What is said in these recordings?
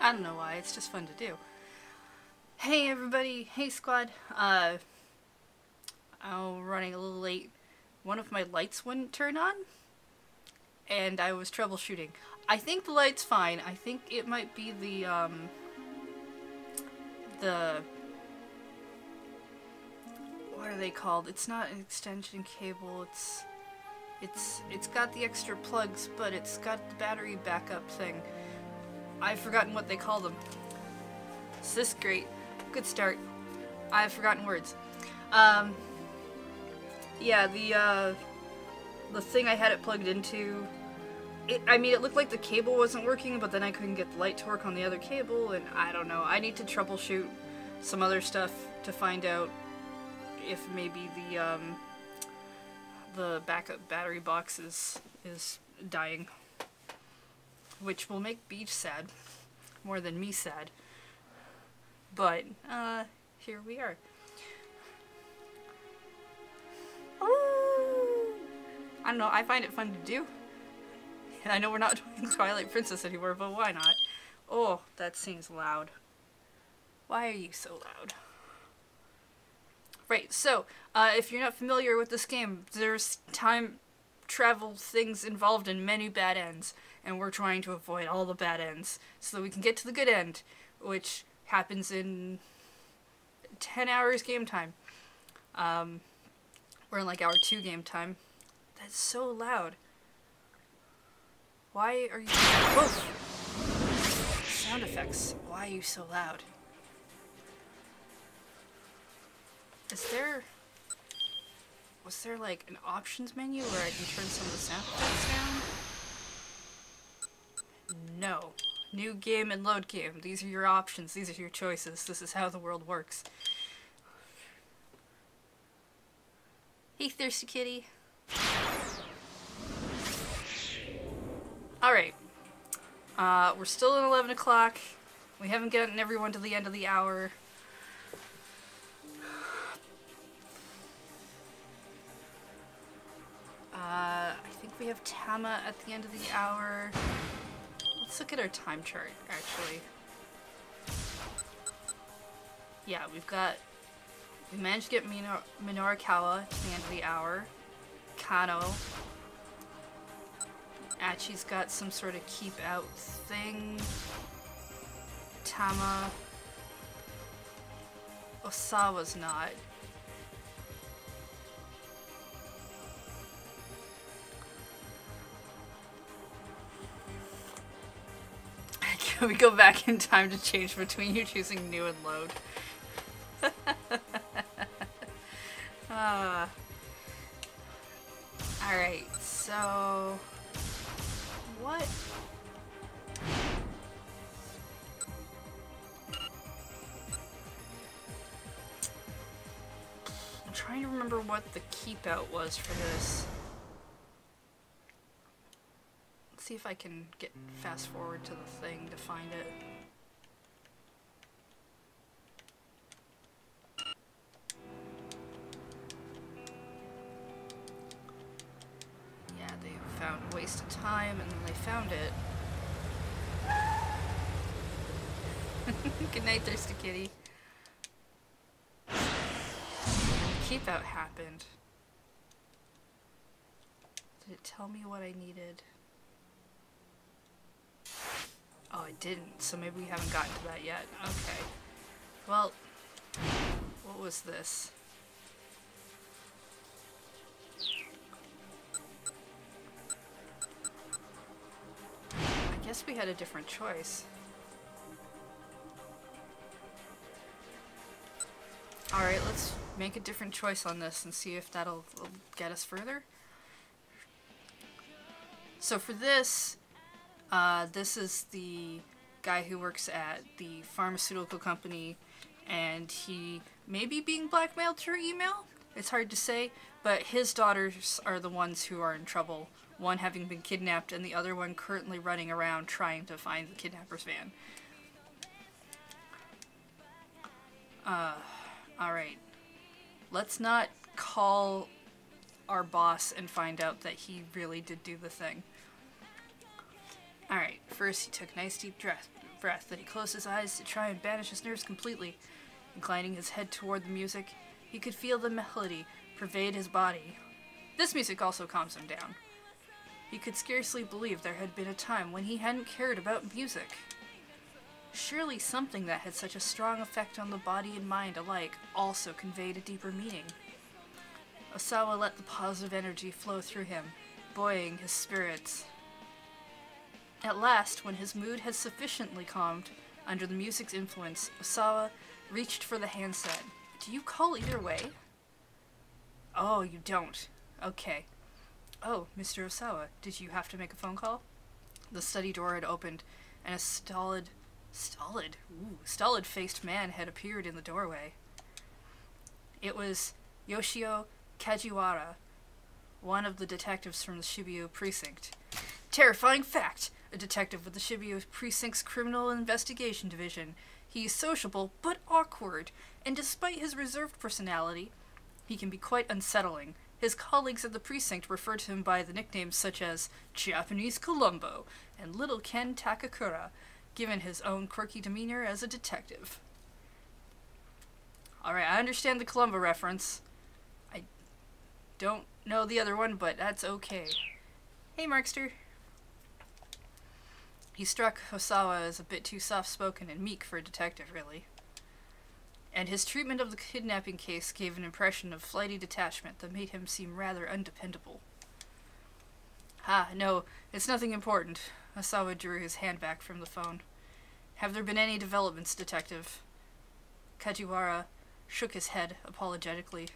I don't know why, it's just fun to do. Hey everybody, hey squad. I'm running a little late. One of my lights wouldn't turn on, and I was troubleshooting. I think the light's fine. I think it might be the what are they called? It's not an extension cable, it's got the extra plugs, but it's got the battery backup thing. I've forgotten what they call them. Is this great? Good start. I've forgotten words. Yeah, the thing I had it plugged into, I mean, it looked like the cable wasn't working, but then I couldn't get the light to work on the other cable, and I don't know. I need to troubleshoot some other stuff to find out if maybe the backup battery box is dying. Which will make Beach sad. More than me sad. But, here we are. Ooh. I don't know, I find it fun to do. And I know we're not doing Twilight Princess anymore, but why not? Oh, that seems loud. Why are you so loud? Right, so, if you're not familiar with this game, there's time travel things involved in many bad ends, and we're trying to avoid all the bad ends so that we can get to the good end, which happens in 10 hours game time. We're in like hour 2 game time. That's so loud. Why are you... Whoa! Sound effects. Why are you so loud? Is there... Was there like an options menu where I can turn some of the sound effects down? No. New game and load game. These are your options. These are your choices. This is how the world works. Hey, thirsty kitty. Alright. We're still at 11 o'clock. We haven't gotten everyone to the end of the hour. I think we have Tama at the end of the hour. Let's look at our time chart, actually. Yeah, we managed to get Minorikawa to the end of the hour. Kano. Achi's got some sort of keep out thing. Tama. Osawa's not. Can we go back in time to change between you choosing new and load? Alright, so... What? I'm trying to remember what the keep out was for this. Let's see if I can get fast forward to the thing to find it. Yeah, they found a waste of time and then they found it. Good night, thirsty kitty. Keep out happened. Did it tell me what I needed? Oh, it didn't, so maybe we haven't gotten to that yet. Okay. Well, what was this? I guess we had a different choice. Alright, let's make a different choice on this and see if that'll get us further. So for this, this is the guy who works at the pharmaceutical company, and he may be being blackmailed through email. It's hard to say, but his daughters are the ones who are in trouble. One having been kidnapped, and the other one currently running around trying to find the kidnapper's van. Alright. Let's not call our boss and find out that he really did do the thing. Alright, first he took a nice deep breath, then he closed his eyes to try and banish his nerves completely. Inclining his head toward the music, he could feel the melody pervade his body. This music also calms him down. He could scarcely believe there had been a time when he hadn't cared about music. Surely something that had such a strong effect on the body and mind alike also conveyed a deeper meaning. Osawa let the positive energy flow through him, buoying his spirits. At last, when his mood had sufficiently calmed under the music's influence, Osawa reached for the handset. Do you call either way? Oh, you don't. Okay. Oh, Mr. Osawa, did you have to make a phone call? The study door had opened, and a stolid-faced man had appeared in the doorway. It was Yoshio Kajiwara, one of the detectives from the Shibuya precinct. Terrifying fact! A detective with the Shibuya precinct's criminal investigation division. He is sociable, but awkward, and despite his reserved personality, he can be quite unsettling. His colleagues at the precinct refer to him by the nicknames such as Japanese Columbo and Little Ken Takakura, given his own quirky demeanor as a detective. Alright, I understand the Columbo reference. I don't know the other one, but that's okay. Hey, Markster. He struck Osawa as a bit too soft-spoken and meek for a detective, really. And his treatment of the kidnapping case gave an impression of flighty detachment that made him seem rather undependable. No, it's nothing important. Osawa drew his hand back from the phone. Have there been any developments, detective? Kajiwara shook his head apologetically.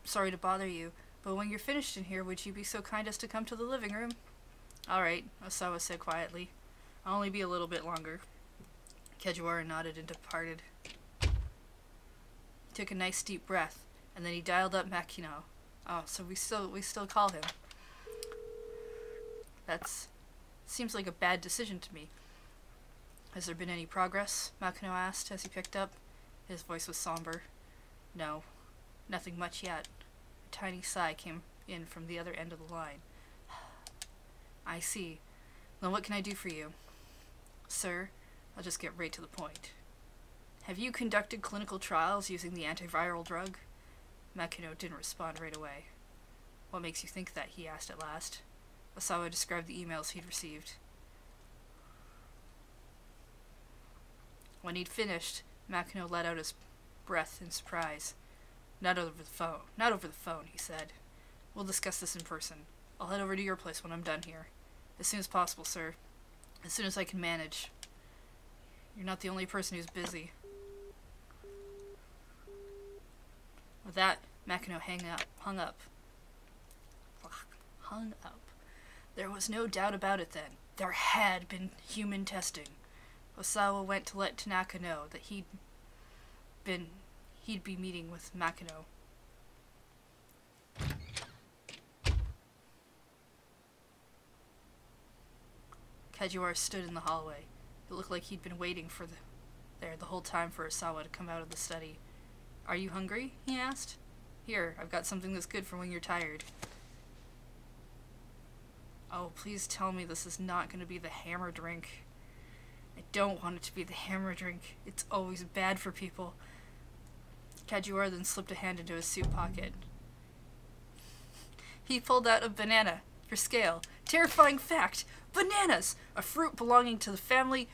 Sorry to bother you, but when you're finished in here, would you be so kind as to come to the living room? Alright, Osawa said quietly. I'll only be a little bit longer. Kajiwara nodded and departed. He took a nice deep breath, and then he dialed up Makino. Oh, so we still call him. Seems like a bad decision to me. Has there been any progress? Makino asked as he picked up. His voice was somber. No, nothing much yet. A tiny sigh came in from the other end of the line. I see. Then what can I do for you? Sir, I'll just get right to the point. Have you conducted clinical trials using the antiviral drug? Makino didn't respond right away. What makes you think that? He asked at last. Osawa described the emails he'd received. When he'd finished, Makino let out his breath in surprise. Not over the phone, he said. We'll discuss this in person. I'll head over to your place when I'm done here. As soon as possible, sir. As soon as I can manage. You're not the only person who's busy. With that, Makino hung up. There was no doubt about it then. There had been human testing. Osawa went to let Tanaka know that he'd be meeting with Makino. Kajiwara stood in the hallway. It looked like he'd been waiting there the whole time for Osawa to come out of the study. Are you hungry? He asked. Here, I've got something that's good for when you're tired. Oh, please tell me this is not going to be the hammer drink. I don't want it to be the hammer drink. It's always bad for people. Kajiwara then slipped a hand into his suit pocket. He pulled out a banana for scale. Terrifying fact! Bananas! A fruit belonging to the family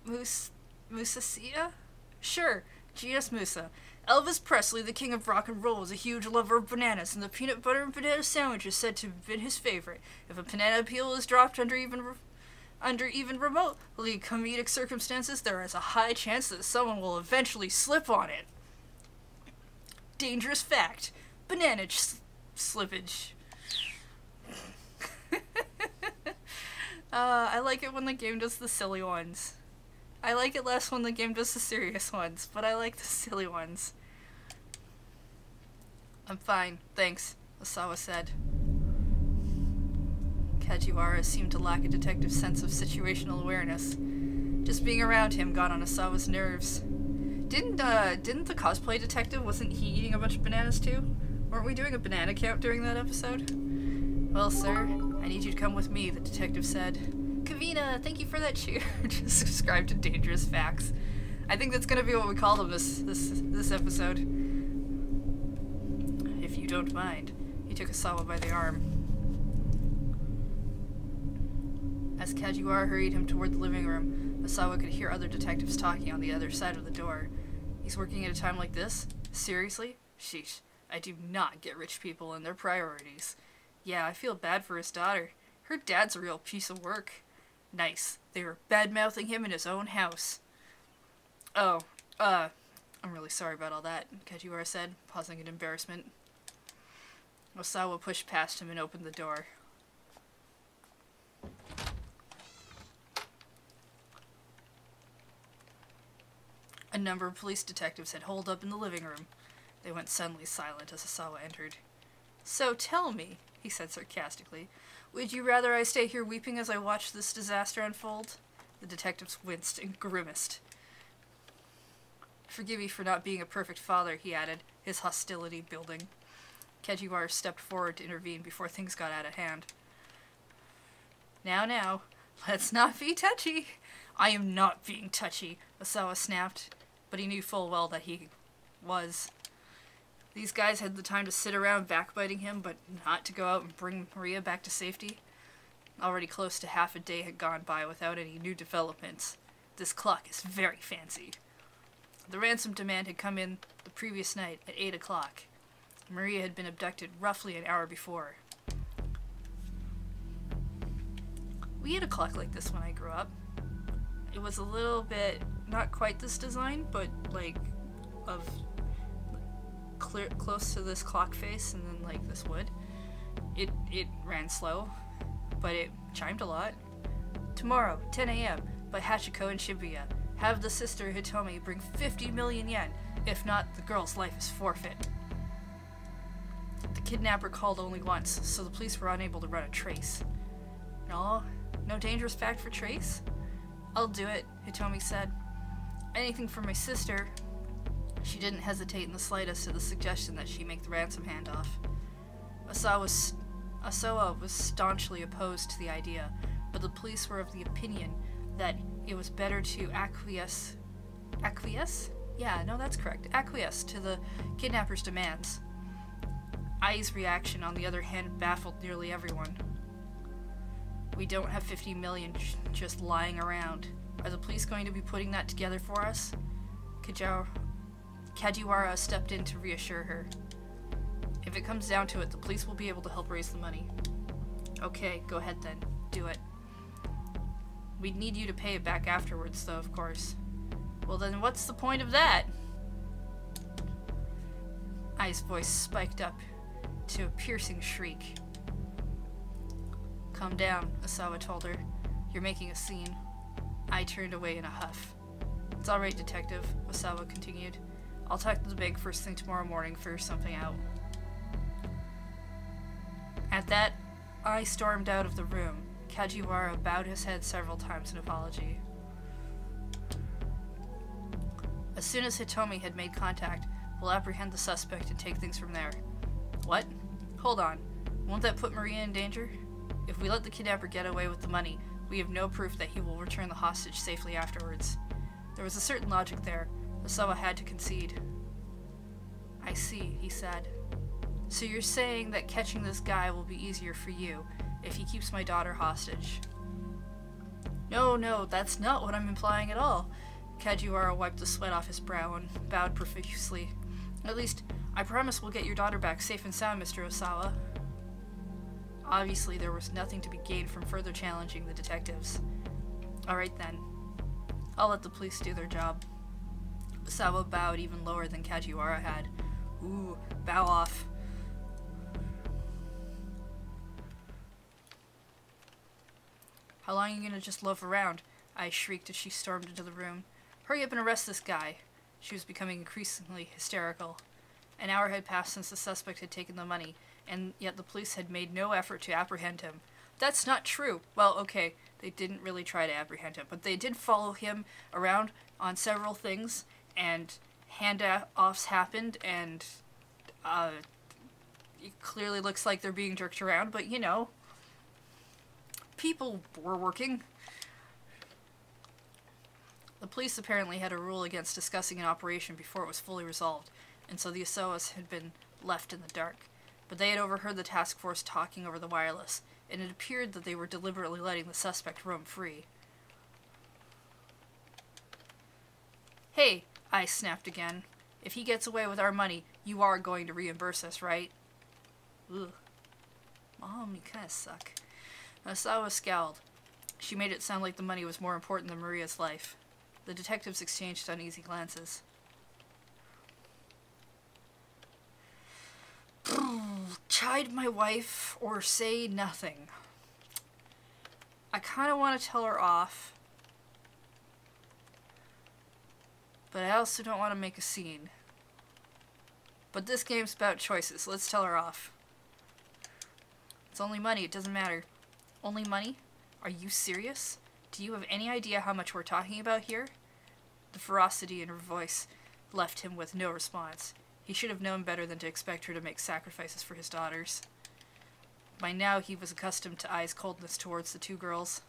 Musaceae? Sure, genus Musa. Elvis Presley, the king of rock and roll, was a huge lover of bananas, and the peanut butter and banana sandwich is said to have been his favorite. If a banana peel is dropped under even remotely comedic circumstances, there is a high chance that someone will eventually slip on it. Dangerous fact. Banana slippage. I like it when the game does the silly ones. I like it less when the game does the serious ones, but I like the silly ones. I'm fine, thanks, Osawa said. Kajiwara seemed to lack a detective's sense of situational awareness. Just being around him got on Osawa's nerves. Didn't the cosplay detective, wasn't he eating a bunch of bananas too? Weren't we doing a banana count during that episode? Well, sir, I need you to come with me, the detective said. Kavina, thank you for that cheer. Just subscribe to Dangerous Facts. I think that's gonna be what we call them this episode. If you don't mind. He took Asawa by the arm. As Kajiwara hurried him toward the living room, Asawa could hear other detectives talking on the other side of the door. He's working at a time like this? Seriously? Sheesh. I do not get rich people and their priorities. Yeah, I feel bad for his daughter. Her dad's a real piece of work. Nice. They were bad-mouthing him in his own house. Oh, I'm really sorry about all that, Kajiwara said, pausing in embarrassment. Osawa pushed past him and opened the door. A number of police detectives had holed up in the living room. They went suddenly silent as Osawa entered. So tell me, he said sarcastically, would you rather I stay here weeping as I watch this disaster unfold? The detectives winced and grimaced. Forgive me for not being a perfect father, he added, his hostility building. Kajiwara stepped forward to intervene before things got out of hand. Now, let's not be touchy. I am not being touchy, Osawa snapped, but he knew full well that he was. These guys had the time to sit around backbiting him, but not to go out and bring Maria back to safety. Already close to half a day had gone by without any new developments. This clock is very fancy. The ransom demand had come in the previous night at 8 o'clock. Maria had been abducted roughly an hour before. We had a clock like this when I grew up. It was a little bit, not quite this design, but like of close to this clock face and then like this wood. It ran slow, but it chimed a lot. Tomorrow, 10 a.m. by Hachiko in Shibuya. Have the sister Hitomi bring 50 million yen. If not, the girl's life is forfeit. The kidnapper called only once, so the police were unable to run a trace. No dangerous fact for trace? I'll do it, Hitomi said. Anything for my sister. She didn't hesitate in the slightest at the suggestion that she make the ransom handoff. Asawa was staunchly opposed to the idea, but the police were of the opinion that it was better to acquiesce to the kidnapper's demands. Ai's reaction, on the other hand, baffled nearly everyone. We don't have 50 million just lying around. Are the police going to be putting that together for us? Kajiwara stepped in to reassure her. If it comes down to it, the police will be able to help raise the money. Okay, go ahead then. Do it. We'd need you to pay it back afterwards, though, of course. Well then, what's the point of that? Ai's voice spiked up to a piercing shriek. Calm down, Asawa told her. You're making a scene. Ai turned away in a huff. It's alright, detective, Asawa continued. I'll talk to the bank first thing tomorrow morning, figure something out. At that, Ai stormed out of the room. Kajiwara bowed his head several times in apology. As soon as Hitomi had made contact, we'll apprehend the suspect and take things from there. What? Hold on. Won't that put Maria in danger? If we let the kidnapper get away with the money, we have no proof that he will return the hostage safely afterwards. There was a certain logic there. Osawa had to concede. I see, he said. So you're saying that catching this guy will be easier for you if he keeps my daughter hostage? No, that's not what I'm implying at all. Kajiwara wiped the sweat off his brow and bowed profusely. At least, I promise we'll get your daughter back safe and sound, Mr. Osawa. Obviously, there was nothing to be gained from further challenging the detectives. Alright then. I'll let the police do their job. Osawa bowed even lower than Kajiwara had. Ooh, bow off. How long are you gonna just loaf around? I shrieked as she stormed into the room. Hurry up and arrest this guy. She was becoming increasingly hysterical. An hour had passed since the suspect had taken the money, and yet the police had made no effort to apprehend him. That's not true. Well, okay, they didn't really try to apprehend him, but they did follow him around on several things, and handoffs happened, and it clearly looks like they're being jerked around, but you know, people were working. The police apparently had a rule against discussing an operation before it was fully resolved, and so the Osawas had been left in the dark. But they had overheard the task force talking over the wireless, and it appeared that they were deliberately letting the suspect roam free. Hey, I snapped again. If he gets away with our money, you are going to reimburse us, right? Ugh. Mom, you kinda suck. Osawa scowled. She made it sound like the money was more important than Maria's life. The detectives exchanged uneasy glances. Chide my wife or say nothing. I kind of want to tell her off, but I also don't want to make a scene. But this game's about choices. Let's tell her off. It's only money. It doesn't matter. Only money? Are you serious? Do you have any idea how much we're talking about here? The ferocity in her voice left him with no response. He should have known better than to expect her to make sacrifices for his daughters. By now, he was accustomed to Ai's coldness towards the two girls.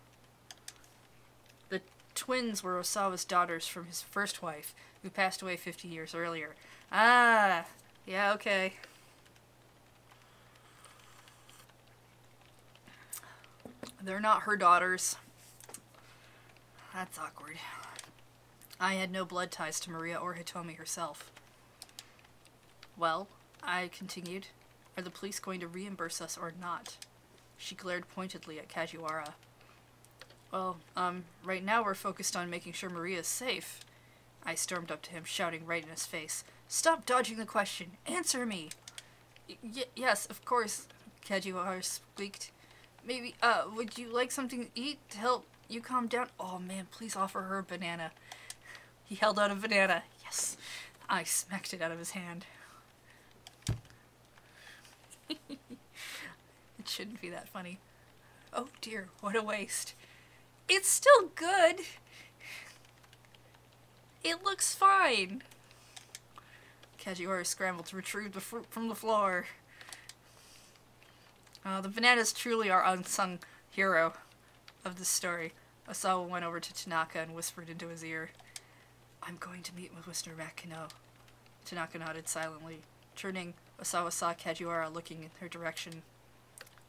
The twins were Osawa's daughters from his first wife, who passed away 50 years earlier. Ah, yeah, okay. They're not her daughters. That's awkward. I had no blood ties to Maria or Hitomi herself. Well, I continued, are the police going to reimburse us or not? She glared pointedly at Kajiwara. Well, right now we're focused on making sure Maria's safe. I stormed up to him, shouting right in his face. Stop dodging the question! Answer me! Yes, of course, Kajiwara squeaked. Maybe, would you like something to eat to help you calm down? Oh man, please offer her a banana. He held out a banana. Yes! I smacked it out of his hand. It shouldn't be that funny. Oh dear, what a waste. It's still good! It looks fine! Kajiwara scrambled to retrieve the fruit from the floor. The bananas truly are unsung hero of this story. Osawa went over to Tanaka and whispered into his ear. I'm going to meet with Mr. Makino. Tanaka nodded silently. Turning, Osawa saw Kajiwara looking in her direction.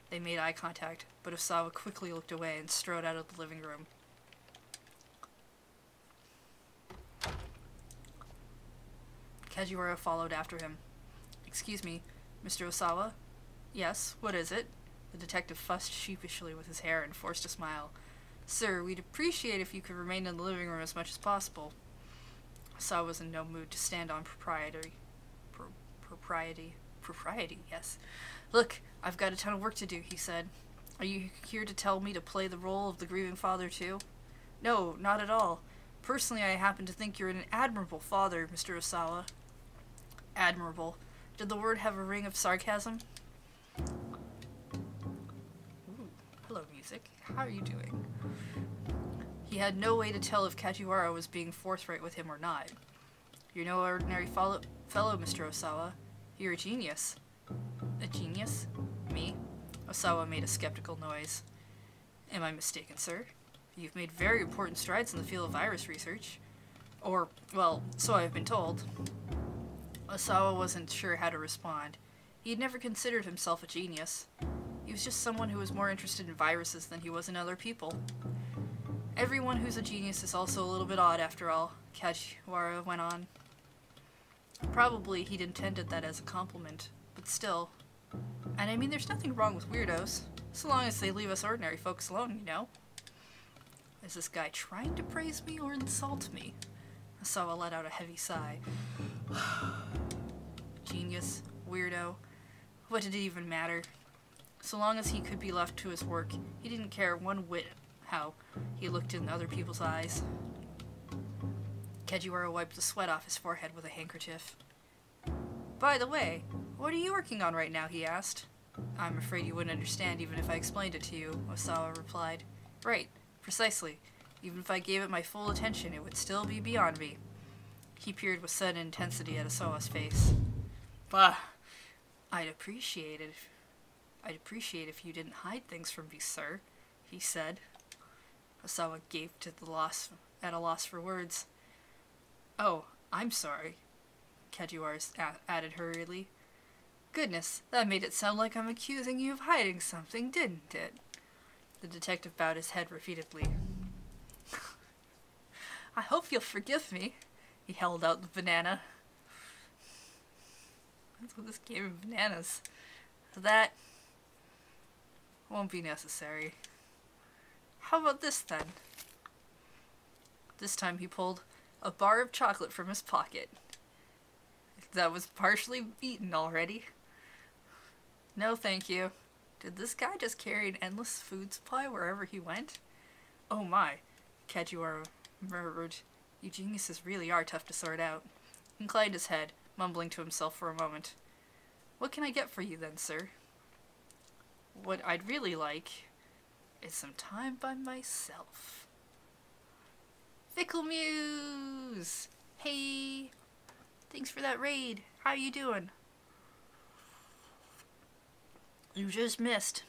They made eye contact, but Osawa quickly looked away and strode out of the living room. Kajiwara followed after him. Excuse me, Mr. Osawa? Yes, what is it? The detective fussed sheepishly with his hair and forced a smile. Sir, we'd appreciate if you could remain in the living room as much as possible. Osawa was in no mood to stand on propriety, yes. Look, I've got a ton of work to do, he said. Are you here to tell me to play the role of the grieving father, too? No, not at all. Personally, I happen to think you're an admirable father, Mr. Osawa. Admirable. Did the word have a ring of sarcasm? Ooh, hello, music. How are you doing? He had no way to tell if Kajiwara was being forthright with him or not. You're no ordinary fellow, Mr. Osawa. You're a genius. A genius? Me? Osawa made a skeptical noise. Am I mistaken, sir? You've made very important strides in the field of virus research. Or, well, so I've been told. Osawa wasn't sure how to respond. He had never considered himself a genius. He was just someone who was more interested in viruses than he was in other people. Everyone who's a genius is also a little bit odd, after all, Kajiwara went on. Probably he'd intended that as a compliment, but still. And I mean, there's nothing wrong with weirdos, so long as they leave us ordinary folks alone, you know? Is this guy trying to praise me or insult me? Osawa let out a heavy sigh. Genius, weirdo, what did it even matter? So long as he could be left to his work, he didn't care one whit how he looked in other people's eyes. Kajiwara wiped the sweat off his forehead with a handkerchief. By the way, what are you working on right now, he asked. I'm afraid you wouldn't understand even if I explained it to you, Osawa replied. Right, precisely. Even if I gave it my full attention, it would still be beyond me. He peered with sudden intensity at Osawa's face. Bah, I'd appreciate if you didn't hide things from me, sir, he said. Osawa gaped at a loss for words. Oh, I'm sorry, Kajiwara added hurriedly. Goodness, that made it sound like I'm accusing you of hiding something, didn't it? The detective bowed his head repeatedly. I hope you'll forgive me. He held out the banana. That's what this game of bananas. That won't be necessary. How about this then? This time he pulled a bar of chocolate from his pocket. That was partially eaten already. No, thank you. Did this guy just carry an endless food supply wherever he went? Oh my, Kajiwara murmured. You geniuses really are tough to sort out. He inclined his head, mumbling to himself for a moment. What can I get for you then, sir? What I'd really like is some time by myself. Fickle Muse! Hey! Thanks for that raid. How you doing? You just missed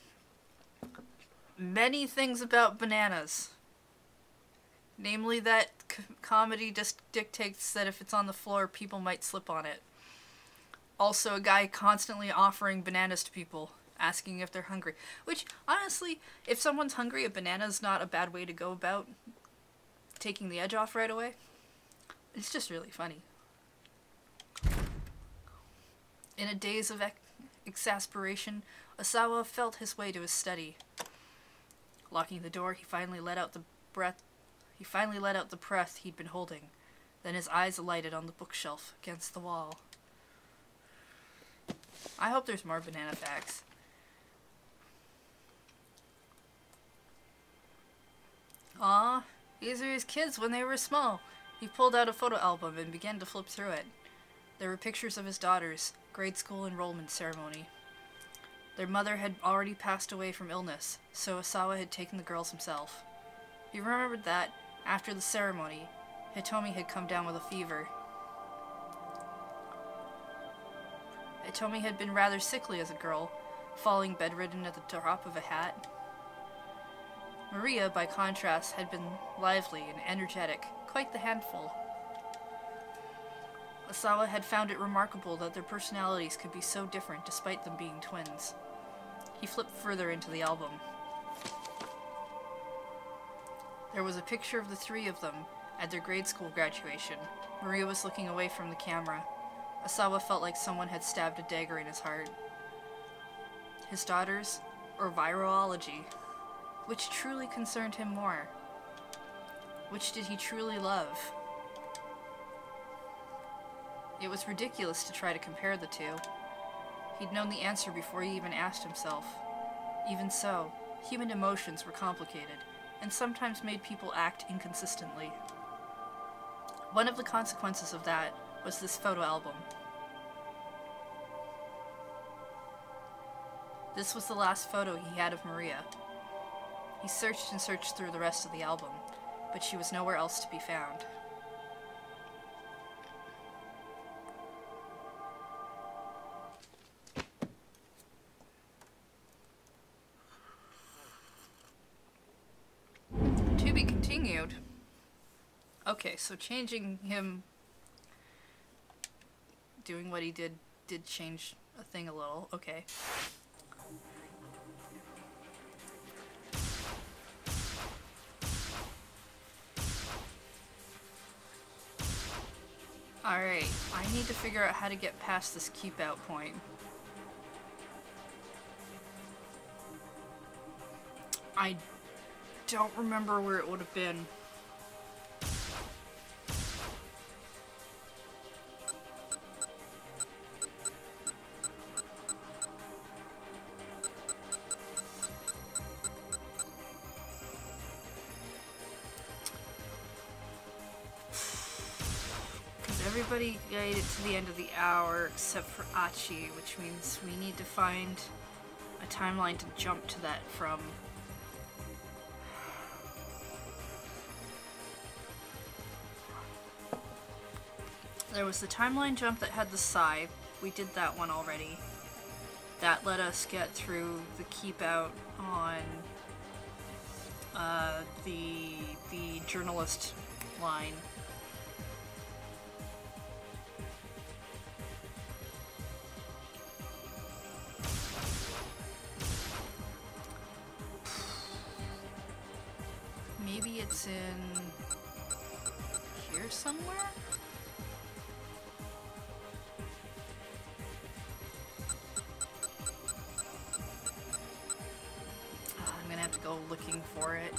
many things about bananas. Namely that comedy just dictates that if it's on the floor, people might slip on it. Also, a guy constantly offering bananas to people, asking if they're hungry. Which, honestly, if someone's hungry, a banana's not a bad way to go about taking the edge off right away. It's just really funny. In a daze of exasperation, Osawa felt his way to his study. Locking the door, he finally let out the breath he'd been holding. Then his eyes alighted on the bookshelf against the wall. I hope there's more banana facts. Aw, these are his kids when they were small. He pulled out a photo album and began to flip through it. There were pictures of his daughters' grade school enrollment ceremony. Their mother had already passed away from illness, so Osawa had taken the girls himself. He remembered that, after the ceremony, Hitomi had come down with a fever. Hitomi had been rather sickly as a girl, falling bedridden at the drop of a hat. Maria, by contrast, had been lively and energetic, quite the handful. Osawa had found it remarkable that their personalities could be so different despite them being twins. He flipped further into the album. There was a picture of the three of them at their grade school graduation. Maria was looking away from the camera. Osawa felt like someone had stabbed a dagger in his heart. His daughters, or virology? Which truly concerned him more? Which did he truly love? It was ridiculous to try to compare the two. He'd known the answer before he even asked himself. Even so, human emotions were complicated, and sometimes made people act inconsistently. One of the consequences of that was this photo album. This was the last photo he had of Maria. He searched and searched through the rest of the album, but she was nowhere else to be found. To be continued. Okay, so changing him, doing what he did change a thing a little. Okay. Alright, I need to figure out how to get past this keep out point. I don't remember where it would have been. Everybody made it to the end of the hour except for Achi, which means we need to find a timeline to jump to that from. There was the timeline jump that had the Sai. We did that one already. That let us get through the keep out on the journalist line. Maybe it's in here somewhere? I'm gonna have to go looking for it.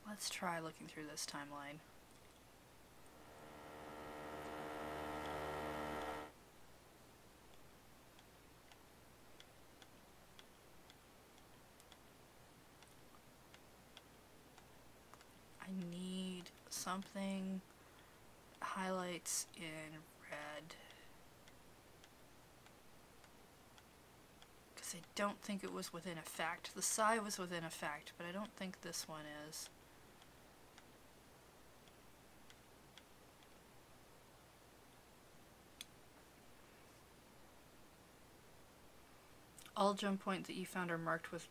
Let's try looking through this timeline. I need something highlights in red. Because I don't think it was within effect. The psi was within effect, but I don't think this one is. All jump points that you found are marked with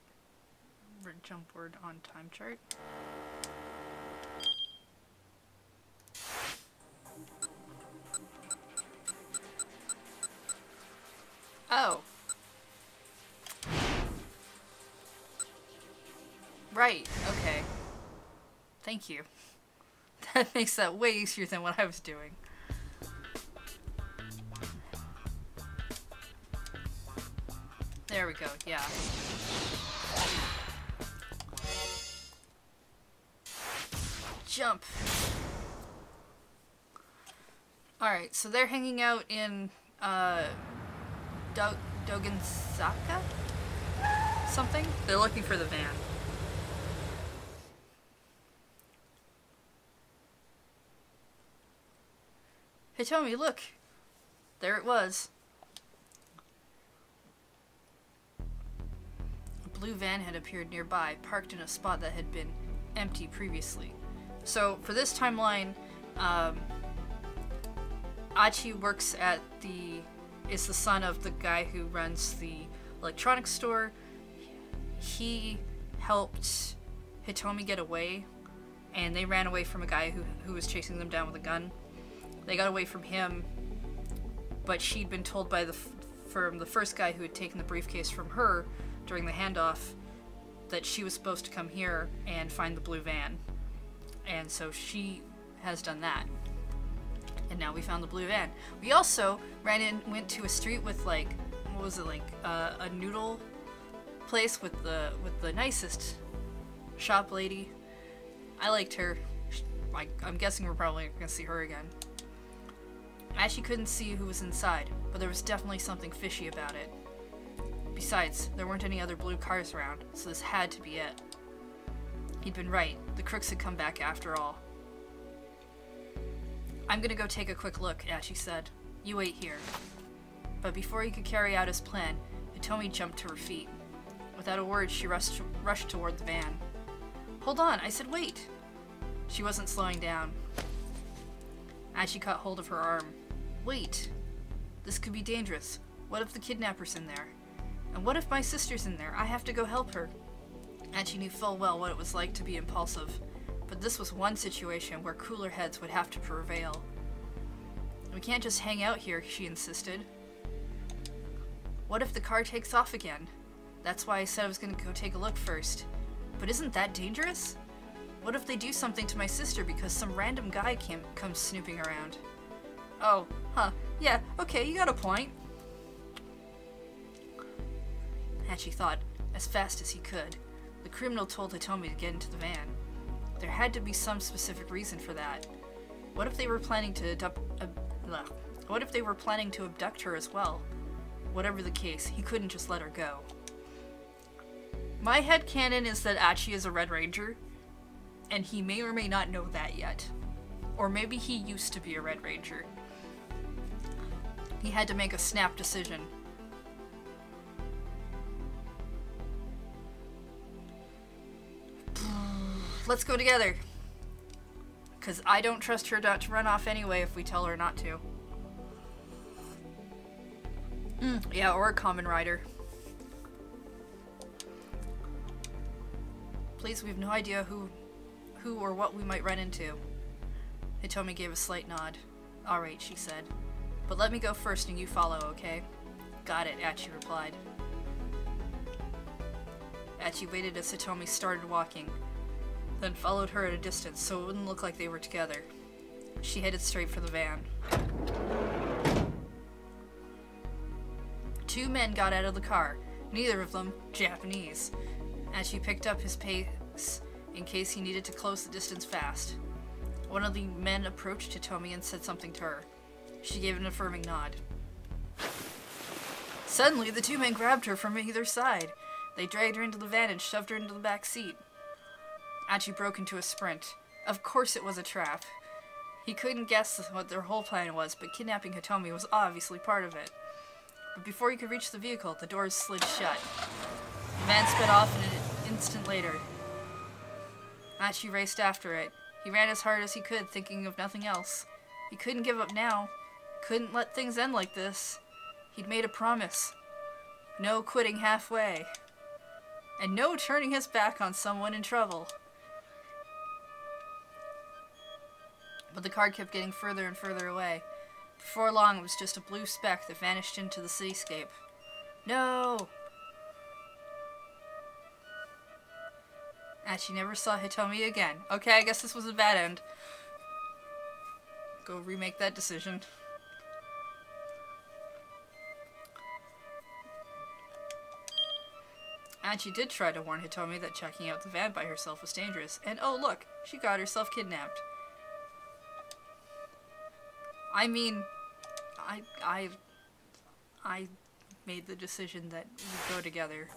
jump word on time chart. Oh. Right, okay. Thank you. That makes that way easier than what I was doing. There we go, yeah. Jump. Alright, so they're hanging out in, Dogansaka? Something? They're looking for the van. Hitomi, look! There it was. A blue van had appeared nearby, parked in a spot that had been empty previously. So, for this timeline, Achi works at is the son of the guy who runs the electronics store. He helped Hitomi get away, and they ran away from a guy who was chasing them down with a gun. They got away from him, but she'd been told by from the first guy who had taken the briefcase from her during the handoff that she was supposed to come here and find the blue van. And so she has done that. And now we found the blue van. We also went to a street with what was it, a noodle place with the nicest shop lady. I liked her. I'm guessing we're probably gonna see her again. Ashi couldn't see who was inside, but there was definitely something fishy about it. Besides, there weren't any other blue cars around, so this had to be it. He'd been right. The crooks had come back after all. I'm gonna go take a quick look, Ashi said. You wait here. But before he could carry out his plan, Hitomi jumped to her feet. Without a word, she rushed toward the van. Hold on, I said wait! She wasn't slowing down. Ashi caught hold of her arm. Wait! This could be dangerous. What if the kidnapper's in there? And what if my sister's in there? I have to go help her. Ashi knew full well what it was like to be impulsive. But this was one situation where cooler heads would have to prevail. We can't just hang out here, she insisted. What if the car takes off again? That's why I said I was gonna go take a look first. But isn't that dangerous? What if they do something to my sister because some random guy comes snooping around? Oh, huh, yeah, okay, you got a point. Hachi thought, as fast as he could. The criminal told Hitomi to get into the van. There had to be some specific reason for that. What if they were planning to abduct her as well? Whatever the case, he couldn't just let her go. My headcanon is that Achi is a Red Ranger, and he may or may not know that yet. Or maybe he used to be a Red Ranger. He had to make a snap decision. Let's go together. Because I don't trust her not to run off anyway if we tell her not to. Yeah, or a common rider. Please, we have no idea who or what we might run into. Hitomi gave a slight nod. Alright, she said. But let me go first and you follow, okay? Got it, Achi replied. Achi waited as Hitomi started walking, then followed her at a distance so it wouldn't look like they were together. She headed straight for the van. Two men got out of the car, neither of them Japanese. Achi picked up his pace in case he needed to close the distance fast. One of the men approached Hitomi and said something to her. She gave an affirming nod. Suddenly, the two men grabbed her from either side. They dragged her into the van and shoved her into the back seat. Achi broke into a sprint. Of course it was a trap. He couldn't guess what their whole plan was, but kidnapping Hitomi was obviously part of it. But before he could reach the vehicle, the doors slid shut. The van sped off an instant later. Achi raced after it. He ran as hard as he could, thinking of nothing else. He couldn't give up now. Couldn't let things end like this. He'd made a promise. No quitting halfway. And no turning his back on someone in trouble. But the car kept getting further and further away. Before long, it was just a blue speck that vanished into the cityscape. No! Achi never saw Hitomi again. Okay, I guess this was a bad end. Go remake that decision. Achi did try to warn Hitomi that checking out the van by herself was dangerous, and oh look, she got herself kidnapped. I mean, I made the decision that we go together.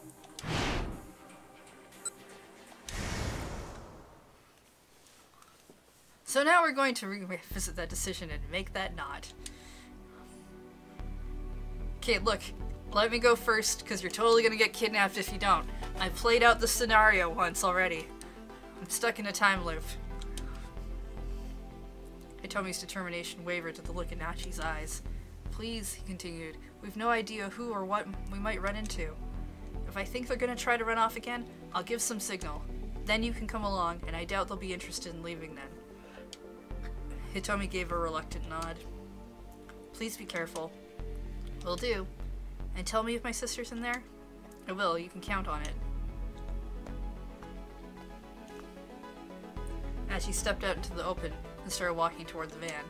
So now we're going to revisit that decision and make that nod. Okay, look, let me go first, because you're totally gonna get kidnapped if you don't. I played out the scenario once already. I'm stuck in a time loop. Hitomi's determination wavered at the look in Achi's eyes. Please, he continued, we've no idea who or what we might run into. If I think they're gonna try to run off again, I'll give some signal. Then you can come along, and I doubt they'll be interested in leaving then. Hitomi gave a reluctant nod. Please be careful. Will do. And tell me if my sister's in there? I will, you can count on it. Achi stepped out into the open and started walking toward the van.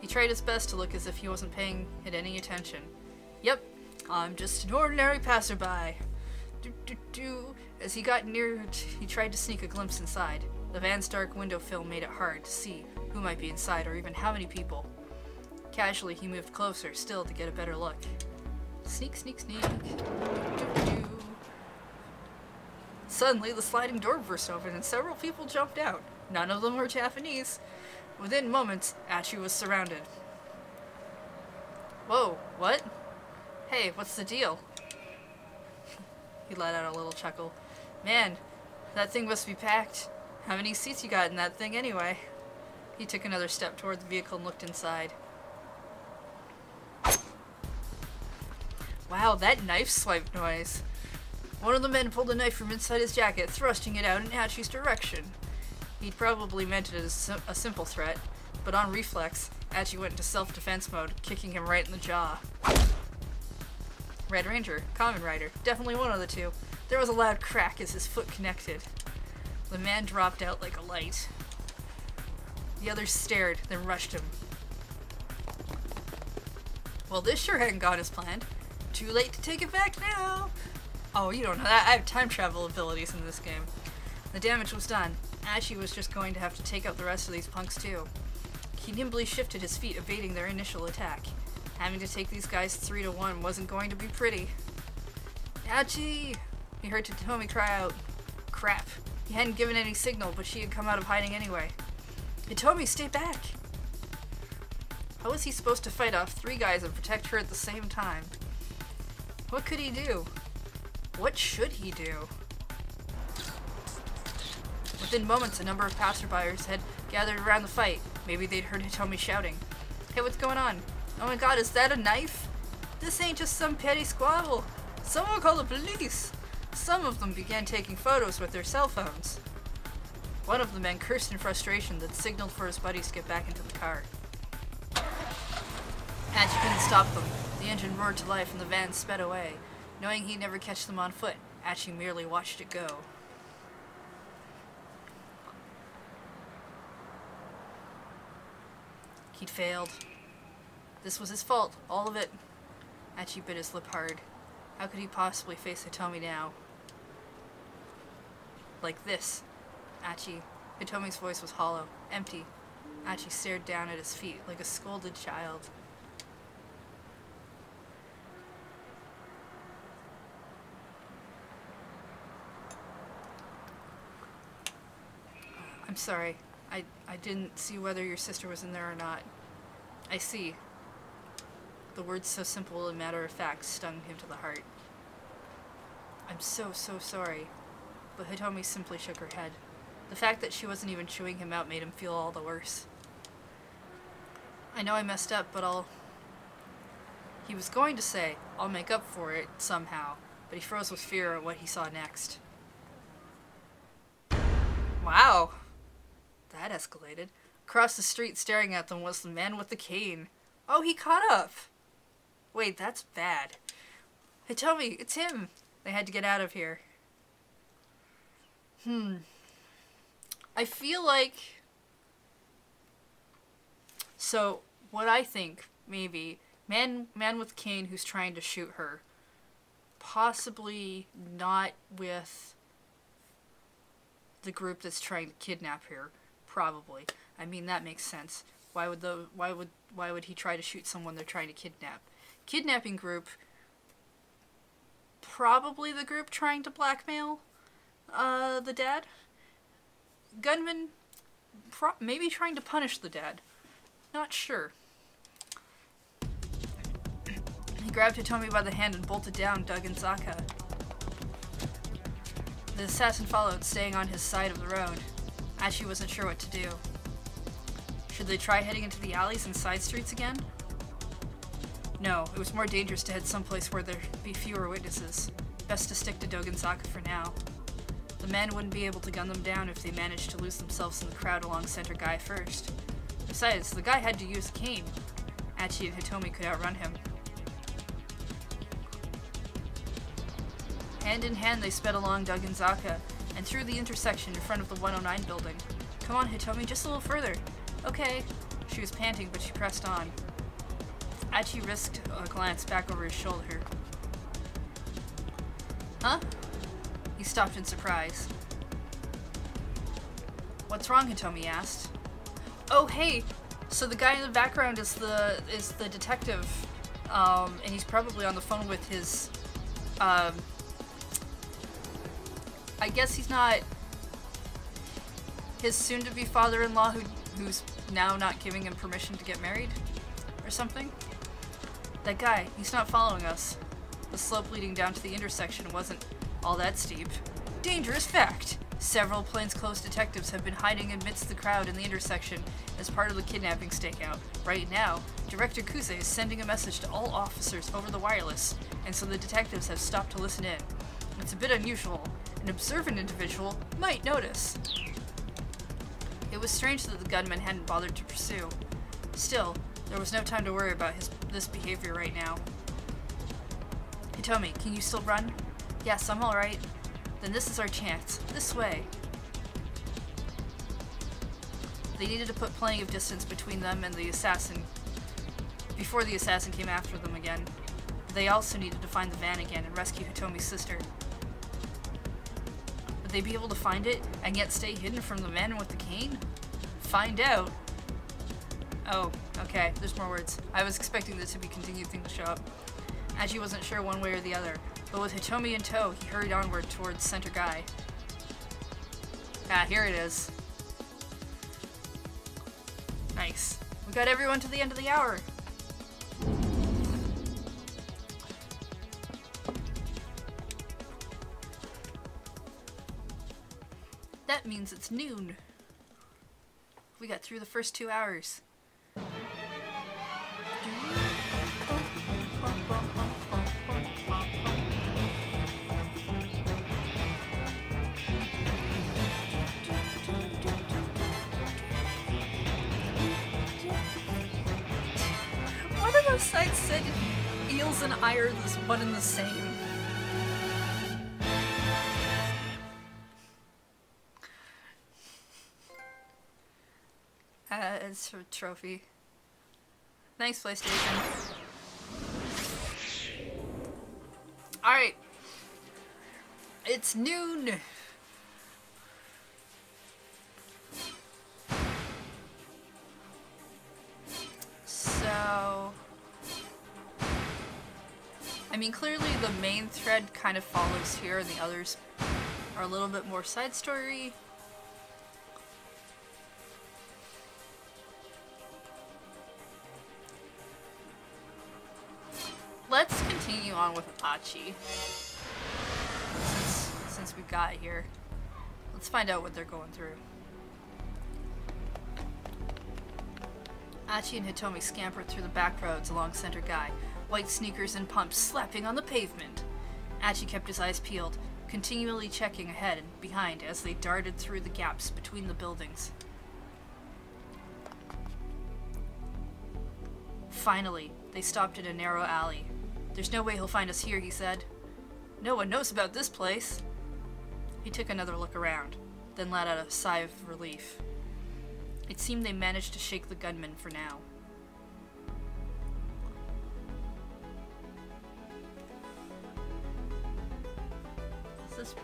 He tried his best to look as if he wasn't paying it any attention. Yep, I'm just an ordinary passerby. As he got near it, he tried to sneak a glimpse inside. The van's dark window film made it hard to see who might be inside or even how many people. Casually, he moved closer still to get a better look. Sneak, sneak, sneak. Suddenly, the sliding door burst open and several people jumped out. None of them were Japanese. Within moments, Achi was surrounded. Whoa, what? Hey, what's the deal? He let out a little chuckle. Man, that thing must be packed. How many seats you got in that thing anyway? He took another step toward the vehicle and looked inside. Wow, that knife swipe noise. One of the men pulled a knife from inside his jacket, thrusting it out in Achi's direction. He'd probably meant it as a simple threat, but on reflex, Achi went into self-defense mode, kicking him right in the jaw. Red Ranger, Kamen Rider, definitely one of the two. There was a loud crack as his foot connected. The man dropped out like a light. The others stared, then rushed him. Well, this sure hadn't gone as planned. Too late to take it back now. Oh, you don't know that. I have time travel abilities in this game. The damage was done. Achi was just going to have to take out the rest of these punks too. He nimbly shifted his feet, evading their initial attack. Having to take these guys 3-1 wasn't going to be pretty. Achi! He heard Hitomi cry out. Crap. He hadn't given any signal, but she had come out of hiding anyway. Hitomi, stay back! How was he supposed to fight off 3 guys and protect her at the same time? What could he do? What should he do? Within moments, a number of passerbyers had gathered around the fight. Maybe they'd heard Hitomi shouting. Hey, what's going on? Oh my god, is that a knife? This ain't just some petty squabble. Someone call the police. Some of them began taking photos with their cell phones. One of the men cursed in frustration, then signaled for his buddies to get back into the car. Hatch couldn't stop them. The engine roared to life and the van sped away. Knowing he'd never catch them on foot, Hatch merely watched it go. He'd failed. This was his fault, all of it. Achi bit his lip hard. How could he possibly face Hitomi now? Like this. Achi. Hitomi's voice was hollow, empty. Achi stared down at his feet like a scolded child. I'm sorry. I didn't see whether your sister was in there or not. I see. The words so simple and matter-of-fact stung him to the heart. I'm so sorry. But Hitomi simply shook her head. The fact that she wasn't even chewing him out made him feel all the worse. I know I messed up, but He was going to say, I'll make up for it somehow, but he froze with fear at what he saw next. Wow. That escalated. Across the street staring at them was the man with the cane. Oh, he caught up! Wait, that's bad. Hitomi, it's him! They had to get out of here. I feel like... So, what I think, maybe, man with cane who's trying to shoot her. Possibly not with the group that's trying to kidnap her. Probably. I mean, that makes sense. Why would he try to shoot someone they're trying to kidnap? Kidnapping group. Probably the group trying to blackmail the dad. Gunman maybe trying to punish the dad. Not sure. He grabbed Hitomi by the hand and bolted down Doug and Zaka. The assassin followed, staying on his side of the road. Ashi wasn't sure what to do. Should they try heading into the alleys and side streets again? No, it was more dangerous to head someplace where there'd be fewer witnesses. Best to stick to Dogen Zaka for now. The men wouldn't be able to gun them down if they managed to lose themselves in the crowd along Center Guy first. Besides, the guy had to use a cane. Achi and Hitomi could outrun him. Hand in hand, they sped along Dogen Zaka and through the intersection in front of the 109 building. Come on, Hitomi, just a little further. Okay. She was panting, but she pressed on. Achi risked a glance back over his shoulder. Huh? He stopped in surprise. What's wrong, Hitomi asked. Oh, hey! So the guy in the background is the detective, and he's probably on the phone with his, I guess he's not his soon-to-be father-in-law who's now not giving him permission to get married or something. That guy, he's not following us. The slope leading down to the intersection wasn't all that steep. Dangerous fact! Several plainclothes detectives have been hiding amidst the crowd in the intersection as part of the kidnapping stakeout. Right now, Director Kuze is sending a message to all officers over the wireless, and so the detectives have stopped to listen in. It's a bit unusual. An observant individual might notice. It was strange that the gunman hadn't bothered to pursue. Still, there was no time to worry about this behavior right now. Hitomi, can you still run? Yes, I'm alright. Then this is our chance. This way. They needed to put plenty of distance between them and the assassin before the assassin came after them again. They also needed to find the van again and rescue Hitomi's sister. Would they be able to find it and yet stay hidden from the man with the cane? Find out. Oh, okay, there's more words. I was expecting this to be a continued thing to show up. Aji wasn't sure one way or the other, but with Hitomi in tow, he hurried onward towards Center Guy. Ah, here it is. Nice. We got everyone to the end of the hour. That means it's noon. We got through the first 2 hours. website said eels and I are one and the same. It's her trophy. Thanks, PlayStation. Alright. It's noon. So... I mean, clearly the main thread kind of follows here, and the others are a little bit more side story. Let's continue on with Achi. Since we got here. Let's find out what they're going through. Achi and Hitomi scampered through the back roads along Center Guy, white sneakers and pumps slapping on the pavement. Achi kept his eyes peeled, continually checking ahead and behind as they darted through the gaps between the buildings. Finally, they stopped in a narrow alley. "There's no way he'll find us here," he said. "No one knows about this place." He took another look around, then let out a sigh of relief. It seemed they managed to shake the gunman for now. Is this...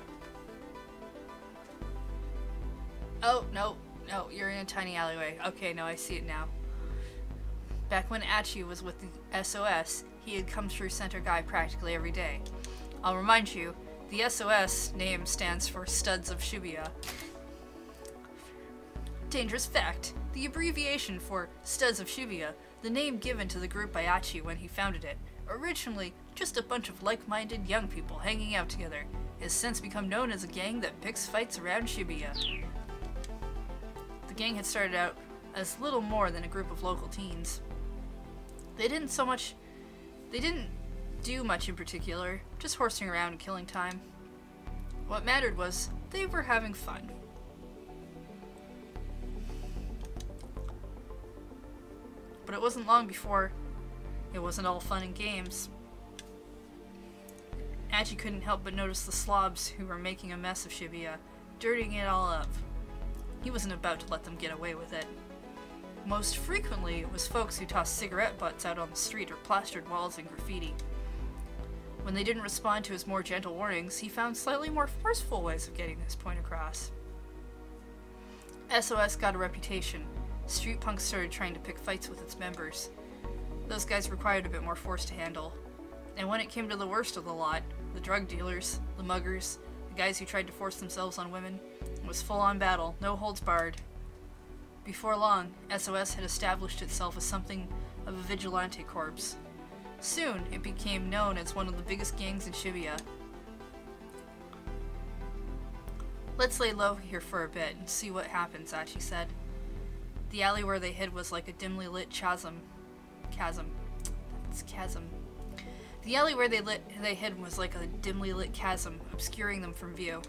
Oh, no, you're in a tiny alleyway. Okay, no, I see it now. Back when Achi was with the SOS, he had come through Center Guy practically every day. I'll remind you, the SOS name stands for Studs of Shibuya. Dangerous fact, the abbreviation for Studs of Shibuya, the name given to the group by Achi when he founded it, originally just a bunch of like-minded young people hanging out together, has since become known as a gang that picks fights around Shibuya. The gang had started out as little more than a group of local teens. They didn't do much in particular, just horsing around and killing time. What mattered was, they were having fun. But it wasn't long before it wasn't all fun and games. Achi couldn't help but notice the slobs who were making a mess of Shibuya, dirtying it all up. He wasn't about to let them get away with it. Most frequently, it was folks who tossed cigarette butts out on the street or plastered walls in graffiti. When they didn't respond to his more gentle warnings, he found slightly more forceful ways of getting his point across. SOS got a reputation. Street punks started trying to pick fights with its members. Those guys required a bit more force to handle. And when it came to the worst of the lot, the drug dealers, the muggers, the guys who tried to force themselves on women, it was full-on battle, no holds barred. Before long, SOS had established itself as something of a vigilante corps. Soon, it became known as one of the biggest gangs in Shibuya. "Let's lay low here for a bit and see what happens," Achi said. The alley where they hid was like a dimly lit chasm. The alley where they hid was like a dimly lit chasm, obscuring them from view.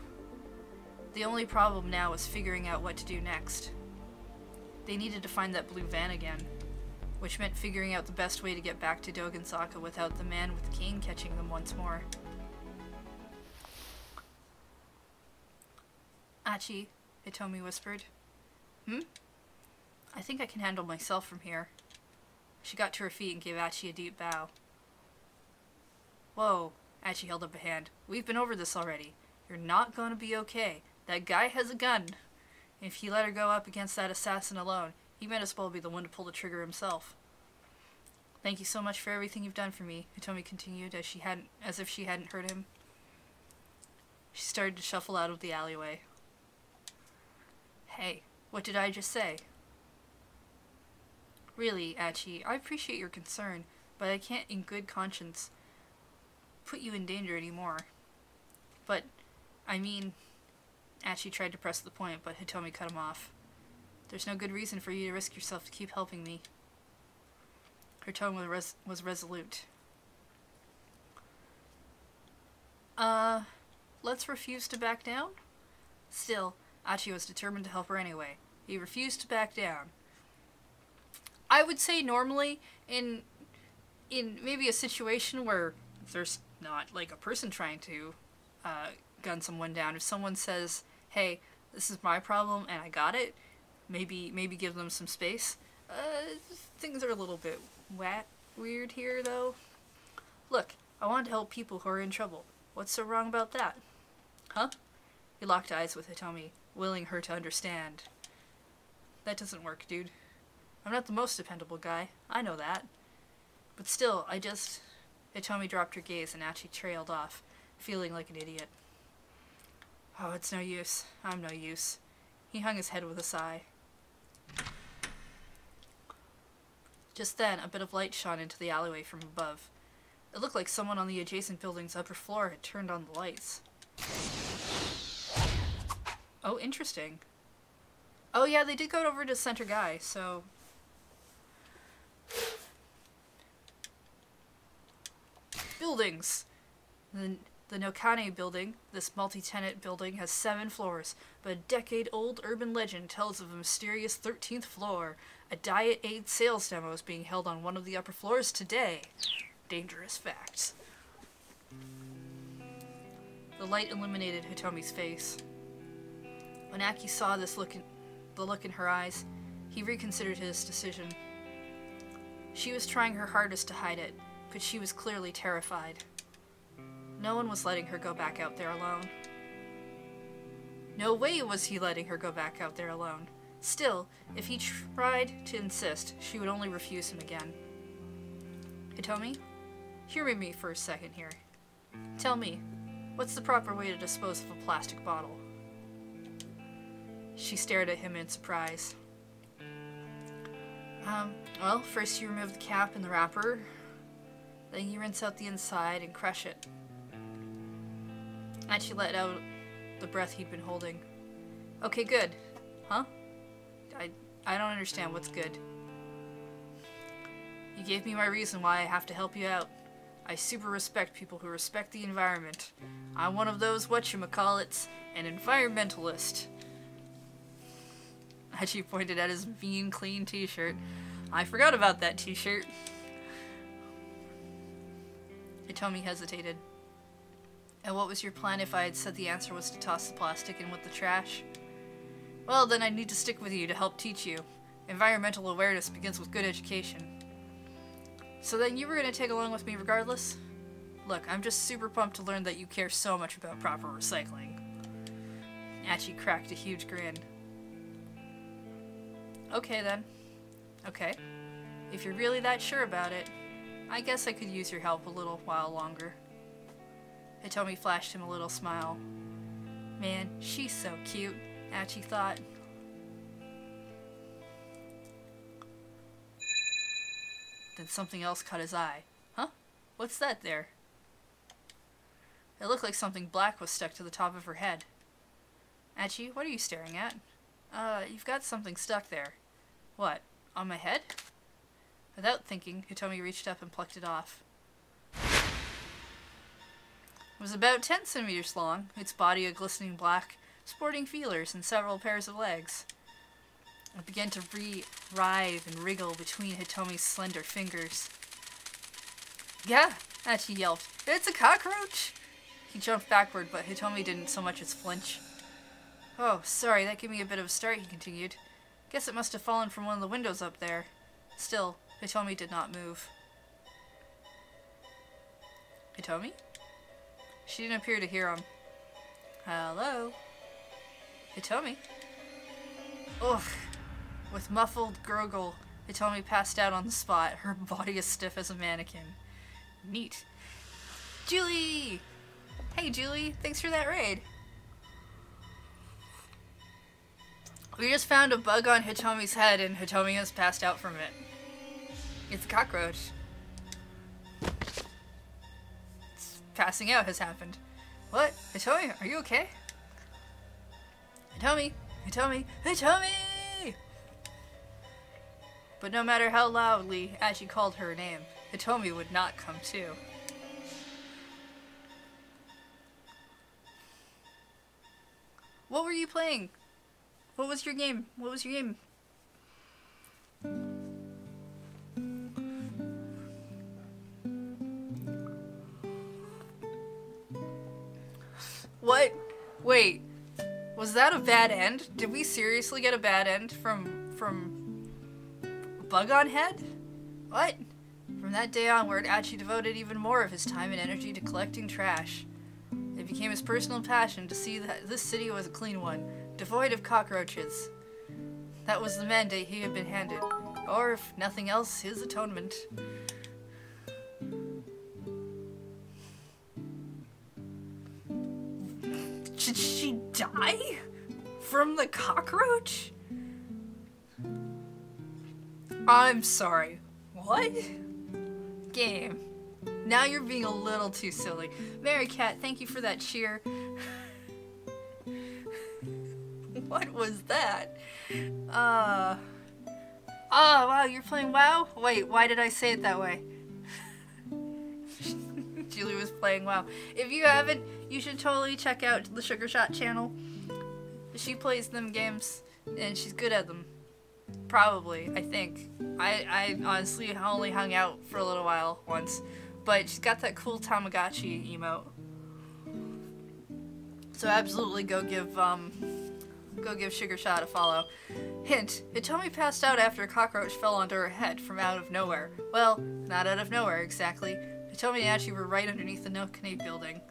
The only problem now was figuring out what to do next. They needed to find that blue van again, which meant figuring out the best way to get back to Dogensaka without the man with the cane catching them once more. "Achi," Hitomi whispered. "I think I can handle myself from here." She got to her feet and gave Achi a deep bow. "Whoa," Achi held up a hand. "We've been over this already. You're not gonna be okay. That guy has a gun. If he let her go up against that assassin alone, he might as well be the one to pull the trigger himself." "Thank you so much for everything you've done for me," Hitomi continued as if she hadn't heard him. She started to shuffle out of the alleyway. "Hey, what did I just say?" "Really, Achi, I appreciate your concern, but I can't in good conscience put you in danger anymore. But, I mean..." Achi tried to press the point, but Hitomi cut him off. "There's no good reason for you to risk yourself to keep helping me." Her tone was resolute. Let's refuse to back down?" Still, Achi was determined to help her anyway. He refused to back down. I would say normally, in in maybe a situation where there's not like a person trying to gun someone down, if someone says, "Hey, this is my problem and I got it," maybe give them some space. Things are a little bit weird here, though. Look, I want to help people who are in trouble. What's so wrong about that? Huh? He locked eyes with Hitomi, willing her to understand. That doesn't work, dude. I'm not the most dependable guy. I know that. But still, Hitomi dropped her gaze and Achi trailed off, feeling like an idiot. Oh, it's no use. I'm no use. He hung his head with a sigh. Just then, a bit of light shone into the alleyway from above. It looked like someone on the adjacent building's upper floor had turned on the lights. Oh, interesting. Oh yeah, they did go over to Center Guy, so... Buildings! The Nokane building, this multi-tenant building, has 7 floors, but a decade-old urban legend tells of a mysterious 13th floor. A diet aid sales demo is being held on one of the upper floors today. Dangerous facts. The light illuminated Hitomi's face. When Aki saw the look in her eyes, he reconsidered his decision. She was trying her hardest to hide it, but she was clearly terrified. No one was letting her go back out there alone. No way was he letting her go back out there alone. Still, if he tried to insist, she would only refuse him again. Hitomi, hear me for a second here. Tell me, what's the proper way to dispose of a plastic bottle? She stared at him in surprise. Well, first you remove the cap and the wrapper, then you rinse out the inside and crush it. And she let out the breath he'd been holding. Okay, good. Huh? I don't understand what's good. You gave me my reason why I have to help you out. I super respect people who respect the environment. I'm one of those whatchamacallits, an environmentalist. Hachi pointed at his mean, clean t-shirt. I forgot about that t-shirt. Hitomi hesitated. And what was your plan if I had said the answer was to toss the plastic in with the trash? Well, then I'd need to stick with you to help teach you. Environmental awareness begins with good education. So then you were going to take along with me regardless? Look, I'm just super pumped to learn that you care so much about proper recycling. Achi cracked a huge grin. Okay then. Okay. If you're really that sure about it, I guess I could use your help a little while longer. Hitomi flashed him a little smile. Man, she's so cute, Achi thought. Then something else caught his eye. Huh? What's that there? It looked like something black was stuck to the top of her head. Achi, what are you staring at? You've got something stuck there. What? On my head? Without thinking, Hitomi reached up and plucked it off. It was about 10 centimeters long, its body a glistening black, sporting feelers and several pairs of legs. It began to writhe and wriggle between Hitomi's slender fingers. Yeah, Achi yelped. It's a cockroach! He jumped backward, but Hitomi didn't so much as flinch. Oh, sorry, that gave me a bit of a start, he continued. Guess it must have fallen from one of the windows up there. Still, Hitomi did not move. Hitomi? She didn't appear to hear him. Hello? Hitomi? Ugh. With muffled gurgle, Hitomi passed out on the spot, her body as stiff as a mannequin. Neat. Julie! Hey, Julie. Thanks for that raid. We just found a bug on Hitomi's head, and Hitomi has passed out from it. It's a cockroach. Passing out has happened. What? Hitomi, are you okay? Hitomi! Hitomi! Hitomi! But no matter how loudly Achi called her name, Hitomi would not come to. What were you playing? What was your game? What was your game? What? Wait. Was that a bad end? Did we seriously get a bad end from Bug on Head? What? From that day onward, Achi devoted even more of his time and energy to collecting trash. It became his personal passion to see that this city was a clean one, devoid of cockroaches. That was the mandate he had been handed, or if nothing else, his atonement. Did she die? From the cockroach? I'm sorry. What? Game. Now you're being a little too silly. Mary Cat, thank you for that cheer. What was that? Oh wow, you're playing WoW? Wait, why did I say it that way? Julie was playing WoW. If you haven't, you should totally check out the Sugar Shot channel. She plays them games, and she's good at them. Probably, I think. I honestly only hung out for a little while once, but she's got that cool Tamagotchi emote. So absolutely go give Sugar Shot a follow. Hint, Hitomi passed out after a cockroach fell onto her head from out of nowhere. Well, not out of nowhere exactly. Hitomi and Achi were right underneath the Nokane building,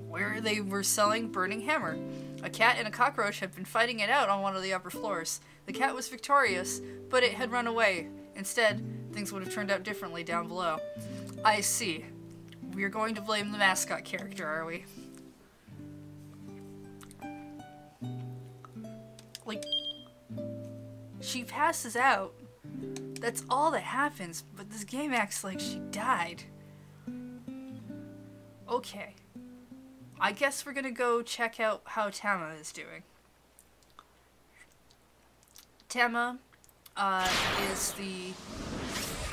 where they were selling Burning Hammer. A cat and a cockroach had been fighting it out on one of the upper floors. The cat was victorious, but it had run away. Instead, things would have turned out differently down below. I see. We're going to blame the mascot character, are we? Like, she passes out. That's all that happens, but this game acts like she died. Okay. I guess we're gonna go check out how Tama is doing. Tama is the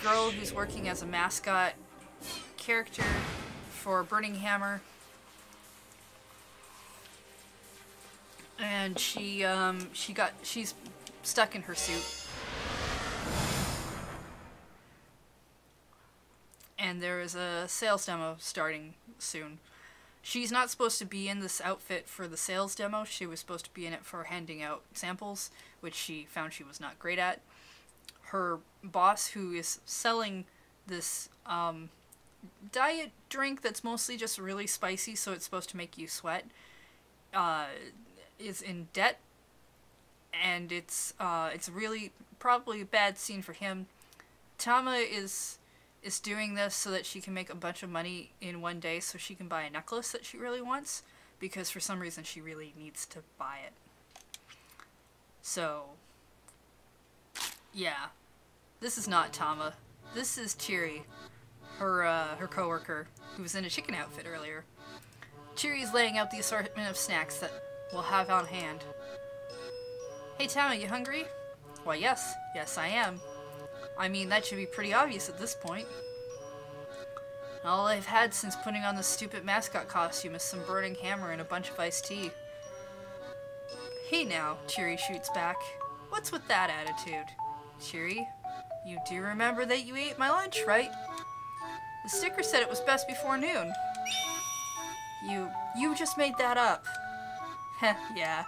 girl who's working as a mascot character for Burning Hammer. And she's stuck in her suit. And there is a sales demo starting soon. She's not supposed to be in this outfit for the sales demo. She was supposed to be in it for handing out samples, which she found she was not great at. Her boss, who is selling this diet drink that's mostly just really spicy, so it's supposed to make you sweat, is in debt, and it's really probably a bad scene for him. Tama is doing this so that she can make a bunch of money in one day so she can buy a necklace that she really wants, because for some reason she really needs to buy it. So, yeah. This is not Tama. This is Chiri, her coworker, who was in a chicken outfit earlier. Chiri's laying out the assortment of snacks that we'll have on hand. Hey Tama, you hungry? Why yes. Yes I am. I mean, that should be pretty obvious at this point. All I've had since putting on the stupid mascot costume is some Burning Hammer and a bunch of iced tea. Hey now, Chiri shoots back. What's with that attitude? Chiri, you do remember that you ate my lunch, right? The sticker said it was best before noon. You just made that up. Heh, yeah.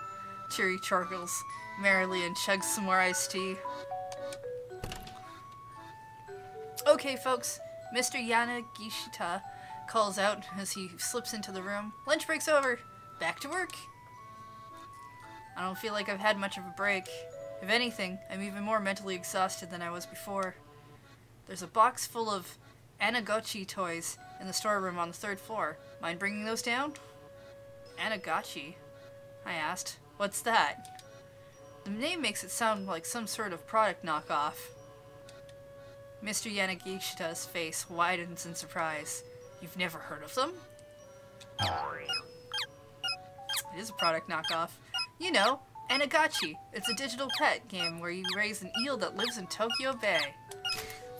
Chiri chortles merrily and chugs some more iced tea. Okay, folks, Mr. Yanagishita calls out as he slips into the room. Lunch break's over. Back to work. I don't feel like I've had much of a break. If anything, I'm even more mentally exhausted than I was before. There's a box full of Anagachi toys in the storeroom on the 3rd floor. Mind bringing those down? Anagachi? I asked. What's that? The name makes it sound like some sort of product knockoff. Mr. Yanagishita's face widens in surprise. You've never heard of them? It is a product knockoff. You know, Anagachi. It's a digital pet game where you raise an eel that lives in Tokyo Bay.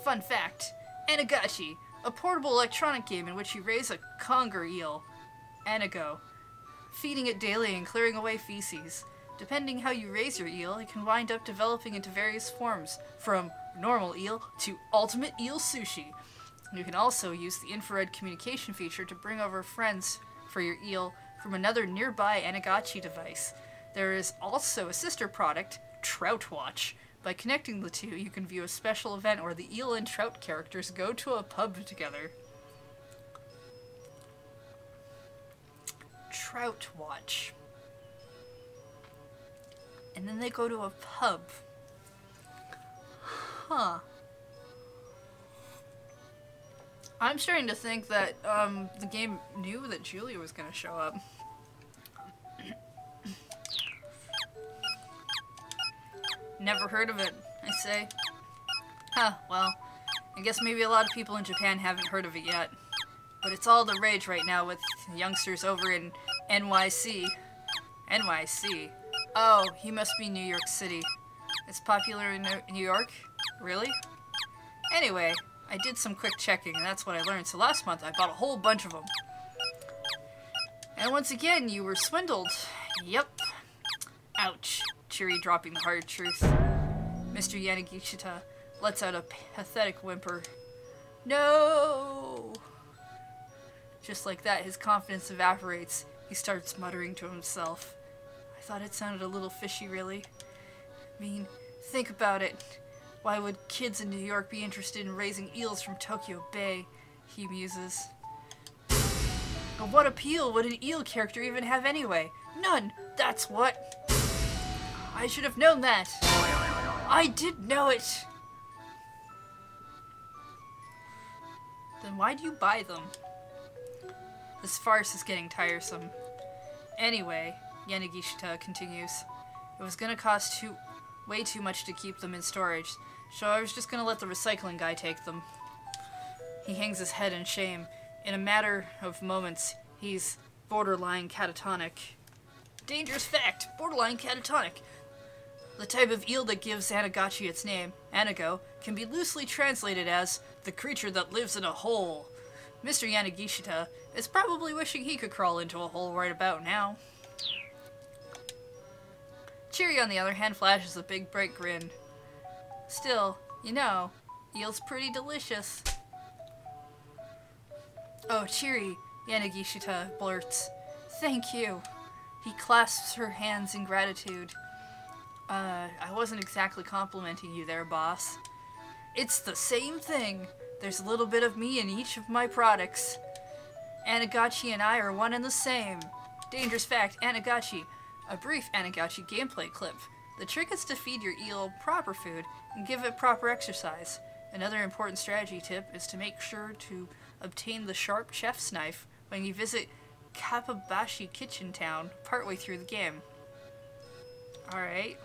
Fun fact, Anagachi, a portable electronic game in which you raise a conger eel, Anago, feeding it daily and clearing away feces. Depending how you raise your eel, it can wind up developing into various forms, from normal eel to ultimate eel sushi. You can also use the infrared communication feature to bring over friends for your eel from another nearby Anagachi device. There is also a sister product, Trout Watch. By connecting the two, you can view a special event where the eel and trout characters go to a pub together. Trout Watch. And then they go to a pub. Huh. I'm starting to think that the game knew that Julia was going to show up. Never heard of it, I say. Huh, well, I guess maybe a lot of people in Japan haven't heard of it yet. But it's all the rage right now with youngsters over in NYC. NYC? Oh, he must be New York City. It's popular in New York? Really? Anyway, I did some quick checking, and that's what I learned. So last month, I bought a whole bunch of them. And once again, you were swindled. Yep. Ouch. Cheery dropping the hard truth. Mr. Yanagishita lets out a pathetic whimper. No! Just like that, his confidence evaporates. He starts muttering to himself. I thought it sounded a little fishy, really. I mean, think about it. Why would kids in New York be interested in raising eels from Tokyo Bay? He muses. But what appeal would an eel character even have anyway? None! That's what! I should have known that! I did know it! Then why do you buy them? This farce is getting tiresome. Anyway, Yanagishita continues. It was gonna cost way too much to keep them in storage, so I was just gonna let the recycling guy take them. He hangs his head in shame. In a matter of moments, he's borderline catatonic. Dangerous fact! Borderline catatonic! The type of eel that gives Anagachi its name, Anago, can be loosely translated as the creature that lives in a hole. Mr. Yanagishita is probably wishing he could crawl into a hole right about now. Cheery, on the other hand, flashes a big bright grin. Still, you know, eel's pretty delicious. Oh, Cheery, Yanagishita blurts. Thank you. He clasps her hands in gratitude. I wasn't exactly complimenting you there, boss. It's the same thing. There's a little bit of me in each of my products. Anagachi and I are one and the same. Dangerous fact, Anagachi. A brief Anagachi gameplay clip. The trick is to feed your eel proper food and give it proper exercise. Another important strategy tip is to make sure to obtain the sharp chef's knife when you visit Kapabashi Kitchen Town partway through the game. Alright.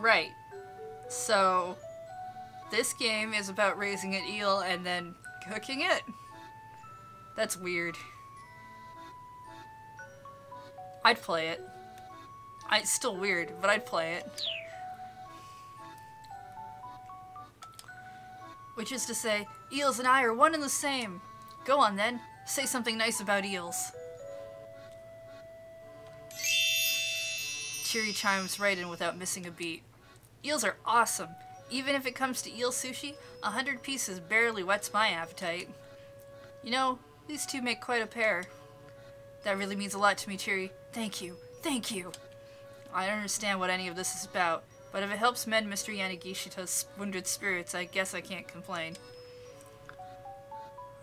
Right. So, this game is about raising an eel and then cooking it? That's weird. I'd play it. It's still weird, but I'd play it. Which is to say, eels and I are one and the same. Go on then, say something nice about eels. Cheery chimes right in without missing a beat. Eels are awesome. Even if it comes to eel sushi, 100 pieces barely whets my appetite. You know, these two make quite a pair. That really means a lot to me, Cheery. Thank you. Thank you. I don't understand what any of this is about, but if it helps mend Mr. Yanagishita's wounded spirits, I guess I can't complain.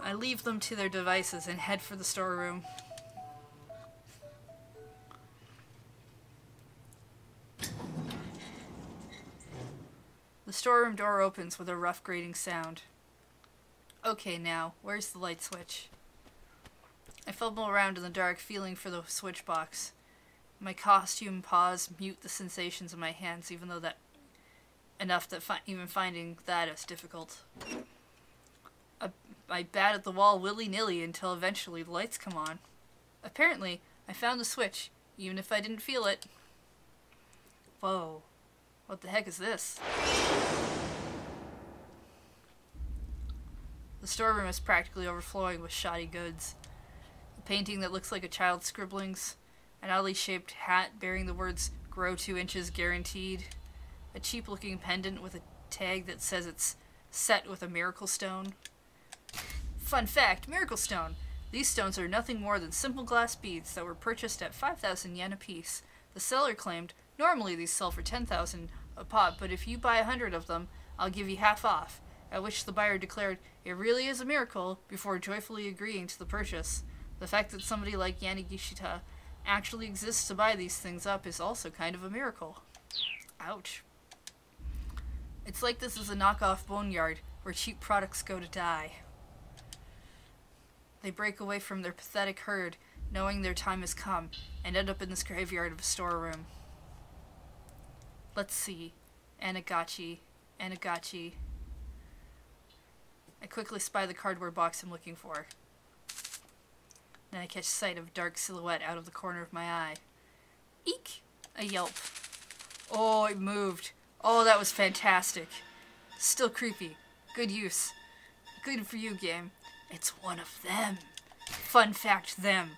I leave them to their devices and head for the storeroom. The storeroom door opens with a rough grating sound. Okay, now, where's the light switch? I fumble around in the dark, feeling for the switch box. My costume paws mute the sensations in my hands, even though that enough that even finding that is difficult. I bat at the wall willy-nilly until eventually the lights come on. Apparently, I found the switch, even if I didn't feel it. Whoa. What the heck is this? The The storeroom is practically overflowing with shoddy goods. A painting that looks like a child's scribblings, an oddly shaped hat bearing the words "Grow 2 inches guaranteed," a cheap-looking pendant with a tag that says it's set with a miracle stone. Fun fact, miracle stone. These stones are nothing more than simple glass beads that were purchased at 5,000 yen apiece. The seller claimed, normally these sell for 10,000 a pop, but if you buy 100 of them, I'll give you half off. At which the buyer declared, it really is a miracle, before joyfully agreeing to the purchase. The fact that somebody like Yanagishita actually exists to buy these things up is also kind of a miracle. Ouch. It's like this is a knockoff boneyard, where cheap products go to die. They break away from their pathetic herd, knowing their time has come, and end up in this graveyard of a storeroom. Let's see. Anagachi. Anagachi. I quickly spy the cardboard box I'm looking for. Then I catch sight of a dark silhouette out of the corner of my eye. Eek! A yelp. Oh, it moved. Oh, that was fantastic. Still creepy. Good use. Good for you, game. It's one of them. Fun fact, them.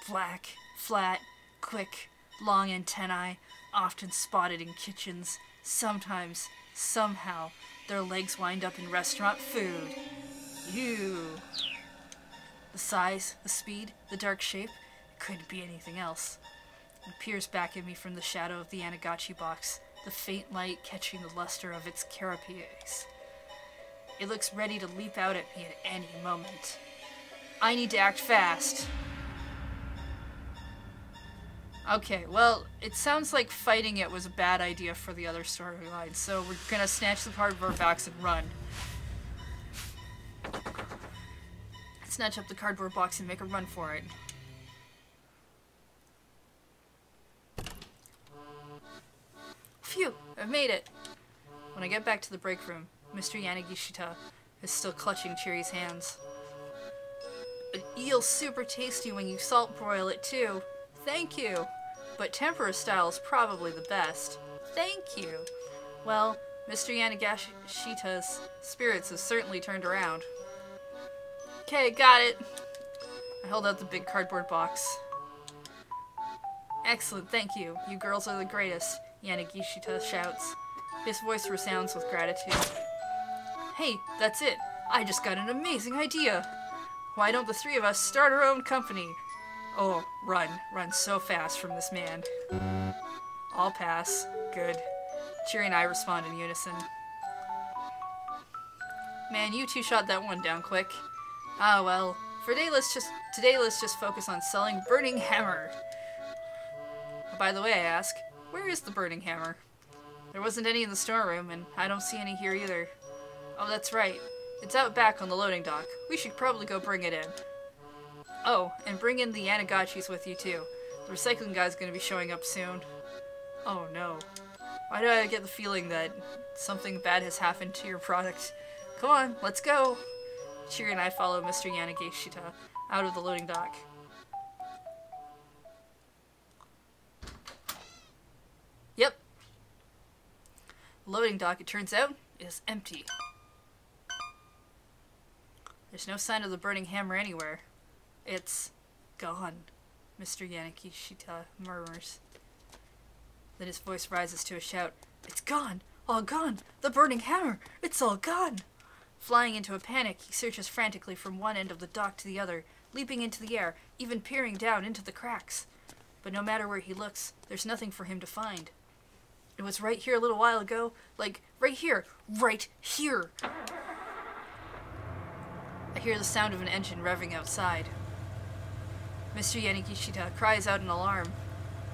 Black, flat, quick, long antennae, often spotted in kitchens. Sometimes, somehow, their legs wind up in restaurant food. Ew. The size, the speed, the dark shape, it couldn't be anything else. It peers back at me from the shadow of the Anagachi box, the faint light catching the luster of its carapace. It looks ready to leap out at me at any moment. I need to act fast. Okay, well, it sounds like fighting it was a bad idea for the other storyline, so we're gonna snatch the cardboard box and run. Snatch up the cardboard box and make a run for it. Phew, I've made it. When I get back to the break room, Mr. Yanagishita is still clutching Chiri's hands. An eel's super tasty when you salt broil it too. Thank you. But tempura style is probably the best. Thank you. Well, Mr. Yanagishita's spirits have certainly turned around. Okay, got it. I hold out the big cardboard box. Excellent, thank you. You girls are the greatest, Yanagishita shouts. His voice resounds with gratitude. Hey, that's it. I just got an amazing idea. Why don't the three of us start our own company? Oh, run. Run so fast from this man. I'll pass. Good. Chiri and I respond in unison. Man, you two shot that one down quick. Ah, well. Today let's just focus on selling Burning Hammer. Oh, by the way, I ask, where is the Burning Hammer? There wasn't any in the storeroom, and I don't see any here either. Oh, that's right. It's out back on the loading dock. We should probably go bring it in. Oh, and bring in the Anagachis with you too. The recycling guy's gonna be showing up soon. Oh no. Why do I get the feeling that something bad has happened to your product? Come on, let's go! Chiri and I follow Mr. Yanagishita out of the loading dock. Yep. The loading dock, it turns out, is empty. There's no sign of the Burning Hammer anywhere. It's gone, Mr. Yanagishita murmurs. Then his voice rises to a shout. It's gone! All gone! The Burning Hammer! It's all gone! Flying into a panic, he searches frantically from one end of the dock to the other, leaping into the air, even peering down into the cracks. But no matter where he looks, there's nothing for him to find. It was right here a little while ago. Like, right here! Right here! I hear the sound of an engine revving outside. Mr. Yanagishita cries out in alarm.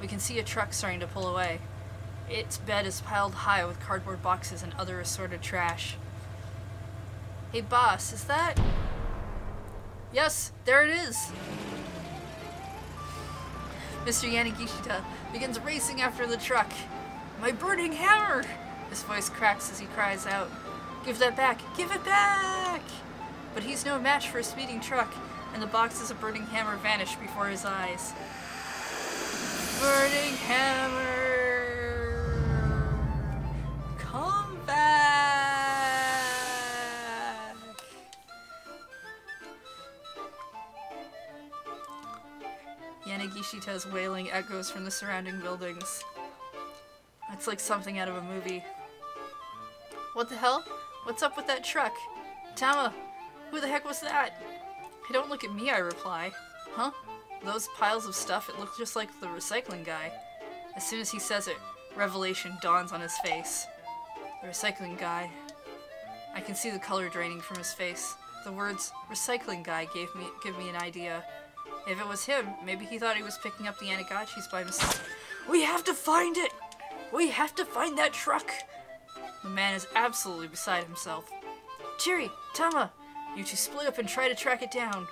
We can see a truck starting to pull away. Its bed is piled high with cardboard boxes and other assorted trash. Hey boss, is that... Yes, there it is! Mr. Yanagishita begins racing after the truck. My Burning Hammer! His voice cracks as he cries out. Give that back! Give it back! But he's no match for a speeding truck, and the boxes of Burning Hammer vanish before his eyes. Burning Hammer! Come back! Yamashita's wailing echoes from the surrounding buildings. It's like something out of a movie. What the hell? What's up with that truck? Tama, who the heck was that? Hey, don't look at me, I reply. Huh? Those piles of stuff, it looks just like the recycling guy. As soon as he says it, revelation dawns on his face. The recycling guy. I can see the color draining from his face. The words recycling guy give me an idea. If it was him, maybe he thought he was picking up the Anagachis by mistake. We have to find it! We have to find that truck! The man is absolutely beside himself. Chiri, Tama, you two split up and try to track it down.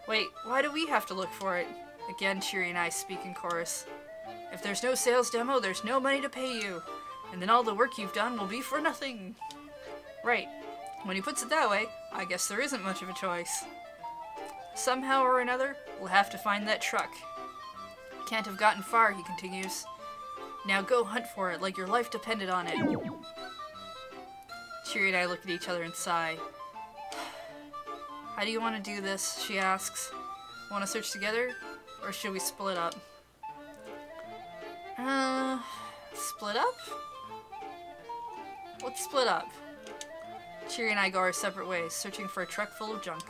Wait, why do we have to look for it? Again, Chiri and I speak in chorus. If there's no sales demo, there's no money to pay you. And then all the work you've done will be for nothing. Right. When he puts it that way, I guess there isn't much of a choice. Somehow or another, we'll have to find that truck. Can't have gotten far, he continues. Now go hunt for it like your life depended on it. Chiri and I look at each other and sigh. How do you want to do this? She asks. Want to search together? Or should we split up? Split up? Let's split up. Chiri and I go our separate ways, searching for a truck full of junk.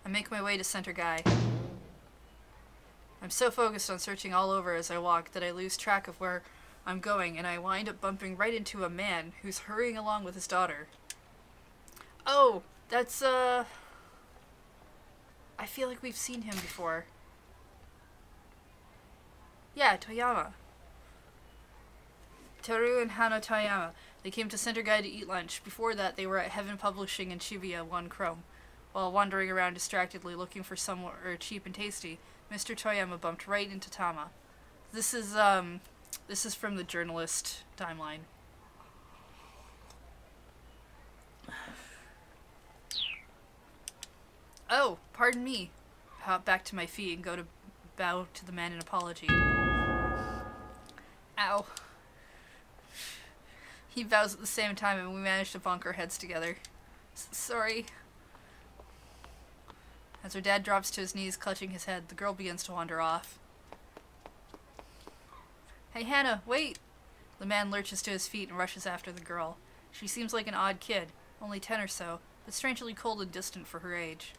I make my way to Center Guy. I'm so focused on searching all over as I walk that I lose track of where I'm going, and I wind up bumping right into a man who's hurrying along with his daughter. Oh, that's, I feel like we've seen him before. Yeah, Toyama. Teru and Hano Toyama. They came to Center Guy to eat lunch. Before that, they were at Heaven Publishing in Shibuya 1 Chrome. While wandering around distractedly looking for somewhere cheap and tasty, Mr. Toyama bumped right into Tama. This is from the journalist timeline. Oh, pardon me. Hop back to my feet and go to bow to the man in apology. Ow. He bows at the same time and we manage to bonk our heads together. Sorry. As her dad drops to his knees, clutching his head, the girl begins to wander off. Hey, Hannah, wait! The man lurches to his feet and rushes after the girl. She seems like an odd kid, only 10 or so, but strangely cold and distant for her age.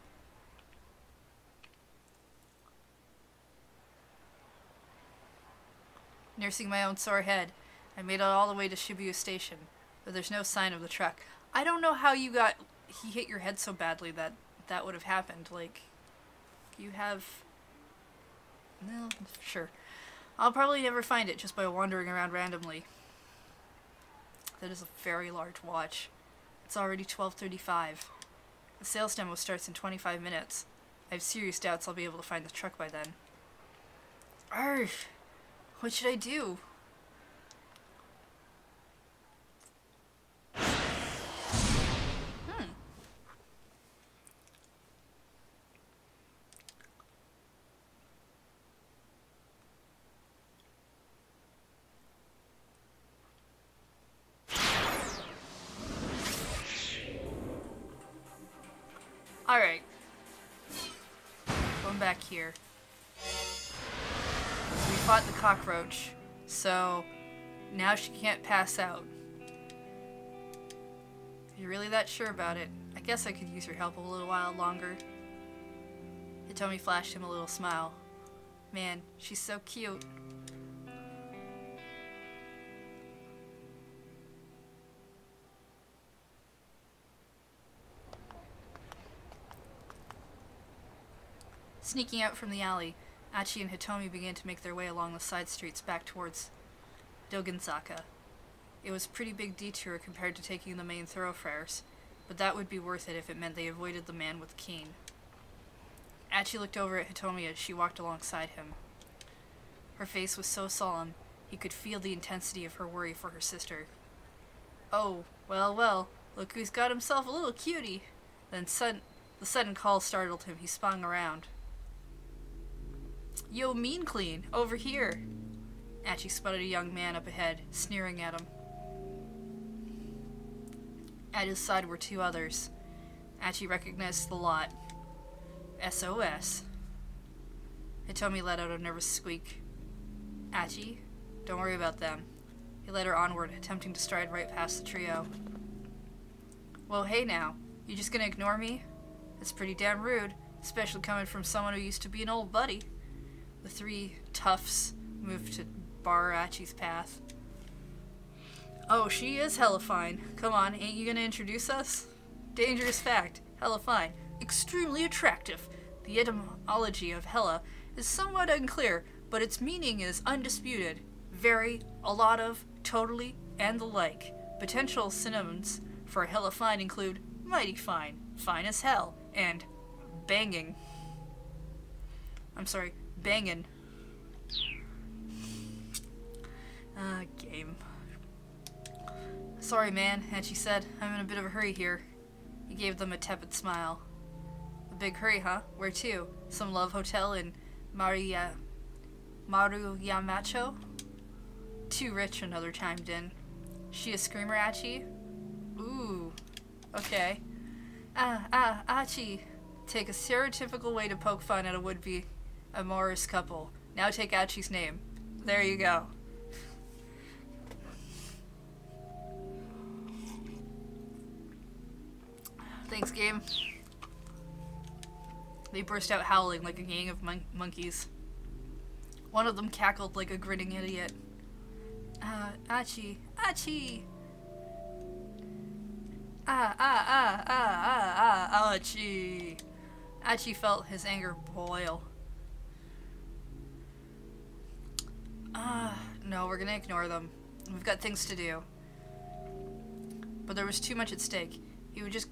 Nursing my own sore head, I made it all the way to Shibuya Station, but there's no sign of the truck. I don't know how he hit your head so badly that would have happened. Like, you have... No, sure. I'll probably never find it just by wandering around randomly. That is a very large watch. It's already 12:35. The sales demo starts in 25 minutes. I have serious doubts I'll be able to find the truck by then. Arrgh! What should I do? Alright. Going back here. We fought the cockroach, so now she can't pass out. If you're really that sure about it, I guess I could use your help a little while longer. Hitomi flashed him a little smile. Man, she's so cute. Sneaking out from the alley, Achi and Hitomi began to make their way along the side streets back towards Dogenzaka. It was a pretty big detour compared to taking the main thoroughfares, but that would be worth it if it meant they avoided the man with the cane. Achi looked over at Hitomi as she walked alongside him. Her face was so solemn, he could feel the intensity of her worry for her sister. Oh, well, well, look who's got himself a little cutie. Then the sudden call startled him. He spun around. Yo, Mean Clean, over here. Achi spotted a young man up ahead, sneering at him. At his side were two others. Achi recognized the lot. SOS. Hitomi let out a nervous squeak. Achi, don't worry about them. He led her onward, attempting to stride right past the trio. Well, hey now. You just gonna ignore me? That's pretty damn rude, especially coming from someone who used to be an old buddy. The three toughs moved to bar Achi's path. Oh, she is hella fine. Come on, ain't you gonna introduce us? Dangerous fact. Hella fine. Extremely attractive. The etymology of hella is somewhat unclear, but its meaning is undisputed. Very, a lot of, totally, and the like. Potential synonyms for hella fine include mighty fine, fine as hell, and banging. I'm sorry, bangin'. Game. Sorry, man, Achi said. I'm in a bit of a hurry here. He gave them a tepid smile. A big hurry, huh? Where to? Some love hotel in Maruyamacho? Too rich, another chimed in. She a screamer, Achi? Ooh. Okay. Achi. Take a stereotypical way to poke fun at a would-be amorous couple. Now take Achi's name. There you go. Thanks, game. They burst out howling like a gang of monkeys. One of them cackled like a grinning idiot. Achi! Achi! Achi! Achi felt his anger boil. No, we're gonna ignore them. We've got things to do. But there was too much at stake. He was just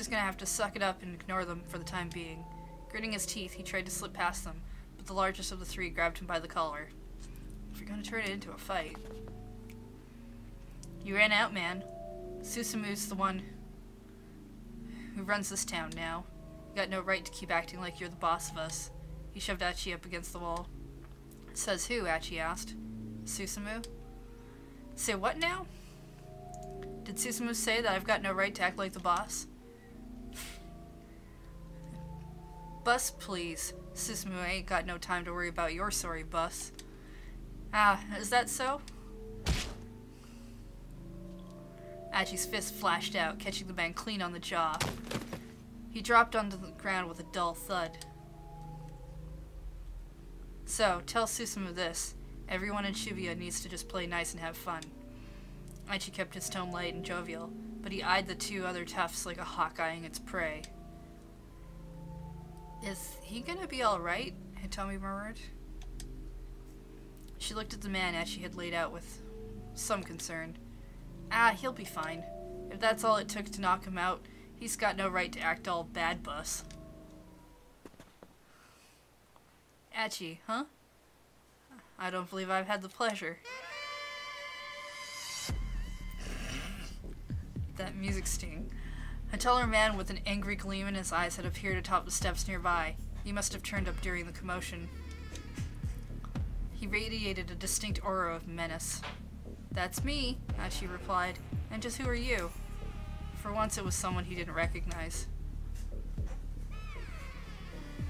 gonna have to suck it up and ignore them for the time being. Gritting his teeth, he tried to slip past them, but the largest of the three grabbed him by the collar. If you're gonna turn it into a fight... You ran out, man. Susamu's the one who runs this town now. You got no right to keep acting like you're the boss of us. He shoved Achi up against the wall. Says who? Achi asked. Susamu? Say what now? Did Susamu say that I've got no right to act like the boss? Bus, please. Susamu ain't got no time to worry about your sorry bus. Is that so? Achi's fist flashed out, catching the man clean on the jaw. He dropped onto the ground with a dull thud. So, tell Susamu this. Everyone in Shibuya needs to just play nice and have fun. Achi kept his tone light and jovial, but he eyed the two other toughs like a hawk eyeing its prey. Is he gonna be alright? Hitomi murmured. She looked at the man Achi had laid out with some concern. He'll be fine. If that's all it took to knock him out, he's got no right to act all bad bus. Achi, huh? I don't believe I've had the pleasure. That music sting. A taller man with an angry gleam in his eyes had appeared atop the steps nearby. He must have turned up during the commotion. He radiated a distinct aura of menace. That's me, Achi replied. And just who are you? For once it was someone he didn't recognize.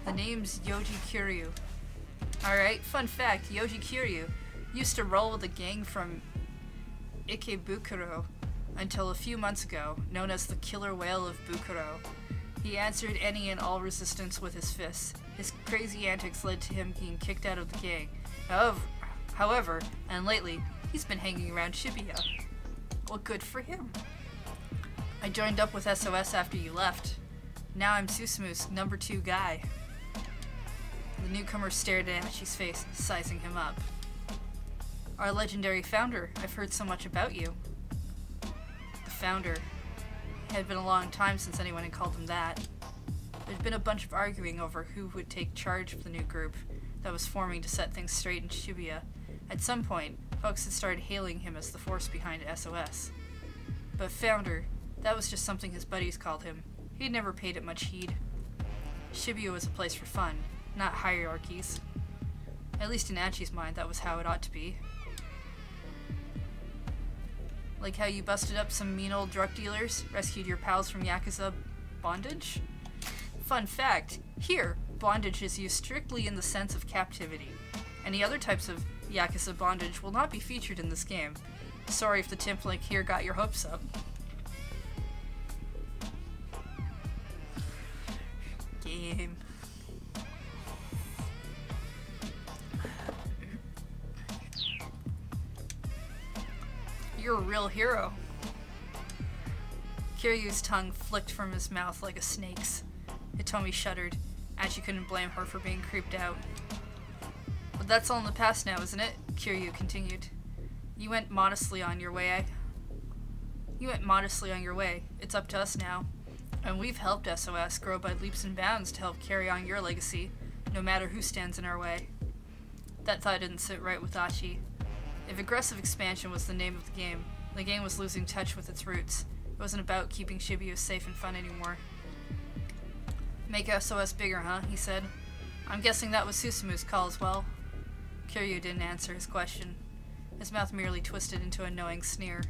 The name's Yoji Kiryu. Alright, fun fact, Yoji Kiryu used to roll with a gang from Ikebukuro until a few months ago, known as the Killer Whale of Bukuro. He answered any and all resistance with his fists. His crazy antics led to him being kicked out of the gang. However, and lately, he's been hanging around Shibuya. Well, good for him. I joined up with SOS after you left. Now I'm Susamu's number 2 guy. The newcomer stared at Achi's face, sizing him up. Our legendary founder. I've heard so much about you. The founder. It had been a long time since anyone had called him that. There'd been a bunch of arguing over who would take charge of the new group that was forming to set things straight in Shibuya. At some point, folks had started hailing him as the force behind SOS. But founder, that was just something his buddies called him. He'd never paid it much heed. Shibuya was a place for fun, not hierarchies. At least in Achi's mind, that was how it ought to be. Like how you busted up some mean old drug dealers, rescued your pals from Yakuza bondage? Fun fact, here, bondage is used strictly in the sense of captivity. Any other types of Yakuza bondage will not be featured in this game. Sorry if the temp link here got your hopes up. Game. You're a real hero. Kiryu's tongue flicked from his mouth like a snake's. Hitomi shuddered, and she couldn't blame her for being creeped out. But that's all in the past now, isn't it? Kiryu continued. You went modestly on your way. It's up to us now. And we've helped SOS grow by leaps and bounds to help carry on your legacy, no matter who stands in our way. That thought didn't sit right with Achi. If aggressive expansion was the name of the game was losing touch with its roots. It wasn't about keeping Shibuya safe and fun anymore. Make SOS bigger, huh? He said. I'm guessing that was Susumu's call as well. Kiryu didn't answer his question. His mouth merely twisted into a knowing sneer.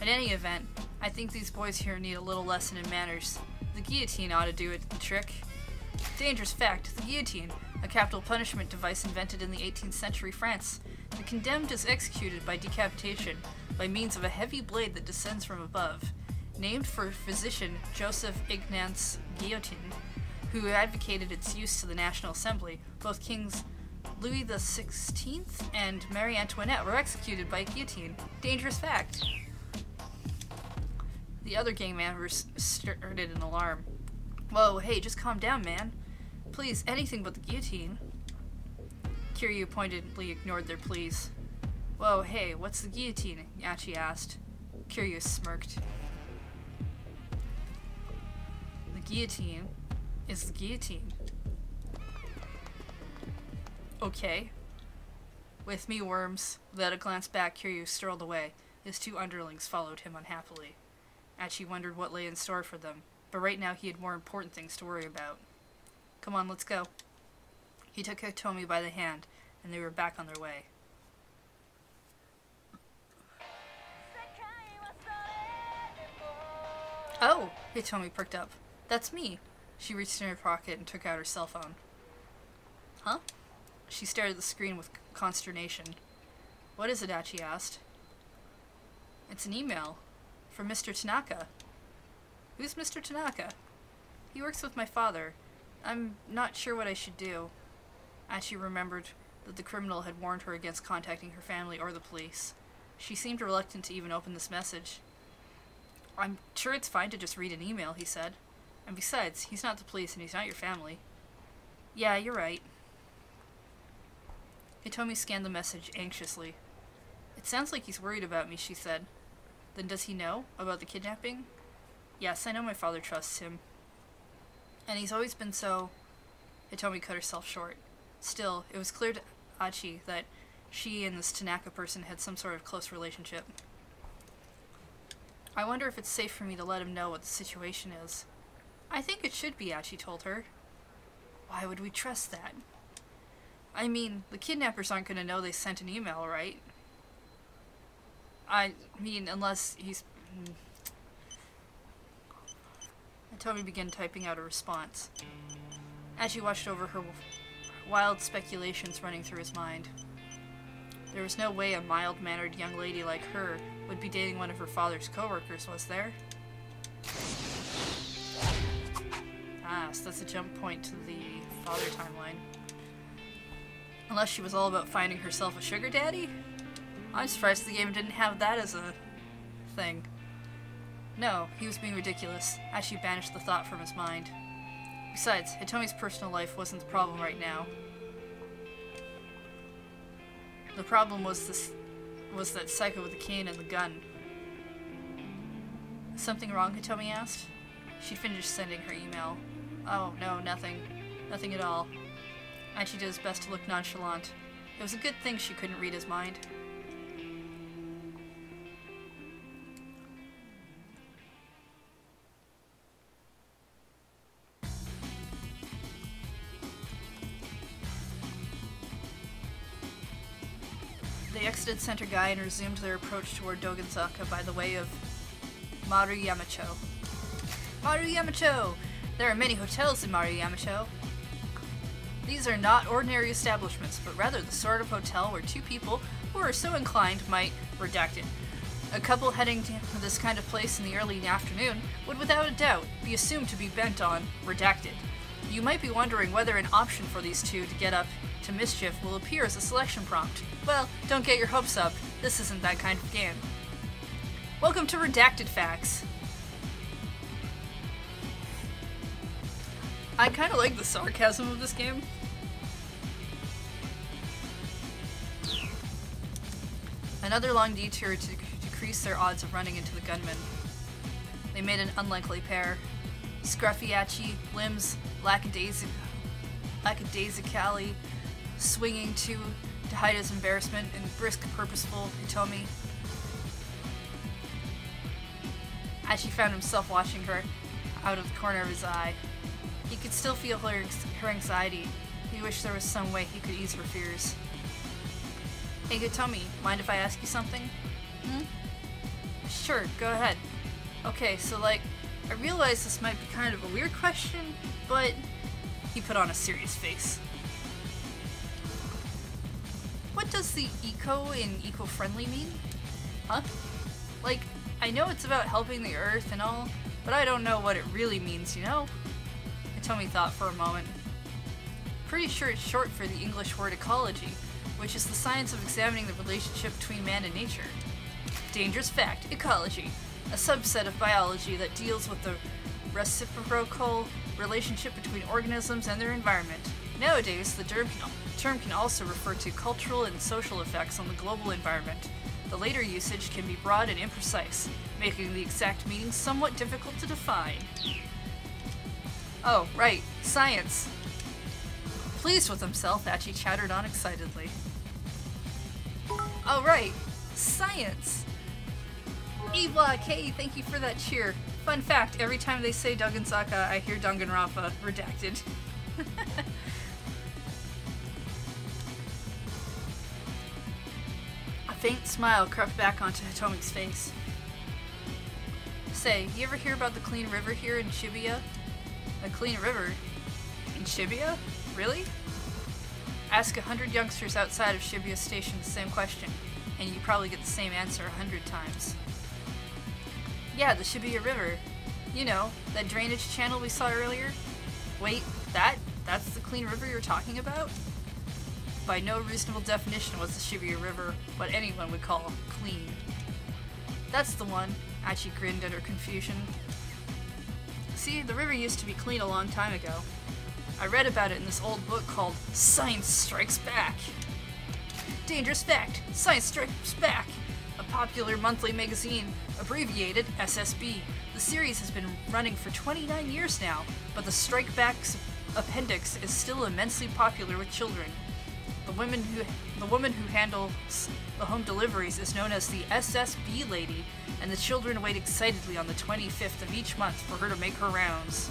In any event, I think these boys here need a little lesson in manners. The guillotine ought to do it the trick. Dangerous fact, the guillotine, a capital punishment device invented in the 18th century France. The condemned is executed by decapitation by means of a heavy blade that descends from above. Named for physician Joseph Ignaz Guillotin, who advocated its use to the National Assembly, both kings Louis XVI and Marie Antoinette were executed by guillotine. Dangerous fact. The other gang members started an alarm. Whoa, hey, just calm down, man. Please, anything but the guillotine. Kiryu pointedly ignored their pleas. Whoa, hey, what's the guillotine? Achi asked. Kiryu smirked. The guillotine is the guillotine. Okay. With me, worms. Without a glance back, Kiryu strolled away. His two underlings followed him unhappily. Achi wondered what lay in store for them, but right now he had more important things to worry about. Come on, let's go. He took Hitomi by the hand, and they were back on their way. Oh! Hitomi perked up. That's me. She reached in her pocket and took out her cell phone. Huh? She stared at the screen with consternation. What is it? Achi asked. It's an email. From Mr. Tanaka. Who's Mr. Tanaka? He works with my father. I'm not sure what I should do. Achi remembered that the criminal had warned her against contacting her family or the police. She seemed reluctant to even open this message. I'm sure it's fine to just read an email, he said. And besides, he's not the police and he's not your family. Yeah, you're right. Hitomi scanned the message anxiously. It sounds like he's worried about me, she said. Then does he know about the kidnapping? Yes, I know my father trusts him. And he's always been so... Hitomi cut herself short. Still, it was clear to Achi that she and this Tanaka person had some sort of close relationship. I wonder if it's safe for me to let him know what the situation is. I think it should be, Achi told her. Why would we trust that? I mean, the kidnappers aren't going to know they sent an email, right? I mean, unless he's... Hitomi began typing out a response. Achi watched over her wild speculations running through his mind. There was no way a mild-mannered young lady like her would be dating one of her father's co-workers, was there? Ah, so that's a jump point to the father timeline. Unless she was all about finding herself a sugar daddy? I'm surprised the game didn't have that as a thing. No, he was being ridiculous. Achi banished the thought from his mind. Besides, Hitomi's personal life wasn't the problem right now. The problem was that psycho with the cane and the gun. Something wrong? Hitomi asked. She'd finished sending her email. Oh, no, nothing. Nothing at all. Achi did his best to look nonchalant. It was a good thing she couldn't read his mind. They exited Center Guy and resumed their approach toward Dogenzaka by the way of Maruyamacho. Maruyamacho! There are many hotels in Maruyamacho. These are not ordinary establishments, but rather the sort of hotel where two people who are so inclined might, redacted. A couple heading to this kind of place in the early afternoon would without a doubt be assumed to be bent on, redacted. You might be wondering whether an option for these two to get up to mischief will appear as a selection prompt. Well, don't get your hopes up. This isn't that kind of game. Welcome to Redacted Facts. I kind of like the sarcasm of this game. Another long detour to decrease their odds of running into the gunman. They made an unlikely pair. Scruffy Achi, limbs lackadaisically swinging to hide his embarrassment, and brisk, purposeful Hitomi. Achi found himself watching her out of the corner of his eye. He could still feel her anxiety. He wished there was some way he could ease her fears. Hey Hitomi, mind if I ask you something? Sure, go ahead. Okay, so I realize this might be kind of a weird question, but he put on a serious face. What does the eco in eco-friendly mean? Huh? I know it's about helping the earth and all, but I don't know what it really means, you know? Hitomi thought for a moment. Pretty sure it's short for the English word ecology, which is the science of examining the relationship between man and nature. Dangerous fact, ecology, a subset of biology that deals with the reciprocal relationship between organisms and their environment. Nowadays, the term can also refer to cultural and social effects on the global environment. The later usage can be broad and imprecise, making the exact meaning somewhat difficult to define. Oh, right, science. Pleased with himself, Achi chattered on excitedly. Oh, right, science. Ebla, hey, thank you for that cheer. Fun fact, every time they say Dugensaka, I hear Danganronpa, redacted. A faint smile crept back onto Hitomi's face. Say, you ever hear about the clean river here in Shibuya? A clean river? In Shibuya? Really? Ask 100 youngsters outside of Shibuya Station the same question, and you probably get the same answer 100 times. Yeah, the Shibuya River. You know, that drainage channel we saw earlier? Wait, that's the clean river you're talking about? By no reasonable definition was the Shibuya River what anyone would call clean. That's the one, Achi grinned at her confusion. See, the river used to be clean a long time ago. I read about it in this old book called Science Strikes Back. Dangerous fact, Science Strikes Back! A popular monthly magazine, abbreviated SSB. The series has been running for 29 years now, but the Strike Back's appendix is still immensely popular with children. The woman who handles the home deliveries is known as the SSB lady, and the children wait excitedly on the 25th of each month for her to make her rounds.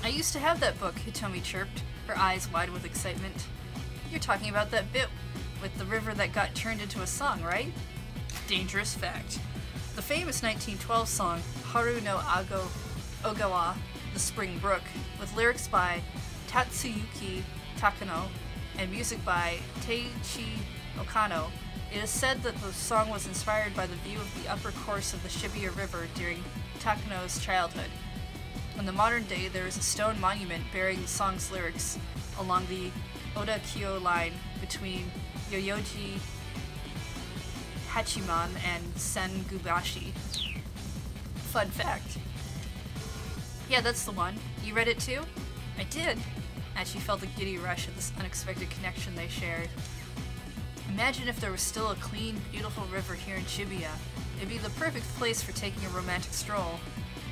I used to have that book, Hitomi chirped, her eyes wide with excitement. You're talking about that bit with the river that got turned into a song, right? Dangerous fact. The famous 1912 song, Haru no Ogawa, The Spring Brook, with lyrics by Tatsuyuki Takano and music by Teiichi Okano. It is said that the song was inspired by the view of the upper course of the Shibuya River during Takano's childhood. In the modern day, there is a stone monument bearing the song's lyrics along the Oda-kyo line between Yoyogi Hachiman and Sengubashi. Fun fact. Yeah, that's the one. You read it too? I did. And she felt a giddy rush at this unexpected connection they shared. Imagine if there was still a clean, beautiful river here in Shibuya. It'd be the perfect place for taking a romantic stroll.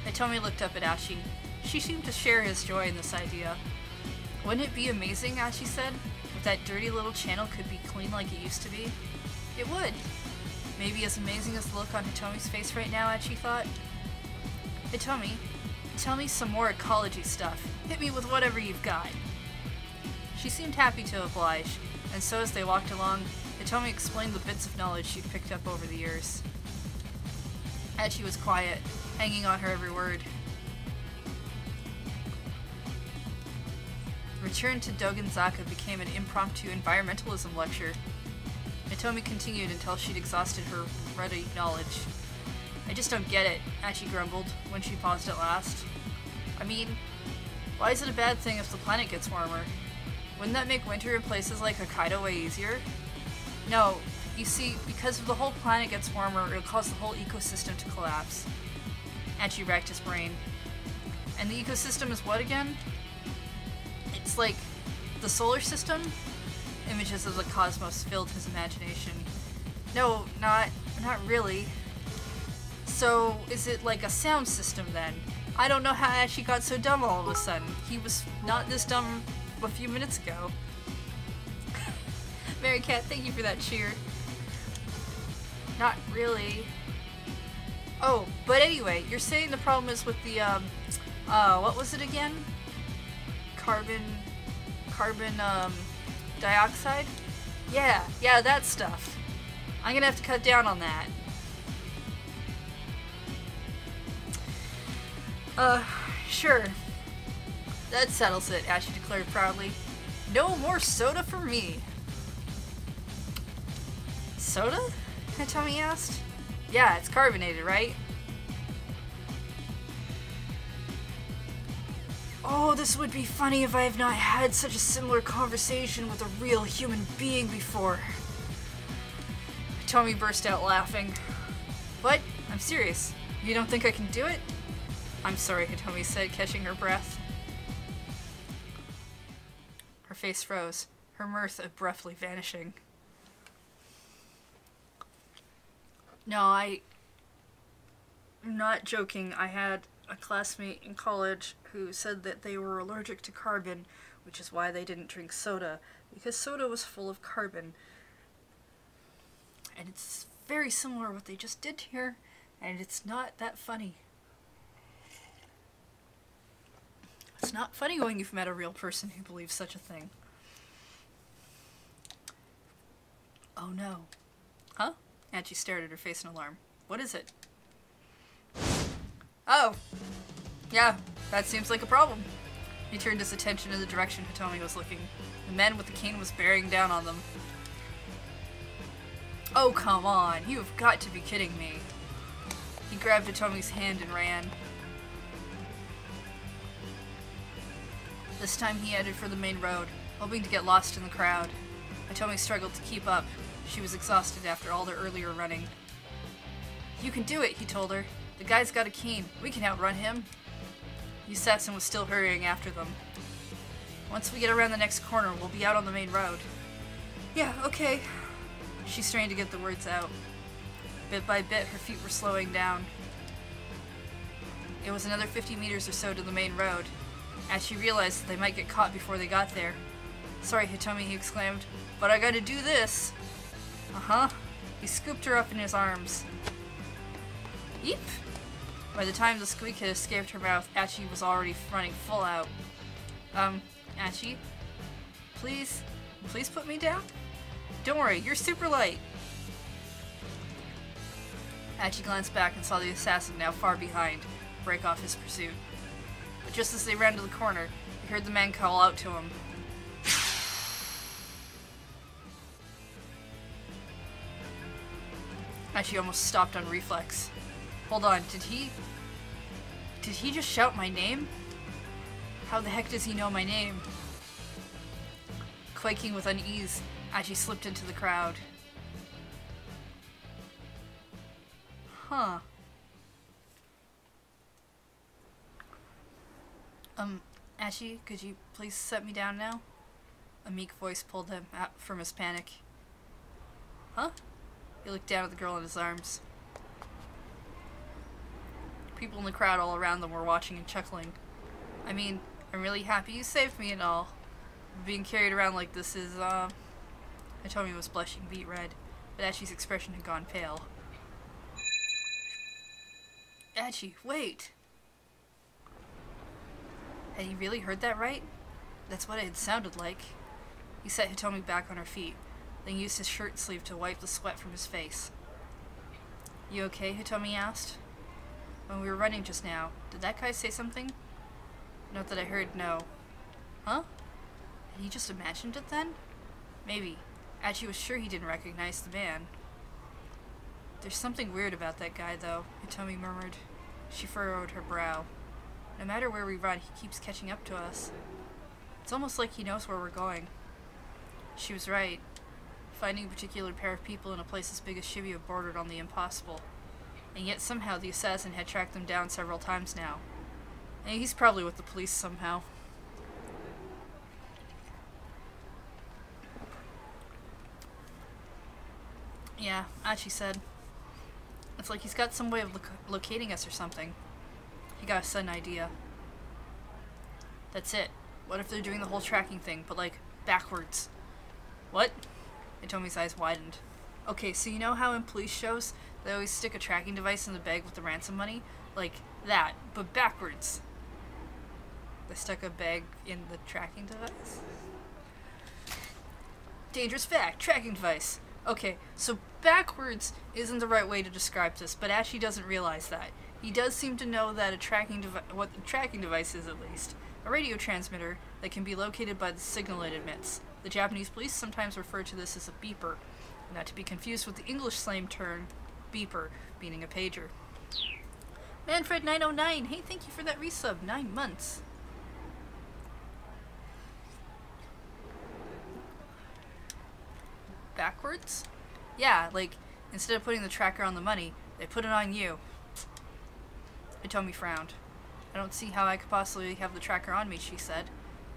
Hitomi looked up at Achi. She seemed to share his joy in this idea. Wouldn't it be amazing, Achi said, if that dirty little channel could be clean like it used to be? It would. Maybe as amazing as the look on Hitomi's face right now, Achi thought. Hitomi, tell me some more ecology stuff. Hit me with whatever you've got. She seemed happy to oblige, and so as they walked along, Hitomi explained the bits of knowledge she'd picked up over the years. Achi was quiet, hanging on her every word. Return to Dogenzaka became an impromptu environmentalism lecture. Hitomi continued until she'd exhausted her ready knowledge. I just don't get it, Achi grumbled when she paused at last. I mean, why is it a bad thing if the planet gets warmer? Wouldn't that make winter in places like Hokkaido way easier? No, you see, because if the whole planet gets warmer, it'll cause the whole ecosystem to collapse. Achi racked his brain. And the ecosystem is what again? It's like the solar system? Images of the cosmos filled his imagination. No, not really. So, is it like a sound system then? I don't know how Achi got so dumb all of a sudden. He was not this dumb a few minutes ago. Mary Cat, thank you for that cheer. Not really. Oh, but anyway, you're saying the problem is with the, what was it again? Carbon dioxide? Yeah, that stuff. I'm gonna have to cut down on that. Sure. That settles it, Ashi declared proudly. No more soda for me. Soda? Hitomi asked. Yeah, it's carbonated, right? Oh, this would be funny if I have not had such a similar conversation with a real human being before. Hitomi burst out laughing. What? I'm serious. You don't think I can do it? I'm sorry, Hitomi said, catching her breath. Her face froze, her mirth abruptly vanishing. No, I'm not joking. I had a classmate in college who said that they were allergic to carbon, which is why they didn't drink soda, because soda was full of carbon. And it's very similar to what they just did here, and it's not that funny. It's not funny when you've met a real person who believes such a thing. Oh no. Huh? Achi stared at her face in alarm. What is it? Oh! Yeah, that seems like a problem. He turned his attention in the direction Hitomi was looking. The man with the cane was bearing down on them. Oh, come on! You have got to be kidding me. He grabbed Hitomi's hand and ran. This time he headed for the main road, hoping to get lost in the crowd. Hitomi struggled to keep up. She was exhausted after all their earlier running. You can do it, he told her. The guy's got a cane. We can outrun him. Yusasen was still hurrying after them. Once we get around the next corner, we'll be out on the main road. Yeah, okay. She strained to get the words out. Bit by bit, her feet were slowing down. It was another 50 meters or so to the main road. As she realized that they might get caught before they got there. Sorry, Hitomi, he exclaimed, but I gotta do this. Uh-huh. He scooped her up in his arms. Eep! By the time the squeak had escaped her mouth, Achi was already running full out. Achi? Please put me down? Don't worry, you're super light. Achi glanced back and saw the assassin now far behind, break off his pursuit. But just as they ran to the corner, he heard the man call out to him. Achi almost stopped on reflex. Hold on, did he just shout my name? How the heck does he know my name? Quaking with unease, Achi slipped into the crowd. Huh. Achi, could you please set me down now? A meek voice pulled him out from his panic. Huh? He looked down at the girl in his arms. People in the crowd all around them were watching and chuckling. I mean, I'm really happy you saved me and all. Being carried around like this is, Hitomi was blushing beet red, but Achi's expression had gone pale. Achi, wait! Had he really heard that right? That's what it had sounded like. He set Hitomi back on her feet. then used his shirt sleeve to wipe the sweat from his face. You okay? Hitomi asked. When we were running just now, did that guy say something? Not that I heard, no. Huh? Had he just imagined it then? Maybe. Achi was sure he didn't recognize the man. There's something weird about that guy, though, Hitomi murmured. She furrowed her brow. No matter where we run, he keeps catching up to us. It's almost like he knows where we're going. She was right. Finding a particular pair of people in a place as big as Shibuya bordered on the impossible. And yet somehow the assassin had tracked them down several times now. And he's probably with the police somehow. Yeah, Achi said. It's like he's got some way of locating us or something. He got a sudden idea. That's it. What if they're doing the whole tracking thing, but like, backwards? What? Hitomi's eyes widened. Okay, so you know how in police shows, they always stick a tracking device in the bag with the ransom money? Like that, but backwards. They stuck a bag in the tracking device? Dangerous fact, tracking device. Okay, so backwards isn't the right way to describe this, but Ashi doesn't realize that. He does seem to know that what the tracking device is, at least. A radio transmitter that can be located by the signal it emits. The Japanese police sometimes refer to this as a beeper, not to be confused with the English slang term beeper, meaning a pager. Manfred909, hey, thank you for that resub, 9 months. Backwards? Yeah, like, instead of putting the tracker on the money, they put it on you. Hitomi frowned. I don't see how I could possibly have the tracker on me, she said.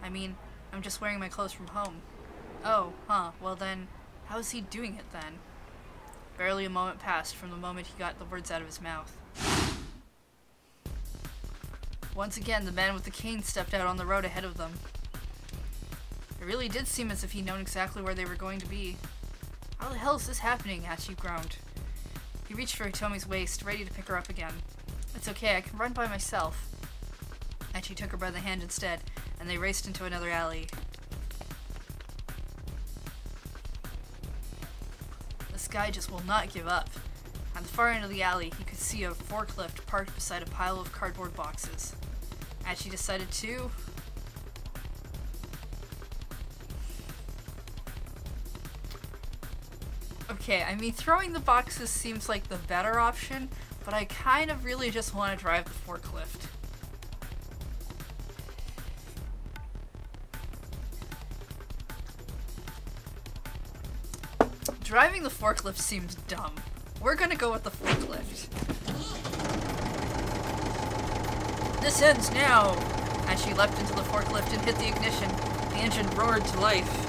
I mean, I'm just wearing my clothes from home. Oh, huh, well then, how is he doing it then? Barely a moment passed from the moment he got the words out of his mouth. Once again, the man with the cane stepped out on the road ahead of them. It really did seem as if he'd known exactly where they were going to be. How the hell is this happening? Ashi groaned. He reached for Hitomi's waist, ready to pick her up again. It's okay, I can run by myself. Achi took her by the hand instead, and they raced into another alley. This guy just will not give up. At the far end of the alley, he could see a forklift parked beside a pile of cardboard boxes. Achi decided to... Okay, I mean, throwing the boxes seems like the better option, but I kind of really just want to drive the forklift. Driving the forklift seems dumb. We're gonna go with the forklift. This ends now! As she leapt into the forklift and hit the ignition, the engine roared to life.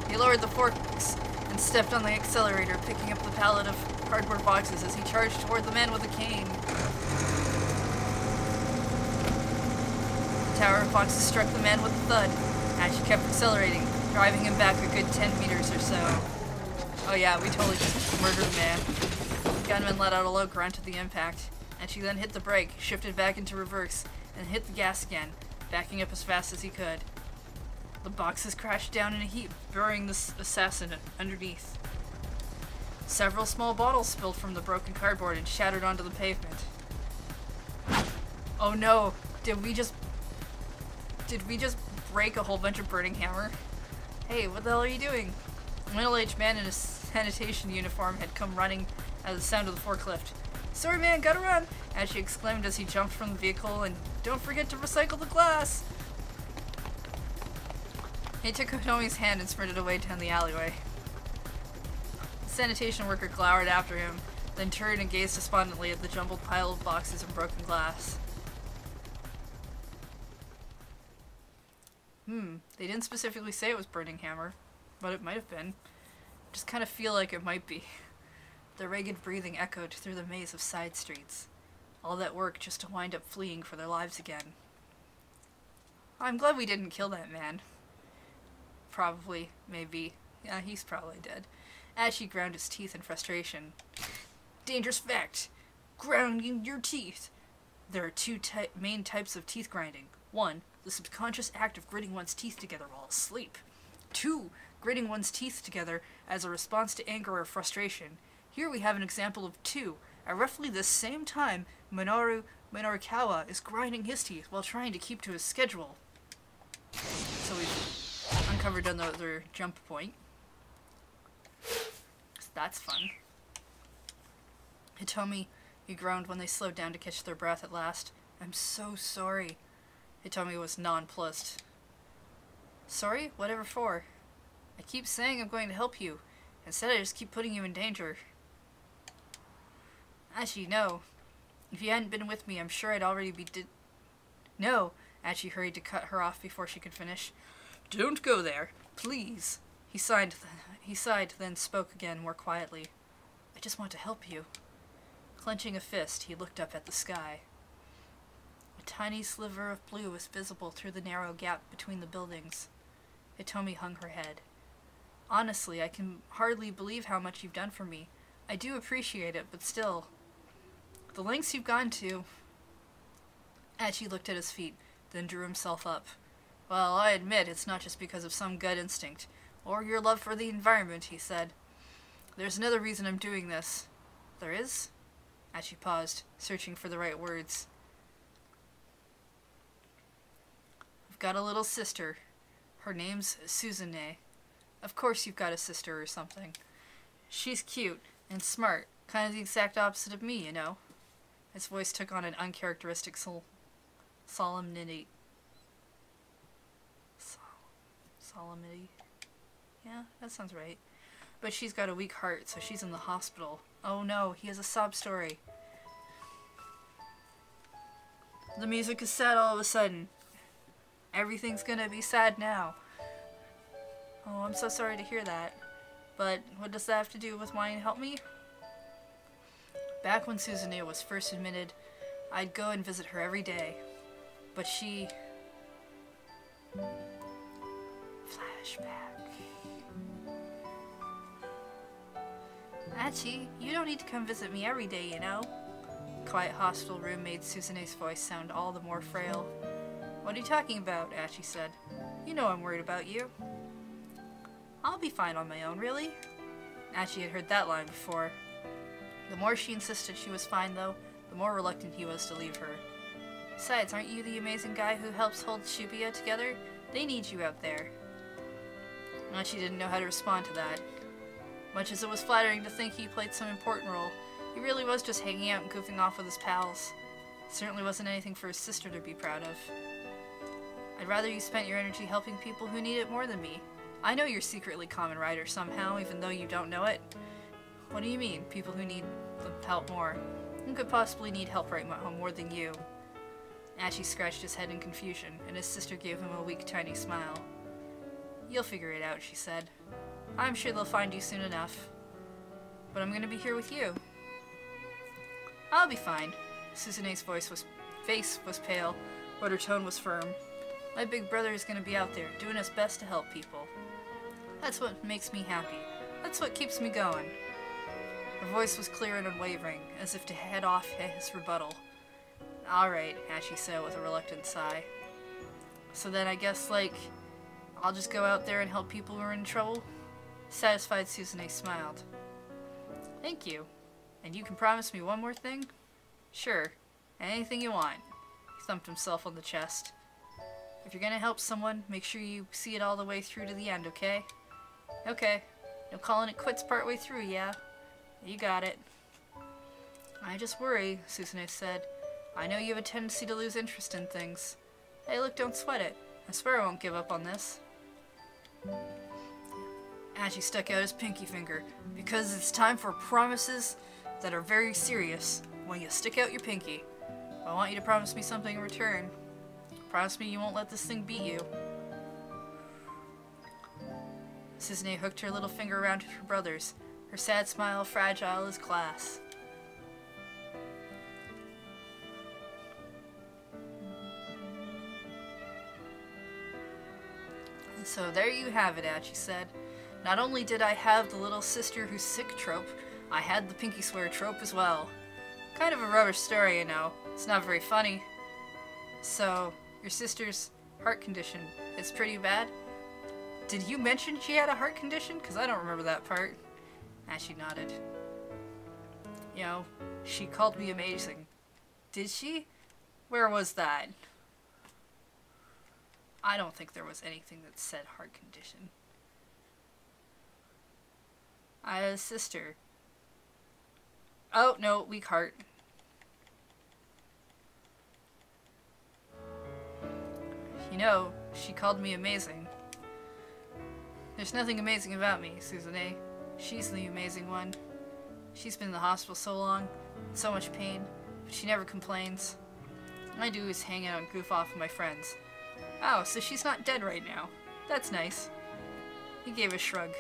He lowered the forks and stepped on the accelerator, picking up the pallet of cardboard boxes as he charged toward the man with the cane. The tower of boxes struck the man with a thud, as she kept accelerating, driving him back a good 10 meters or so. Oh yeah, we totally just murdered a man. The gunman let out a low grunt at the impact, and she then hit the brake, shifted back into reverse, and hit the gas again, backing up as fast as he could. The boxes crashed down in a heap, burying the assassin underneath. Several small bottles spilled from the broken cardboard and shattered onto the pavement. Oh no, did we just break a whole bunch of burning hammer? Hey, what the hell are you doing? A middle-aged man in a sanitation uniform had come running at the sound of the forklift. Sorry man, gotta run! As she exclaimed as he jumped from the vehicle, and don't forget to recycle the glass! He took Hitomi's hand and sprinted away down the alleyway. The sanitation worker glowered after him, then turned and gazed despondently at the jumbled pile of boxes and broken glass. They didn't specifically say it was burning hammer, but it might have been. Just kind of feel like it might be. Their ragged breathing echoed through the maze of side streets. All that work just to wind up fleeing for their lives again. I'm glad we didn't kill that man. Probably, maybe. Yeah, he's probably dead. As she ground his teeth in frustration. Dangerous fact. Grinding your teeth. There are two main types of teeth grinding. 1. the subconscious act of gritting one's teeth together while asleep. 2. Gritting one's teeth together as a response to anger or frustration. Here we have an example of 2. At roughly the same time, Minoru Kawa is grinding his teeth while trying to keep to his schedule. So we've uncovered another jump point. So that's fun. Hitomi, he groaned when they slowed down to catch their breath at last. I'm so sorry. Hitomi was nonplussed. Sorry? Whatever for? I keep saying I'm going to help you. Instead, I just keep putting you in danger. Achi, no. If you hadn't been with me, I'm sure I'd already be No! Achi hurried to cut her off before she could finish. Don't go there, please. He sighed, then spoke again more quietly. I just want to help you. Clenching a fist, he looked up at the sky. A tiny sliver of blue was visible through the narrow gap between the buildings. Hitomi hung her head. Honestly, I can hardly believe how much you've done for me. I do appreciate it, but still. The lengths you've gone to... Achi looked at his feet, then drew himself up. Well, I admit it's not just because of some gut instinct, or your love for the environment, he said. There's another reason I'm doing this. There is? Achi paused, searching for the right words. I've got a little sister. Her name's Suzune. Of course you've got a sister or something. She's cute and smart, kind of the exact opposite of me, you know. His voice took on an uncharacteristic solemnity. Solemnity? Yeah, that sounds right. But she's got a weak heart, so she's in the hospital. Oh no, he has a sob story. The music is sad all of a sudden. Everything's gonna be sad now. Oh, I'm so sorry to hear that. But what does that have to do with wanting to help me? Back when Suzune was first admitted, I'd go and visit her every day. But she... Flashback. Achi, you don't need to come visit me every day, you know? The quiet hospital room made Suzune's voice sound all the more frail. What are you talking about? Achi said. You know I'm worried about you. I'll be fine on my own, really? Achi had heard that line before. The more she insisted she was fine, though, the more reluctant he was to leave her. Besides, aren't you the amazing guy who helps hold Shibuya together? They need you out there. Achi didn't know how to respond to that. Much as it was flattering to think he played some important role, he really was just hanging out and goofing off with his pals. It certainly wasn't anything for his sister to be proud of. I'd rather you spent your energy helping people who need it more than me. I know you're secretly Kamen Rider somehow, even though you don't know it. What do you mean, people who need the help more? Who could possibly need help right more than you? Achi scratched his head in confusion, and his sister gave him a weak, tiny smile. You'll figure it out, she said. I'm sure they'll find you soon enough. But I'm gonna be here with you. I'll be fine. Suzune's face was pale, but her tone was firm. My big brother is gonna be out there, doing his best to help people. That's what makes me happy. That's what keeps me going. Her voice was clear and unwavering, as if to head off his rebuttal. Alright, Achi said with a reluctant sigh. So then I guess, I'll just go out there and help people who are in trouble? Satisfied, Suzune smiled. Thank you. And you can promise me one more thing? Sure. Anything you want. He thumped himself on the chest. If you're gonna help someone, make sure you see it all the way through to the end, okay? Okay. No calling it quits partway through, yeah? You got it. I just worry, Suzune said. I know you have a tendency to lose interest in things. Hey, look, don't sweat it. I swear I won't give up on this. Achi stuck out his pinky finger. Because it's time for promises that are very serious. When you stick out your pinky. I want you to promise me something in return. Promise me you won't let this thing beat you. Suzune hooked her little finger around her brother's, her sad smile fragile as glass. And so there you have it, Achi said. Not only did I have the little sister who's sick trope, I had the pinky swear trope as well. Kind of a rubbish story, you know. It's not very funny. So, your sister's Heart condition. It's pretty bad. Did you mention she had a heart condition? Because I don't remember that part. She nodded. You know, she called me amazing. Did she? Where was that? I don't think there was anything that said heart condition. I had a sister. Oh, no, weak heart. You know, she called me amazing. There's nothing amazing about me, Suzune. She's the amazing one. She's been in the hospital so long, in so much pain, but she never complains. All I do is hang out and goof off with my friends. Oh, so she's not dead right now. That's nice. He gave a shrug.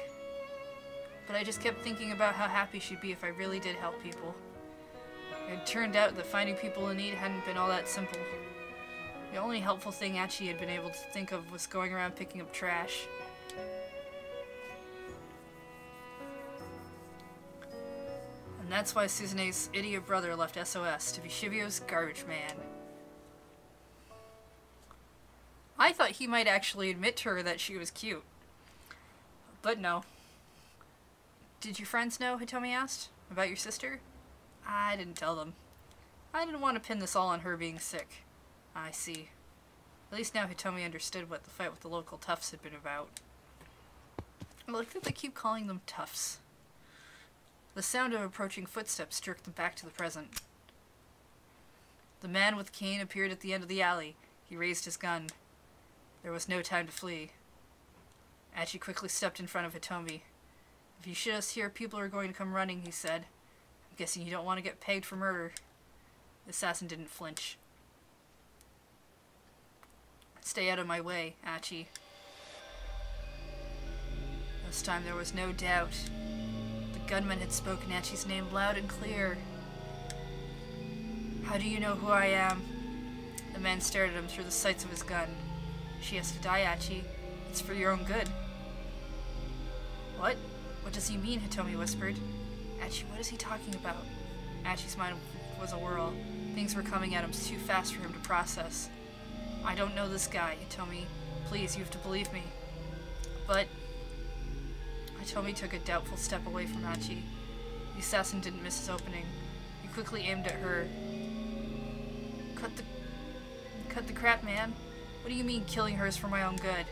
But I just kept thinking about how happy she'd be if I really did help people. It turned out that finding people in need hadn't been all that simple. The only helpful thing Achi had been able to think of was going around picking up trash. And that's why Suzune's idiot brother left SOS to be Shibuya's garbage man. I thought he might actually admit to her that she was cute. But no. Did your friends know, Hitomi asked, about your sister? I didn't tell them. I didn't want to pin this all on her being sick. I see. At least now Hitomi understood what the fight with the local toughs had been about. I like that they keep calling them toughs. The sound of approaching footsteps jerked them back to the present. The man with cane appeared at the end of the alley. He raised his gun. There was no time to flee. Achi quickly stepped in front of Hitomi. If you just hear people are going to come running, he said. I'm guessing you don't want to get pegged for murder. The assassin didn't flinch. Stay out of my way, Achi. This time there was no doubt. The gunman had spoken Achi's name loud and clear. How do you know who I am? The man stared at him through the sights of his gun. She has to die, Achi. It's for your own good. What? What does he mean? Hitomi whispered. Achi, what is he talking about? Achi's mind was a whirl. Things were coming at him too fast for him to process. I don't know this guy, Hitomi. Please, you have to believe me. But... Hitomi took a doubtful step away from Achi. The assassin didn't miss his opening. He quickly aimed at her. Cut the crap, man. What do you mean killing her is for my own good?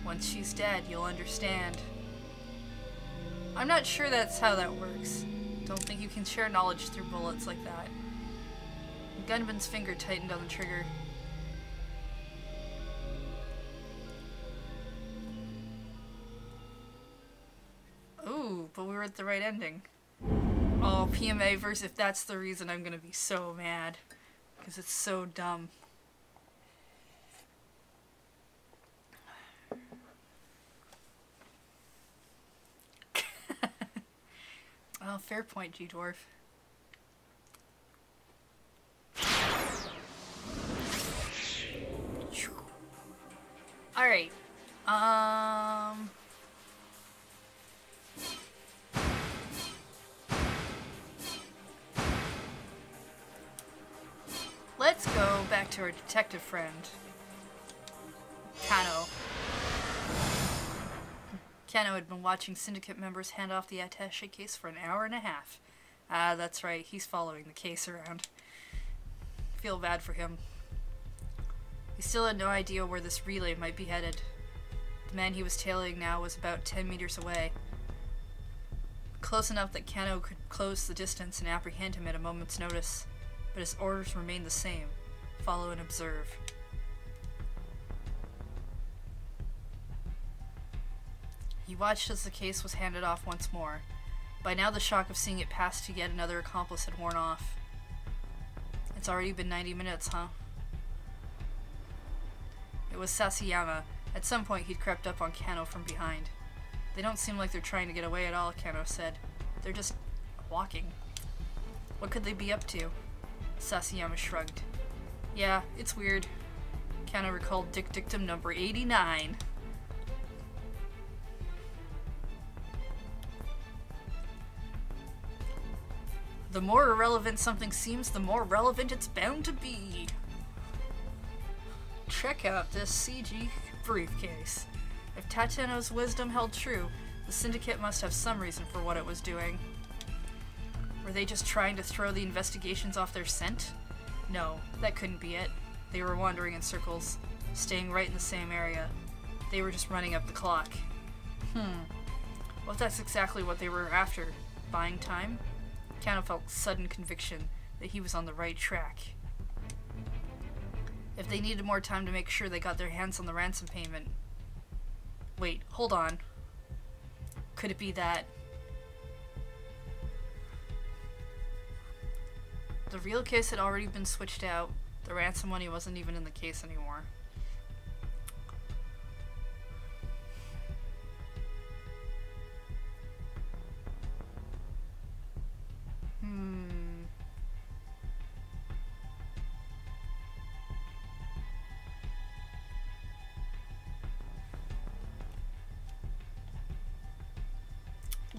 Once she's dead, you'll understand. I'm not sure that's how that works. Don't think you can share knowledge through bullets like that. The gunman's finger tightened on the trigger. Ooh, but we were at the right ending. Oh, PMA verse, if that's the reason, I'm gonna be so mad. Because it's so dumb. Oh, fair point, G-Dwarf. Alright. Let's go back to our detective friend, Kano. Kano had been watching syndicate members hand off the attaché case for an hour and a half. Ah, that's right, he's following the case around. Feel bad for him. He still had no idea where this relay might be headed. The man he was tailing now was about 10 meters away. Close enough that Kano could close the distance and apprehend him at a moment's notice, but his orders remained the same. Follow and observe. He watched as the case was handed off once more. By now the shock of seeing it pass to yet another accomplice had worn off. It's already been 90 minutes, huh? It was Sasayama. At some point he'd crept up on Kano from behind. They don't seem like they're trying to get away at all, Kano said. They're just walking. What could they be up to? Sasayama shrugged. Yeah, it's weird. Kano recalled dictum number 89. The more irrelevant something seems, the more relevant it's bound to be. Check out this CG briefcase. If Tateno's wisdom held true, the Syndicate must have some reason for what it was doing. Were they just trying to throw the investigations off their scent? No, that couldn't be it. They were wandering in circles, staying right in the same area. They were just running up the clock. Well, if that's exactly what they were after, buying time? Kano felt sudden conviction that he was on the right track. If they needed more time to make sure they got their hands on the ransom payment. Wait, hold on. Could it be that the real case had already been switched out? The ransom money wasn't even in the case anymore.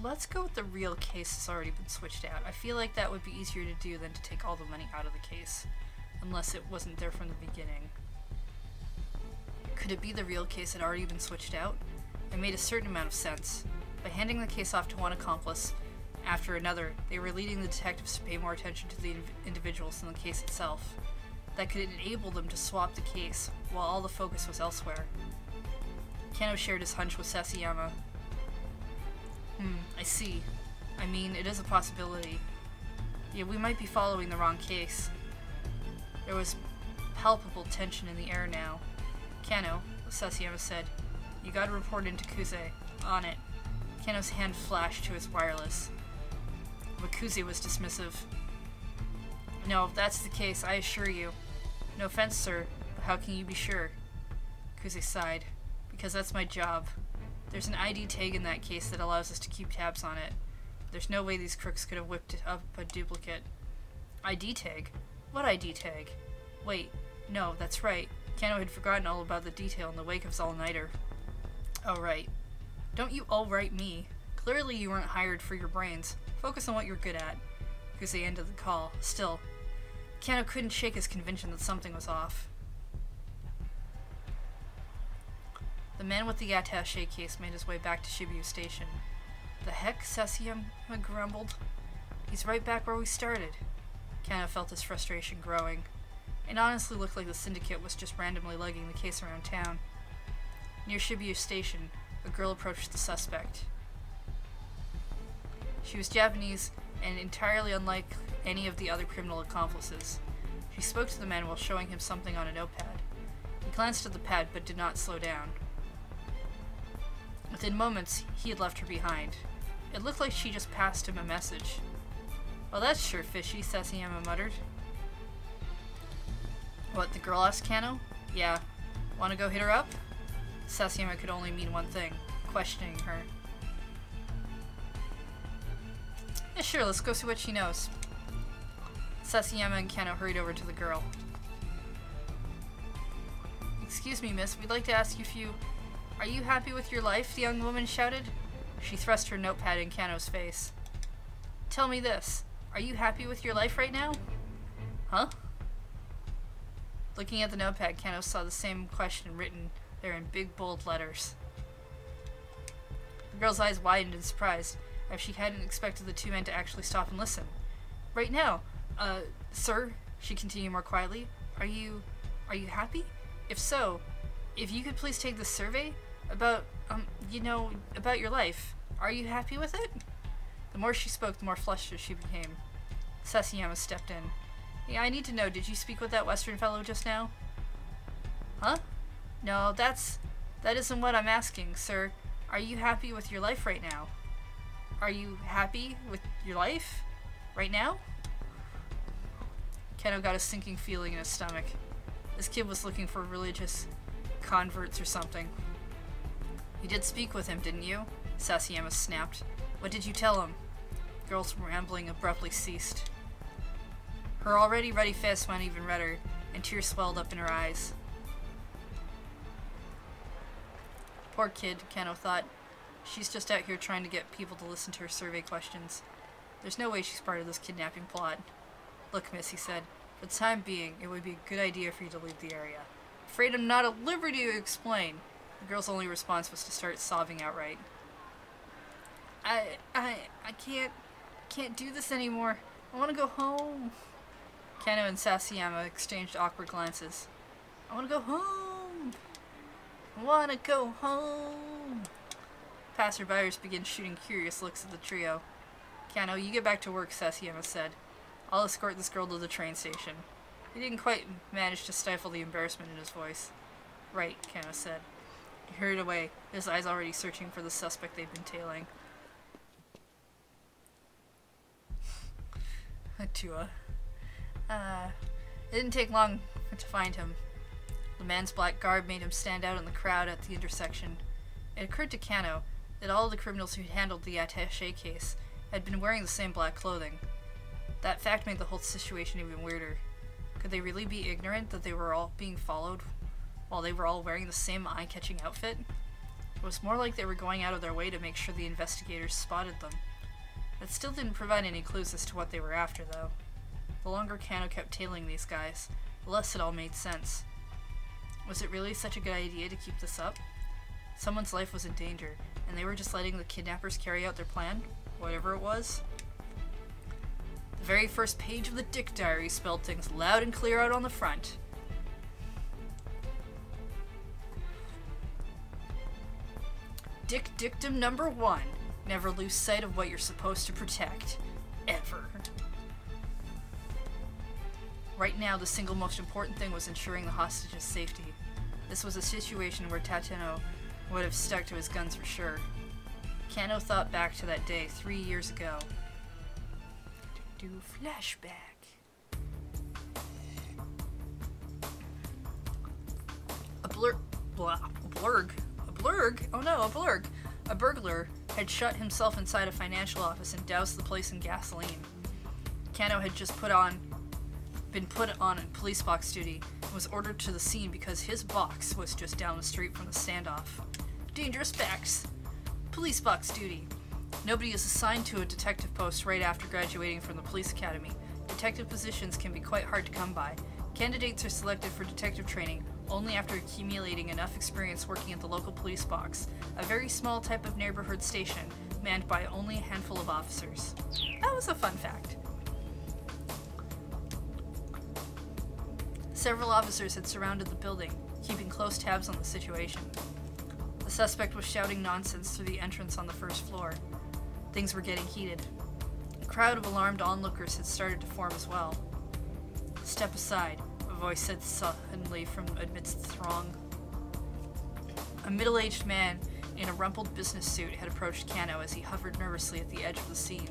Let's go with the real case has already been switched out. I feel like that would be easier to do than to take all the money out of the case. Unless it wasn't there from the beginning. Could it be the real case had already been switched out? It made a certain amount of sense. By handing the case off to one accomplice after another, they were leading the detectives to pay more attention to the individuals than the case itself. That could enable them to swap the case, while all the focus was elsewhere. Kano shared his hunch with Sasayama. I see. I mean, it is a possibility. Yeah, we might be following the wrong case. There was palpable tension in the air now. Kano, Sasayama said, you gotta report into Kuze. On it. Kano's hand flashed to his wireless. But Kuze was dismissive. No, if that's the case, I assure you. No offense, sir, but how can you be sure? Kuze sighed. Because that's my job. There's an ID tag in that case that allows us to keep tabs on it. There's no way these crooks could have whipped up a duplicate. ID tag? What ID tag? Wait, no, that's right. Kano had forgotten all about the detail in the wake of his all-nighter. Oh, right. Don't you all-right me. Clearly you weren't hired for your brains. Focus on what you're good at. Because they ended the call. Still, Kano couldn't shake his conviction that something was off. The man with the attaché case made his way back to Shibuya Station. The heck? Sasayama grumbled. He's right back where we started. Kano felt his frustration growing. It honestly looked like the Syndicate was just randomly lugging the case around town. Near Shibuya Station, a girl approached the suspect. She was Japanese and entirely unlike any of the other criminal accomplices. She spoke to the man while showing him something on a notepad. He glanced at the pad but did not slow down. Within moments, he had left her behind. It looked like she just passed him a message. Well, that's sure fishy, Sasayama muttered. What, the girl asked Kano? Yeah. Wanna go hit her up? Sasayama could only mean one thing, questioning her. Yeah, sure, let's go see what she knows. Sasayama and Kano hurried over to the girl. Excuse me, miss, we'd like to ask you if you... Are you happy with your life? The young woman shouted. She thrust her notepad in Kano's face. Tell me this. Are you happy with your life right now? Huh? Looking at the notepad, Kano saw the same question written there in big, bold letters. The girl's eyes widened in surprise, as she hadn't expected the two men to actually stop and listen. Right now, sir, she continued more quietly, are you happy? If so, if you could please take this survey about, about your life. Are you happy with it? The more she spoke, the more flustered she became. Sasayama stepped in. Yeah, I need to know, did you speak with that Western fellow just now? Huh? No, that isn't what I'm asking, sir. Are you happy with your life right now? Are you happy with your life? Right now? Kano got a sinking feeling in his stomach. This kid was looking for religious converts or something. You did speak with him, didn't you? Sasayama snapped. What did you tell him? The girl's rambling abruptly ceased. Her already ruddy face went even redder, and tears swelled up in her eyes. Poor kid, Kano thought. She's just out here trying to get people to listen to her survey questions. There's no way she's part of this kidnapping plot. Look, miss, he said. For the time being, it would be a good idea for you to leave the area. Afraid I'm not at liberty to explain. The girl's only response was to start sobbing outright. I can't do this anymore. I want to go home. Kano and Sasayama exchanged awkward glances. I want to go home. I want to go home. Passerbyers began shooting curious looks at the trio. Kano, you get back to work, Sasayama said. I'll escort this girl to the train station. He didn't quite manage to stifle the embarrassment in his voice. Right, Kano said. He hurried away, his eyes already searching for the suspect they'd been tailing. Tua. It didn't take long to find him. The man's black garb made him stand out in the crowd at the intersection. It occurred to Kano that all of the criminals who handled the attaché case had been wearing the same black clothing. That fact made the whole situation even weirder. Could they really be ignorant that they were all being followed while they were all wearing the same eye-catching outfit? It was more like they were going out of their way to make sure the investigators spotted them. That still didn't provide any clues as to what they were after, though. The longer Kano kept tailing these guys, the less it all made sense. Was it really such a good idea to keep this up? Someone's life was in danger, and they were just letting the kidnappers carry out their plan, whatever it was. The very first page of the Dick Diary spelled things loud and clear out on the front. Dick Dictum number 1. Never lose sight of what you're supposed to protect. Ever. Right now, the single most important thing was ensuring the hostage's safety. This was a situation where Tateno would have stuck to his guns for sure. Kano thought back to that day 3 years ago. Do flashback. A burglar had shut himself inside a financial office and doused the place in gasoline. Kano had just been put on police box duty and was ordered to the scene because his box was just down the street from the standoff. Dangerous facts. Police box duty. Nobody is assigned to a detective post right after graduating from the police academy. Detective positions can be quite hard to come by. Candidates are selected for detective training only after accumulating enough experience working at the local police box, a very small type of neighborhood station manned by only a handful of officers. That was a fun fact. Several officers had surrounded the building, keeping close tabs on the situation. The suspect was shouting nonsense through the entrance on the first floor. Things were getting heated. A crowd of alarmed onlookers had started to form as well. Step aside, a voice said suddenly from amidst the throng. A middle-aged man in a rumpled business suit had approached Kano as he hovered nervously at the edge of the scene.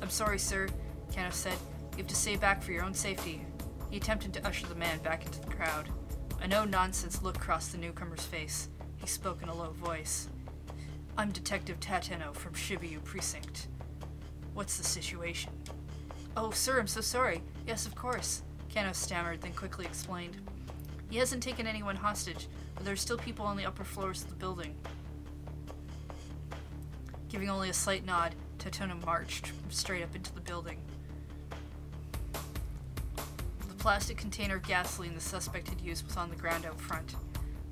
I'm sorry, sir, Kano said. You have to stay back for your own safety. He attempted to usher the man back into the crowd. A no-nonsense look crossed the newcomer's face. He spoke in a low voice. I'm Detective Tateno from Shibuya Precinct. What's the situation? Oh, sir, I'm so sorry. Yes, of course. Kano stammered, then quickly explained. He hasn't taken anyone hostage, but there are still people on the upper floors of the building. Giving only a slight nod, Tateno marched straight up into the building. The plastic container of gasoline the suspect had used was on the ground out front.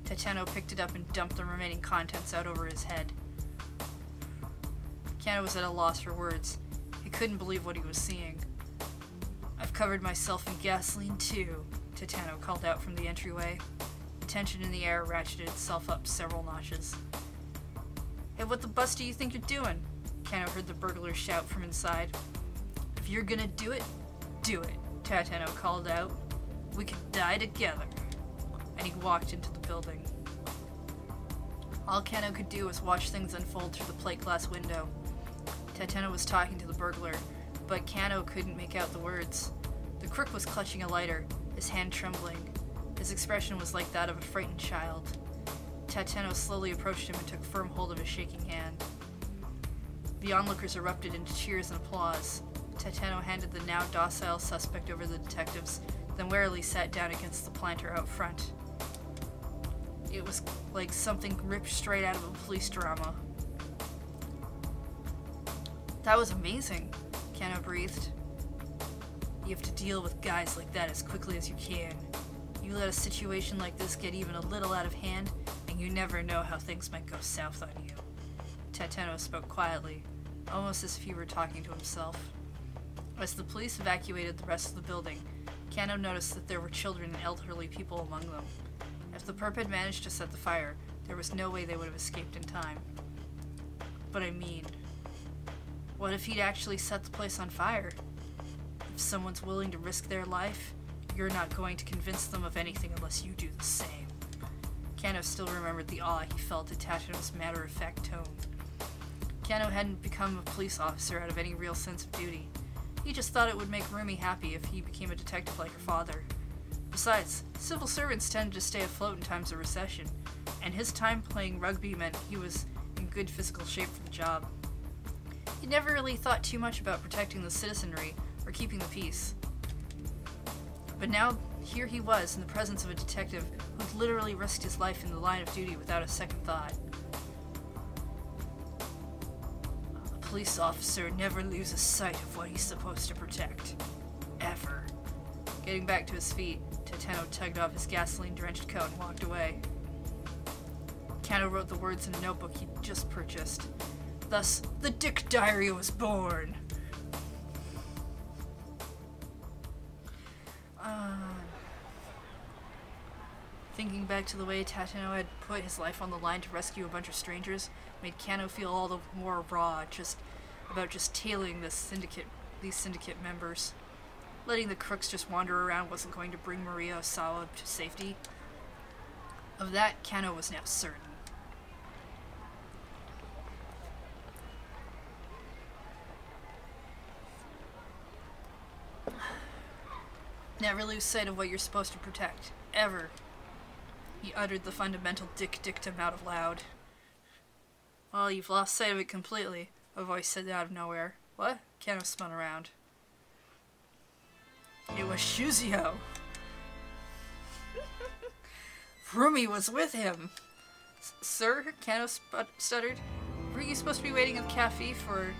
Tateno picked it up and dumped the remaining contents out over his head. Kano was at a loss for words. He couldn't believe what he was seeing. I've covered myself in gasoline too, Tateno called out from the entryway. The tension in the air ratcheted itself up several notches. Hey, what the bus do you think you're doing? Kano heard the burglar shout from inside. If you're gonna do it, Tateno called out. We could die together. And he walked into the building. All Kano could do was watch things unfold through the plate glass window. Tateno was talking to the burglar, but Kano couldn't make out the words. The crook was clutching a lighter, his hand trembling. His expression was like that of a frightened child. Tateno slowly approached him and took firm hold of his shaking hand. The onlookers erupted into cheers and applause. Tateno handed the now docile suspect over to the detectives, then warily sat down against the planter out front. It was like something ripped straight out of a police drama. That was amazing, Kano breathed. You have to deal with guys like that as quickly as you can. You let a situation like this get even a little out of hand, and you never know how things might go south on you. Tateno spoke quietly, almost as if he were talking to himself. As the police evacuated the rest of the building, Kano noticed that there were children and elderly people among them. If the perp had managed to set the fire, there was no way they would have escaped in time. But I mean, what if he'd actually set the place on fire? If someone's willing to risk their life, you're not going to convince them of anything unless you do the same. Kano still remembered the awe he felt at Tateno's matter-of-fact tone. Kano hadn't become a police officer out of any real sense of duty. He just thought it would make Rumi happy if he became a detective like her father. Besides, civil servants tended to stay afloat in times of recession, and his time playing rugby meant he was in good physical shape for the job. He never really thought too much about protecting the citizenry or keeping the peace. But now, here he was in the presence of a detective who'd literally risked his life in the line of duty without a second thought. A police officer never loses sight of what he's supposed to protect. Ever. Getting back to his feet, Tateno tugged off his gasoline-drenched coat and walked away. Kano wrote the words in a notebook he'd just purchased. Thus, the Dick Diary was born. Thinking back to the way Tateno had put his life on the line to rescue a bunch of strangers made Kano feel all the more raw about tailing these syndicate members. Letting the crooks just wander around wasn't going to bring Maria Osawa to safety. Of that, Kano was now certain. Never lose sight of what you're supposed to protect. Ever. He uttered the fundamental dictum out loud. Well, you've lost sight of it completely, a voice said out of nowhere. What? Kano spun around. It was Shizuyo! Rumi was with him! Sir? Kano stuttered. Were you supposed to be waiting at the cafe for...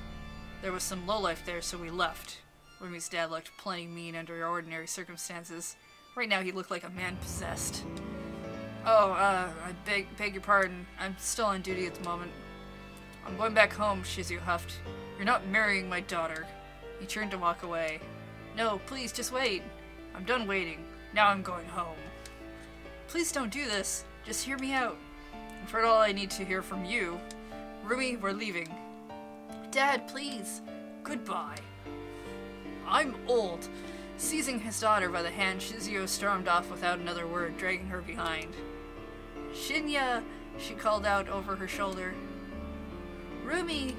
There was some lowlife there, so we left. Rumi's dad looked plenty mean under ordinary circumstances. Right now he looked like a man possessed. Oh, I beg your pardon. I'm still on duty at the moment. I'm going back home, Shizuyo huffed. You're not marrying my daughter. He turned to walk away. No, please, just wait. I'm done waiting. Now I'm going home. Please don't do this. Just hear me out. I've heard all I need to hear from you. Rumi, we're leaving. Dad, please. Goodbye. I'm old. Seizing his daughter by the hand, Shizuyo stormed off without another word, dragging her behind. Shinya, she called out over her shoulder. Rumi!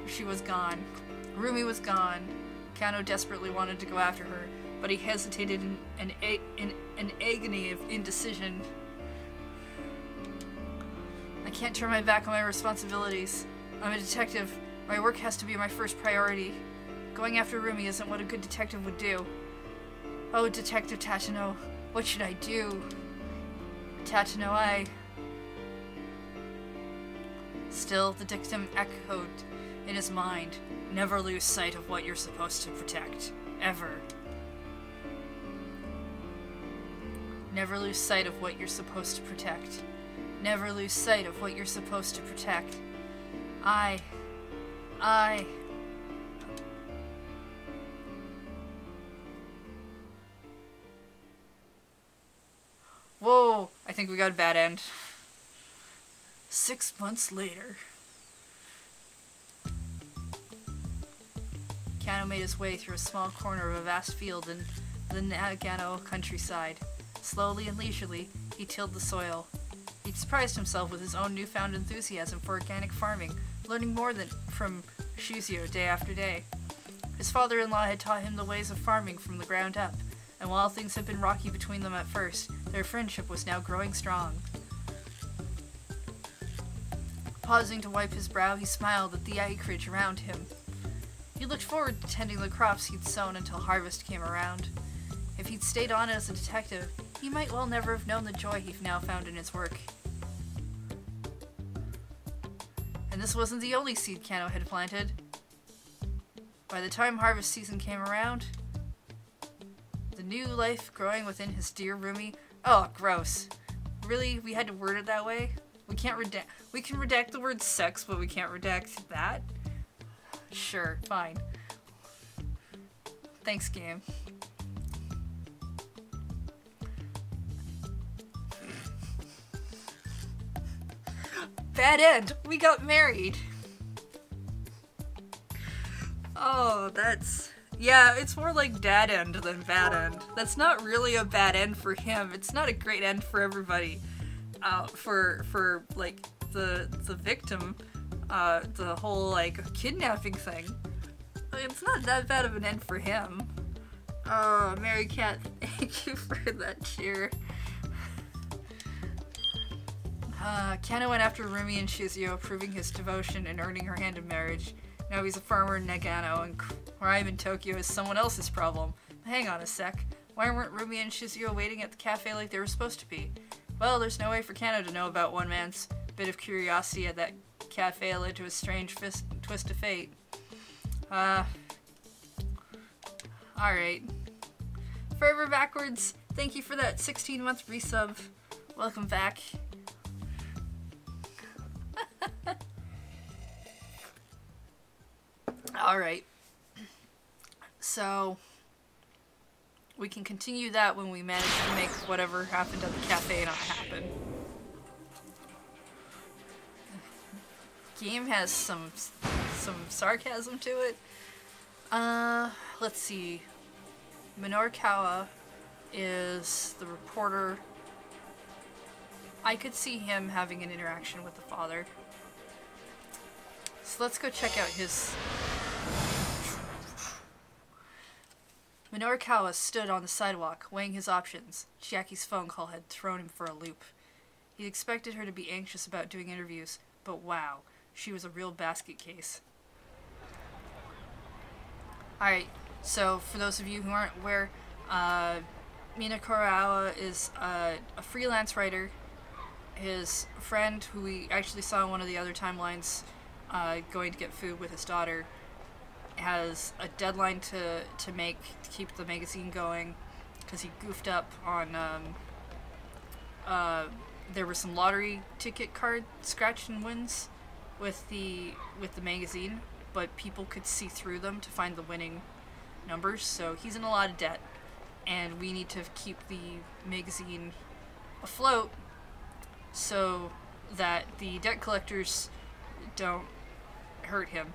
She was gone. Rumi was gone. Kano desperately wanted to go after her, but he hesitated in an agony of indecision. I can't turn my back on my responsibilities. I'm a detective. My work has to be my first priority. Going after Rumi isn't what a good detective would do. Oh, Detective Tateno, what should I do? Tateno, Still, the dictum echoed in his mind. Never lose sight of what you're supposed to protect. Ever. Never lose sight of what you're supposed to protect. Never lose sight of what you're supposed to protect. Whoa, I think we got a bad end. 6 months later. Kano made his way through a small corner of a vast field in the Nagano countryside. Slowly and leisurely, he tilled the soil. He'd surprised himself with his own newfound enthusiasm for organic farming, learning more from Shizuyo day after day. His father-in-law had taught him the ways of farming from the ground up, and while things had been rocky between them at first, their friendship was now growing strong. Pausing to wipe his brow, he smiled at the acreage around him. He looked forward to tending the crops he'd sown until harvest came around. If he'd stayed on as a detective, he might well never have known the joy he'd now found in his work. And this wasn't the only seed Kano had planted. By the time harvest season came around, the new life growing within his dear roomie. Oh, gross. Really? We had to word it that way? We can't redact. We can redact the word sex, but we can't redact that? Sure, fine. Thanks, game. Bad end. We got married. Oh, that's... Yeah, it's more like dad end than bad end. That's not really a bad end for him. It's not a great end for everybody. For like, the victim, the whole, like, kidnapping thing. It's not that bad of an end for him. Oh, Mary Cat, thank you for that cheer. Kano went after Rumi and Shizuyo, proving his devotion and earning her hand in marriage. Now he's a farmer in Nagano, and crime in Tokyo is someone else's problem. Hang on a sec. Why weren't Rumi and Shizuyo waiting at the cafe like they were supposed to be? Well, there's no way for Kano to know about one man's bit of curiosity at that cafe led to a strange twist of fate. Alright. Forever Backwards, thank you for that 16-month resub. Welcome back. Alright. So, we can continue that when we manage to make whatever happened at the cafe not happen. Game has some sarcasm to it. Let's see. Minorikawa is the reporter. I could see him having an interaction with the father. So let's go check out his... Minorikawa stood on the sidewalk, weighing his options. Chiaki's phone call had thrown him for a loop. He expected her to be anxious about doing interviews, but wow, she was a real basket case. Alright, so for those of you who aren't aware, Mina Kurawa is a freelance writer. His friend, who we actually saw in one of the other timelines, going to get food with his daughter, has a deadline to keep the magazine going because he goofed up on there were some lottery ticket card scratch and wins with the magazine, but people could see through them to find the winning numbers, so he's in a lot of debt, and we need to keep the magazine afloat so that the debt collectors don't hurt him.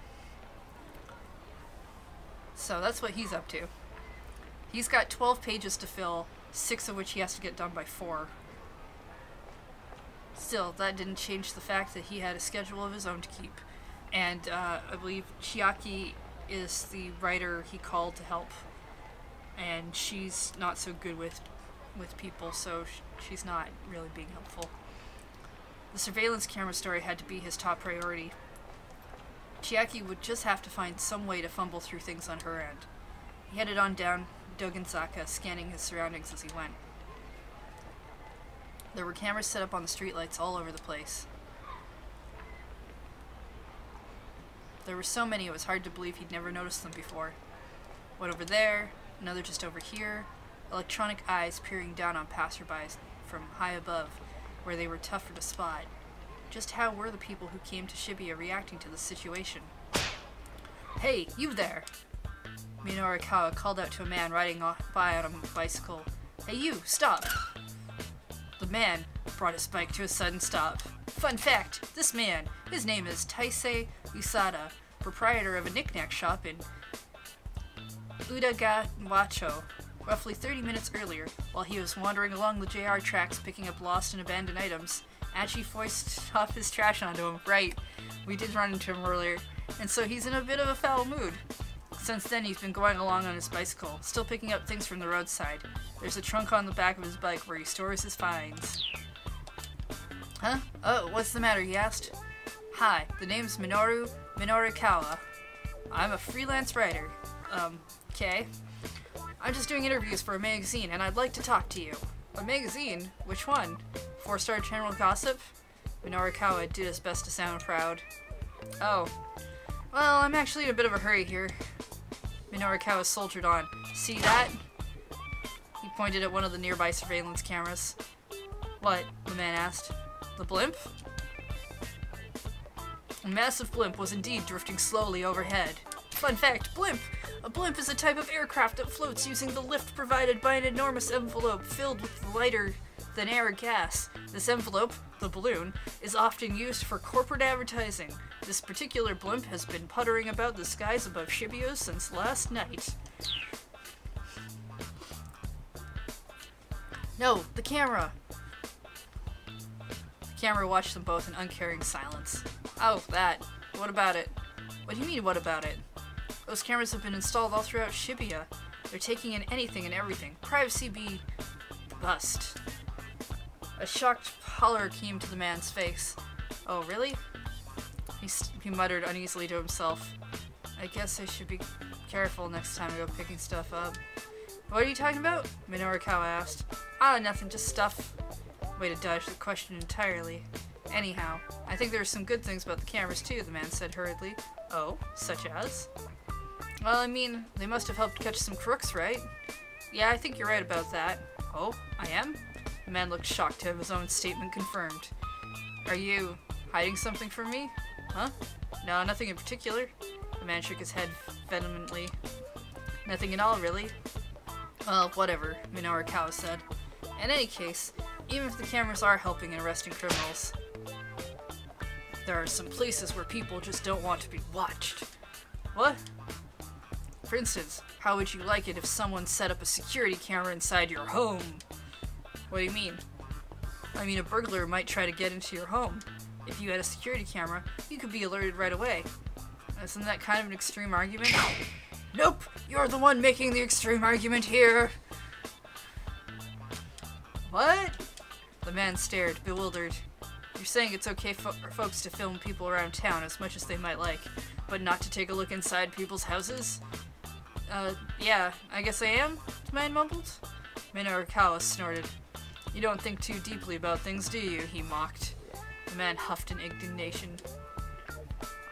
So that's what he's up to. He's got 12 pages to fill, 6 of which he has to get done by 4. Still, that didn't change the fact that he had a schedule of his own to keep. And I believe Chiaki is the writer he called to help. And she's not so good with people, so she's not really being helpful. The surveillance camera story had to be his top priority. Chiaki would just have to find some way to fumble through things on her end. He headed on down Dogenzaka, scanning his surroundings as he went. There were cameras set up on the streetlights all over the place. There were so many it was hard to believe he'd never noticed them before. One over there, another just over here, electronic eyes peering down on passerbys from high above, where they were tougher to spot. Just how were the people who came to Shibuya reacting to the situation? Hey, you there! Minorikawa called out to a man riding by on a bicycle. Hey you, stop! The man brought his bike to a sudden stop. Fun fact, this man, his name is Taisei Usada, proprietor of a knick-knack shop in Udagawacho. Roughly 30 minutes earlier, while he was wandering along the JR tracks picking up lost and abandoned items, Achi foisted off his trash onto him. Right, we did run into him earlier, and so he's in a bit of a foul mood. Since then, he's been going along on his bicycle, still picking up things from the roadside. There's a trunk on the back of his bike where he stores his finds. Huh? Oh, what's the matter, he asked. Hi, the name's Minorikawa. I'm a freelance writer. Okay. I'm just doing interviews for a magazine, and I'd like to talk to you. A magazine? Which one? 4-Star General Gossip? Minorikawa did his best to sound proud. Oh. Well, I'm actually in a bit of a hurry here. Minorikawa soldiered on. See that? He pointed at one of the nearby surveillance cameras. What? The man asked. The blimp? A massive blimp was indeed drifting slowly overhead. Fun fact, blimp! A blimp is a type of aircraft that floats using the lift provided by an enormous envelope filled with lighter-than-air gas. This envelope, the balloon, is often used for corporate advertising. This particular blimp has been puttering about the skies above Shibuya since last night. No, the camera! The camera watched them both in uncaring silence. Oh, that. What about it? What do you mean, what about it? Those cameras have been installed all throughout Shibuya. They're taking in anything and everything. Privacy be... bust. A shocked pallor came to the man's face. Oh, really? He muttered uneasily to himself. I guess I should be careful next time I go picking stuff up. What are you talking about? Minorikawa asked. Ah, nothing, just stuff. Way to dodge the question entirely. Anyhow, I think there are some good things about the cameras too, the man said hurriedly. Oh, such as? Well, I mean, they must have helped catch some crooks, right? Yeah, I think you're right about that. Oh, I am? The man looked shocked to have his own statement confirmed. Are you hiding something from me? Huh? No, nothing in particular. The man shook his head vehemently. Nothing at all, really. Well, whatever, Minorikawa said. In any case, even if the cameras are helping in arresting criminals, there are some places where people just don't want to be watched. What? For instance, how would you like it if someone set up a security camera inside your home? What do you mean? I mean, a burglar might try to get into your home. If you had a security camera, you could be alerted right away. Isn't that kind of an extreme argument? Nope! You're the one making the extreme argument here! What? The man stared, bewildered. You're saying it's okay for folks to film people around town as much as they might like, but not to take a look inside people's houses? Yeah, I guess I am, the man mumbled. Minorikawa snorted. You don't think too deeply about things, do you? He mocked. The man huffed in indignation.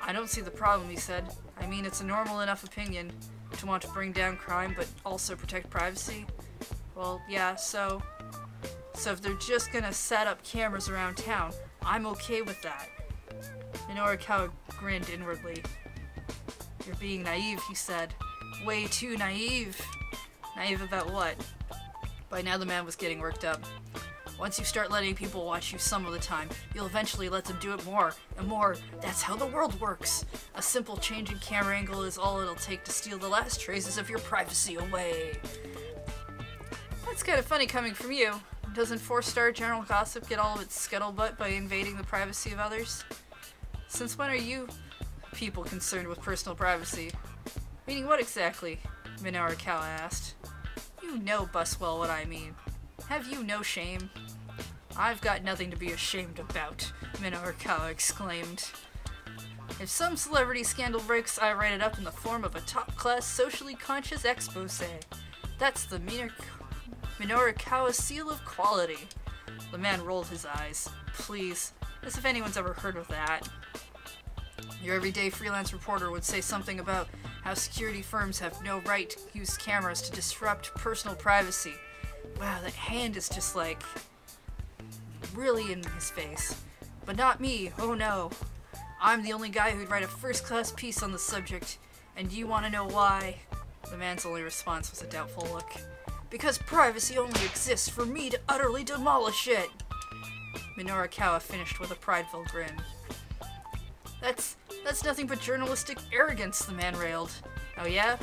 I don't see the problem, he said. I mean, it's a normal enough opinion to want to bring down crime, but also protect privacy. Well, yeah, so if they're just gonna set up cameras around town, I'm okay with that. Minorikawa grinned inwardly. You're being naive, he said. Way too naive. Naive about what? By now the man was getting worked up. Once you start letting people watch you some of the time, you'll eventually let them do it more and more. That's how the world works. A simple change in camera angle is all it'll take to steal the last traces of your privacy away. That's kind of funny coming from you. Doesn't 4-star general gossip get all of its scuttlebutt by invading the privacy of others? Since when are you people concerned with personal privacy? Meaning what exactly? Minorikawa asked. You know Buswell what I mean. Have you no shame? I've got nothing to be ashamed about, Minorikawa exclaimed. If some celebrity scandal breaks, I write it up in the form of a top-class, socially conscious expose. That's the Minorikawa seal of quality. The man rolled his eyes. Please, as if anyone's ever heard of that. Your everyday freelance reporter would say something about how security firms have no right to use cameras to disrupt personal privacy. Wow, that hand is just like really in his face. But not me, oh no. I'm the only guy who'd write a first-class piece on the subject, and you want to know why? The man's only response was a doubtful look. Because privacy only exists for me to utterly demolish it! Minorikawa finished with a prideful grin. That's nothing but journalistic arrogance, the man railed. Oh yeah?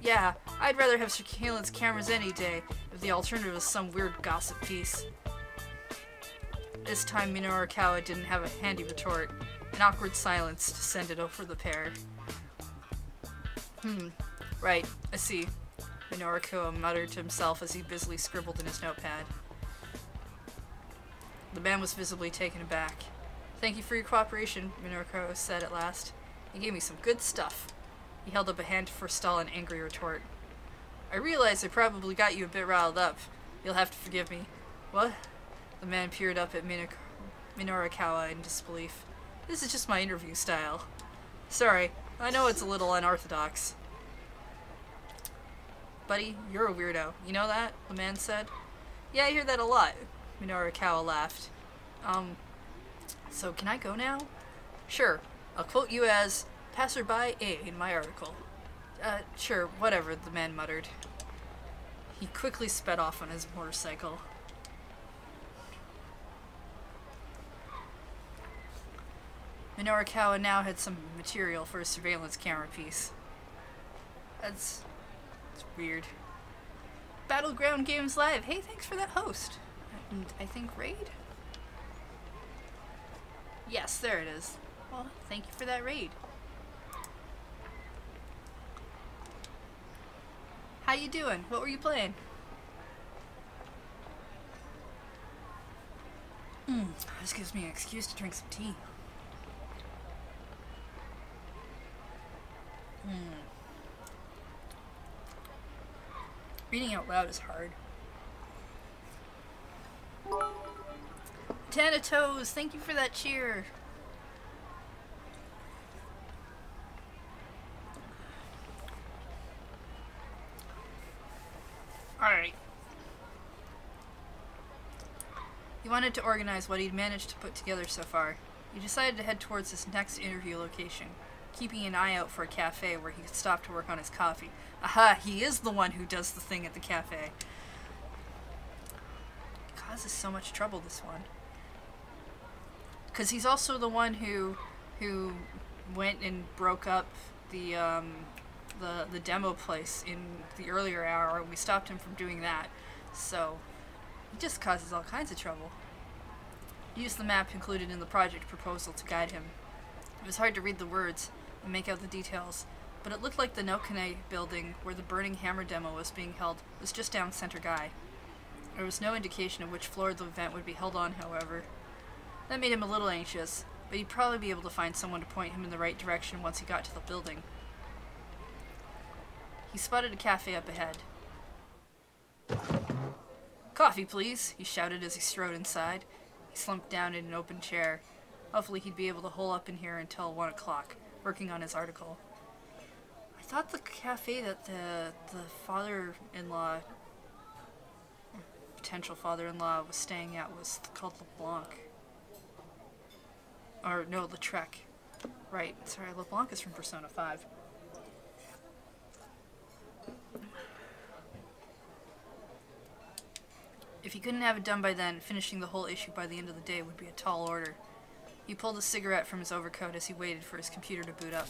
Yeah, I'd rather have surveillance cameras any day, if the alternative is some weird gossip piece. This time Minorikawa didn't have a handy retort. An awkward silence descended over the pair. Right, I see, Minorikawa muttered to himself as he busily scribbled in his notepad. The man was visibly taken aback. Thank you for your cooperation, Minorikawa said at last. You gave me some good stuff. He held up a hand to forestall an angry retort. I realize I probably got you a bit riled up. You'll have to forgive me. What? The man peered up at Minorikawa in disbelief. This is just my interview style. Sorry, I know it's a little unorthodox. Buddy, you're a weirdo. You know that? The man said. Yeah, I hear that a lot. Minorikawa laughed. So can I go now? Sure. I'll quote you as passerby A in my article. Sure, whatever, the man muttered. He quickly sped off on his motorcycle. Minorikawa now had some material for a surveillance camera piece. That's weird. Battleground Games Live. Hey, thanks for that host. And I think raid? Yes, there it is. Well, thank you for that raid. How you doing? What were you playing? This gives me an excuse to drink some tea. Reading out loud is hard. Tanatoes, thank you for that cheer. Alright. He wanted to organize what he'd managed to put together so far. He decided to head towards his next interview location, keeping an eye out for a cafe where he could stop to work on his coffee. Aha, he is the one who does the thing at the cafe. It causes so much trouble, this one. Because he's also the one who went and broke up the demo place in the earlier hour, and we stopped him from doing that. So, he just causes all kinds of trouble. He used the map included in the project proposal to guide him. It was hard to read the words and make out the details, but it looked like the Nokane building where the Burning Hammer demo was being held was just down Center Guy. There was no indication of which floor the event would be held on, however. That made him a little anxious, but he'd probably be able to find someone to point him in the right direction once he got to the building. He spotted a cafe up ahead. "Coffee, please," he shouted as he strode inside. He slumped down in an open chair. Hopefully he'd be able to hole up in here until 1 o'clock, working on his article. I thought the cafe that the father-in-law, potential father-in-law, was staying at was called LeBlanc. Or, no, Lautrec. Right, sorry, LeBlanc is from Persona 5. If he couldn't have it done by then, finishing the whole issue by the end of the day would be a tall order. He pulled a cigarette from his overcoat as he waited for his computer to boot up.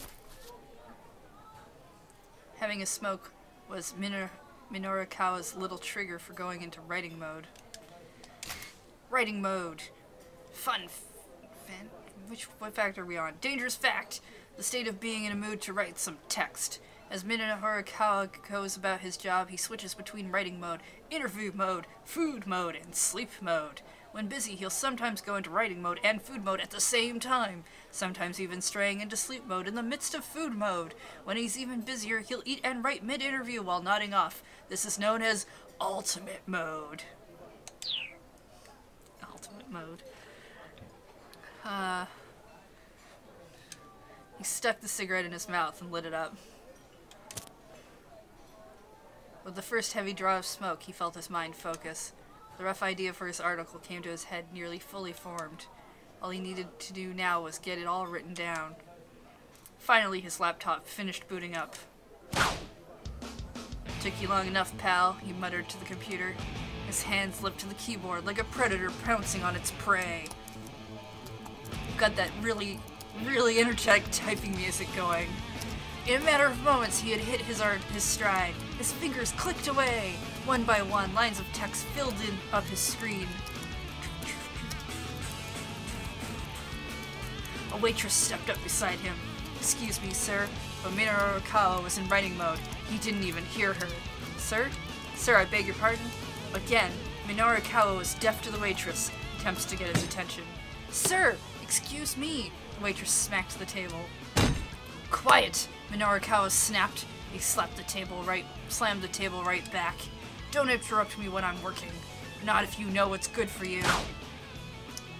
Having a smoke was Minorikawa's little trigger for going into writing mode. Writing mode. Fun. What fact are we on? Dangerous fact! The state of being in a mood to write some text. As Minorikawa goes about his job, he switches between writing mode, interview mode, food mode, and sleep mode. When busy, he'll sometimes go into writing mode and food mode at the same time, sometimes even straying into sleep mode in the midst of food mode. When he's even busier, he'll eat and write mid-interview while nodding off. This is known as ultimate mode. Ultimate mode. He stuck the cigarette in his mouth and lit it up. With the first heavy draw of smoke, he felt his mind focus. The rough idea for his article came to his head nearly fully formed. All he needed to do now was get it all written down. Finally, his laptop finished booting up. "Took you long enough, pal," he muttered to the computer. His hands leapt to the keyboard like a predator pouncing on its prey. Got that really energetic typing music going. In a matter of moments, he had hit his stride. His fingers clicked away. One by one, lines of text filled up his screen. A waitress stepped up beside him. "Excuse me, sir," but Minorikawa was in writing mode. He didn't even hear her. "Sir? Sir, I beg your pardon?" Again, Minorikawa was deaf to the waitress, attempts to get his attention. "Sir! Excuse me!" The waitress smacked the table. "Quiet!" Minorikawa snapped. He slammed the table right back. "Don't interrupt me when I'm working. Not if you know what's good for you."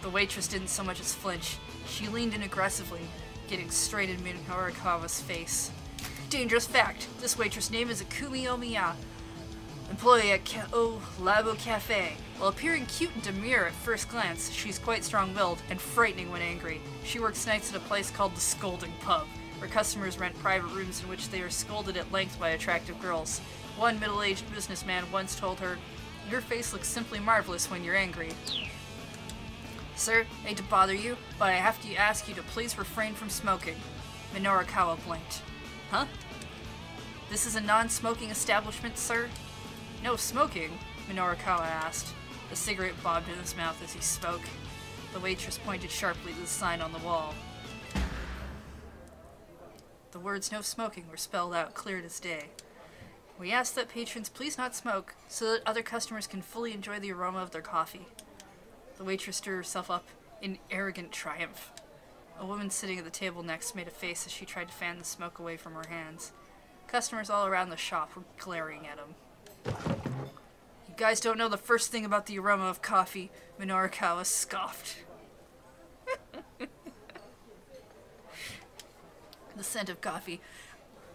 The waitress didn't so much as flinch. She leaned in aggressively, getting straight in Minorikawa's face. "Dangerous fact! This waitress' name is Akumi Omiya. Employee at Labo Cafe. While appearing cute and demure at first glance, she's quite strong-willed and frightening when angry. She works nights at a place called the Scolding Pub, where customers rent private rooms in which they are scolded at length by attractive girls. One middle-aged businessman once told her, "Your face looks simply marvelous when you're angry." "Sir, hate to bother you, but I have to ask you to please refrain from smoking." Minorikawa blinked. "Huh? This is a non-smoking establishment, sir?" "No smoking?" Minorikawa asked. The cigarette bobbed in his mouth as he spoke. The waitress pointed sharply to the sign on the wall. The words "no smoking" were spelled out clear as day. "We ask that patrons please not smoke, so that other customers can fully enjoy the aroma of their coffee." The waitress drew herself up in arrogant triumph. A woman sitting at the table next made a face as she tried to fan the smoke away from her hands. Customers all around the shop were glaring at him. "You guys don't know the first thing about the aroma of coffee," Minorikawa scoffed. The scent of coffee.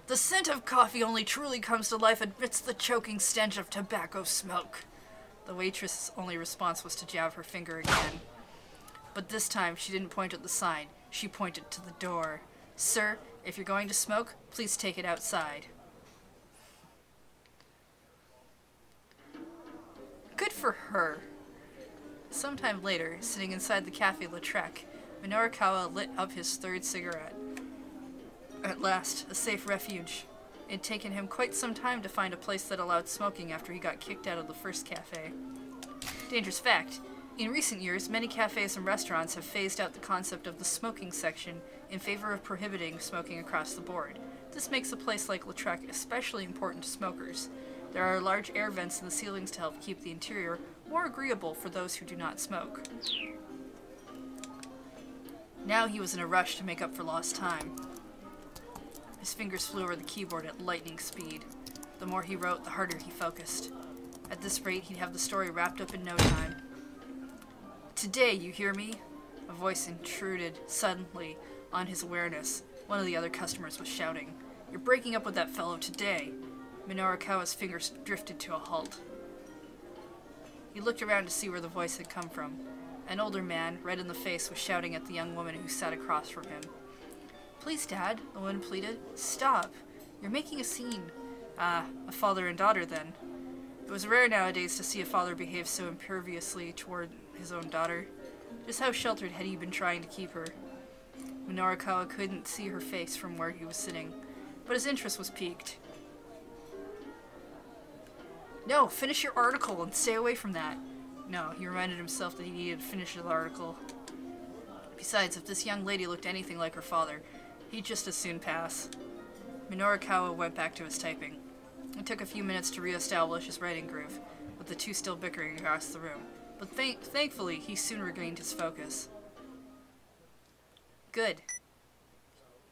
"The scent of coffee only truly comes to life amidst the choking stench of tobacco smoke." The waitress's only response was to jab her finger again. But this time she didn't point at the sign. She pointed to the door. "Sir, if you're going to smoke, please take it outside." Good for her. Sometime later, sitting inside the Café Lautrec, Minorikawa lit up his third cigarette. At last, a safe refuge. It had taken him quite some time to find a place that allowed smoking after he got kicked out of the first cafe. Dangerous fact. In recent years, many cafes and restaurants have phased out the concept of the smoking section in favor of prohibiting smoking across the board. This makes a place like Lautrec especially important to smokers. There are large air vents in the ceilings to help keep the interior more agreeable for those who do not smoke. Now he was in a rush to make up for lost time. His fingers flew over the keyboard at lightning speed. The more he wrote, the harder he focused. At this rate, he'd have the story wrapped up in no time. "Today, you hear me?" A voice intruded suddenly on his awareness. One of the other customers was shouting, "You're breaking up with that fellow today." Minorikawa's fingers drifted to a halt. He looked around to see where the voice had come from. An older man, red in the face, was shouting at the young woman who sat across from him. "Please, Dad," the woman pleaded. "Stop. You're making a scene." "Ah, a father and daughter, then." It was rare nowadays to see a father behave so imperviously toward his own daughter. Just how sheltered had he been trying to keep her? Minorikawa couldn't see her face from where he was sitting, but his interest was piqued. "No, finish your article and stay away from that." No, he reminded himself that he needed to finish his article. Besides, if this young lady looked anything like her father, he'd just as soon pass. Minorikawa went back to his typing. It took a few minutes to re-establish his writing groove, with the two still bickering across the room, but thankfully he soon regained his focus. "Good.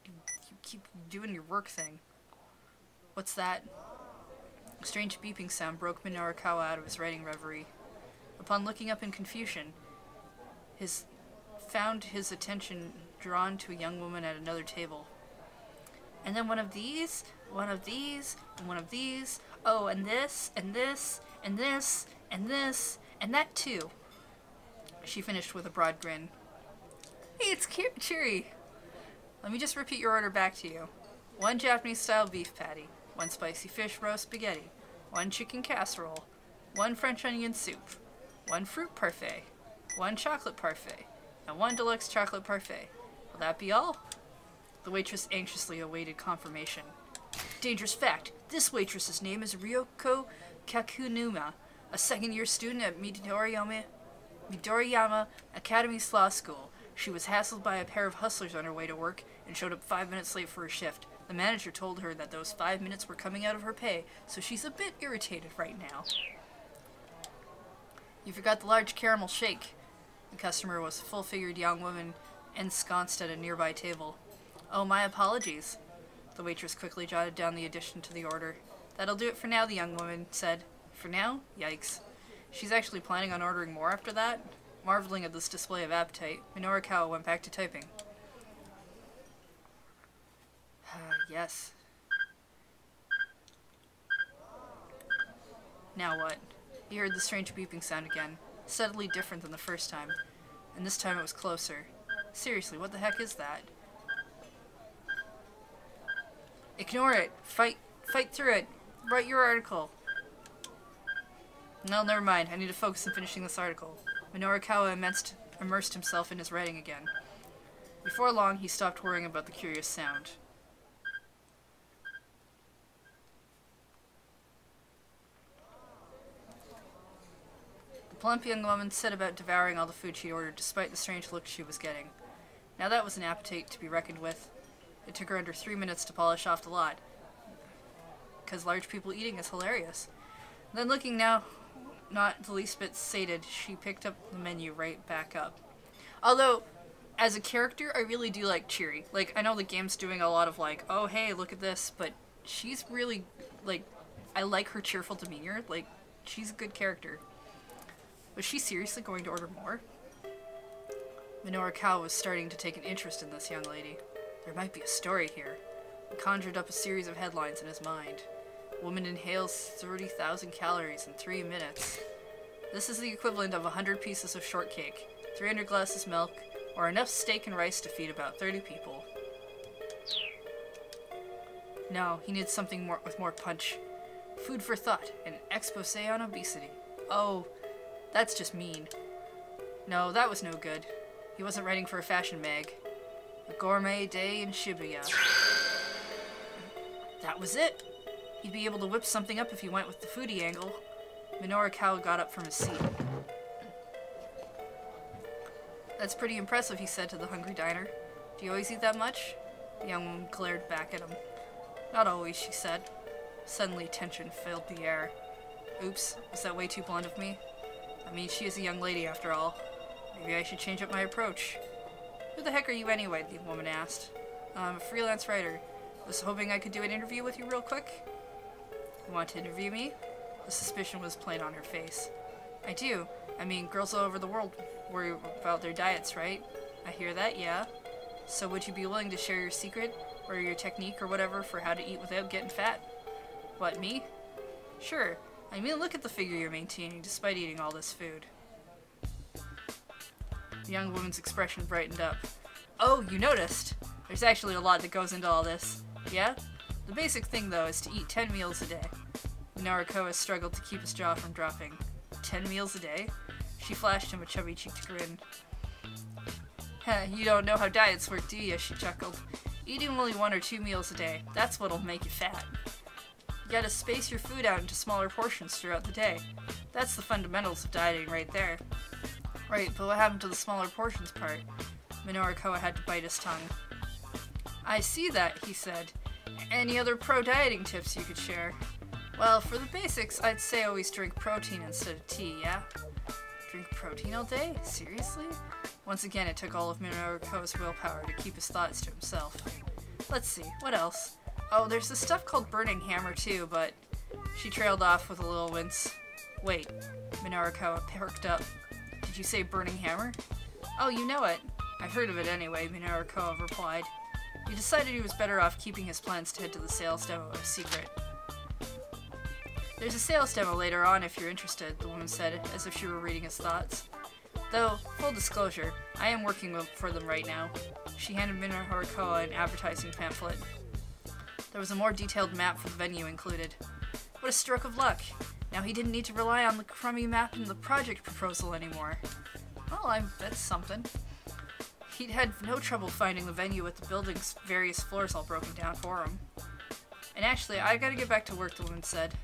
You keep doing your work thing." "What's that?" A strange beeping sound broke Minorikawa out of his writing reverie. Upon looking up in confusion, found his attention drawn to a young woman at another table. "And then one of these, and one of these, oh, and this, and this, and this, and this, and that too." She finished with a broad grin. "Hey, it's cheery. Let me just repeat your order back to you. 1 Japanese-style beef patty, 1 spicy fish roast spaghetti, 1 chicken casserole, 1 French onion soup, 1 fruit parfait, 1 chocolate parfait, and 1 deluxe chocolate parfait. Will that be all?" The waitress anxiously awaited confirmation. Dangerous fact, this waitress's name is Ryoko Kakunuma, a second-year student at Midoriyama Academy Law School. She was hassled by a pair of hustlers on her way to work and showed up 5 minutes late for her shift. The manager told her that those 5 minutes were coming out of her pay, so she's a bit irritated right now. "You forgot the large caramel shake." The customer was a full-figured young woman ensconced at a nearby table. "Oh, my apologies." The waitress quickly jotted down the addition to the order. "That'll do it for now," the young woman said. "For now? Yikes. She's actually planning on ordering more after that?" Marveling at this display of appetite, Minorikawa went back to typing. Yes. Now what? He heard the strange beeping sound again, subtly different than the first time, and this time it was closer. Seriously, what the heck is that? Ignore it! Fight through it! Write your article! No, never mind. I need to focus on finishing this article. Minorikawa immersed himself in his writing again. Before long, he stopped worrying about the curious sound. The plump young woman set about devouring all the food she'd ordered despite the strange looks she was getting. Now that was an appetite to be reckoned with. It took her under 3 minutes to polish off the lot. Because large people eating is hilarious. Then looking now, not the least bit sated, she picked up the menu right back up. Although, as a character, I really do like Cheery. Like, I know the game's doing a lot of like, oh hey, look at this, but she's really, like, I like her cheerful demeanor. Like, she's a good character. Was she seriously going to order more? Minorikawa was starting to take an interest in this young lady. There might be a story here. He conjured up a series of headlines in his mind. Woman inhales 30,000 calories in 3 minutes. This is the equivalent of 100 pieces of shortcake, 300 glasses milk, or enough steak and rice to feed about 30 people. No, he needs something more with more punch. Food for thought, an expose on obesity. Oh, that's just mean. No, that was no good. He wasn't writing for a fashion mag. A gourmet day in Shibuya. That was it. He'd be able to whip something up if he went with the foodie angle. Minorikawa got up from his seat. That's pretty impressive, he said to the hungry diner. Do you always eat that much? The young woman glared back at him. Not always, she said. Suddenly, tension filled the air. Oops, was that way too blunt of me? I mean, she is a young lady after all. Maybe I should change up my approach. Who the heck are you anyway? The woman asked. I'm a freelance writer. Was hoping I could do an interview with you real quick. You want to interview me? The suspicion was plain on her face. I do. I mean, girls all over the world worry about their diets, right? I hear that, yeah. So would you be willing to share your secret, or your technique, or whatever, for how to eat without getting fat? What, me? Sure. I mean, look at the figure you're maintaining, despite eating all this food. The young woman's expression brightened up. Oh, you noticed! There's actually a lot that goes into all this. Yeah? The basic thing, though, is to eat 10 meals a day. Minorikawa struggled to keep his jaw from dropping. 10 meals a day? She flashed him a chubby-cheeked grin. You don't know how diets work, do you? She chuckled. Eating only 1 or 2 meals a day, that's what'll make you fat. You gotta space your food out into smaller portions throughout the day. That's the fundamentals of dieting right there. Right, but what happened to the smaller portions part? Minorikawa had to bite his tongue. I see that, he said. Any other pro-dieting tips you could share? Well, for the basics, I'd say always drink protein instead of tea, yeah? Drink protein all day? Seriously? Once again, it took all of Minorikawa's willpower to keep his thoughts to himself. Let's see, what else? Oh, there's this stuff called burning hammer too, but... She trailed off with a little wince. Wait, Minorikawa perked up. Did you say burning hammer? Oh, you know it. I've heard of it anyway, Minorikawa replied. He decided he was better off keeping his plans to head to the sales demo a secret. There's a sales demo later on if you're interested, the woman said, as if she were reading his thoughts. Though, full disclosure, I am working for them right now. She handed Minorikawa an advertising pamphlet. There was a more detailed map for the venue included. What a stroke of luck! Now he didn't need to rely on the crummy map in the project proposal anymore. Well, that's something. He'd had no trouble finding the venue with the building's various floors all broken down for him. And actually, I gotta get back to work, the woman said.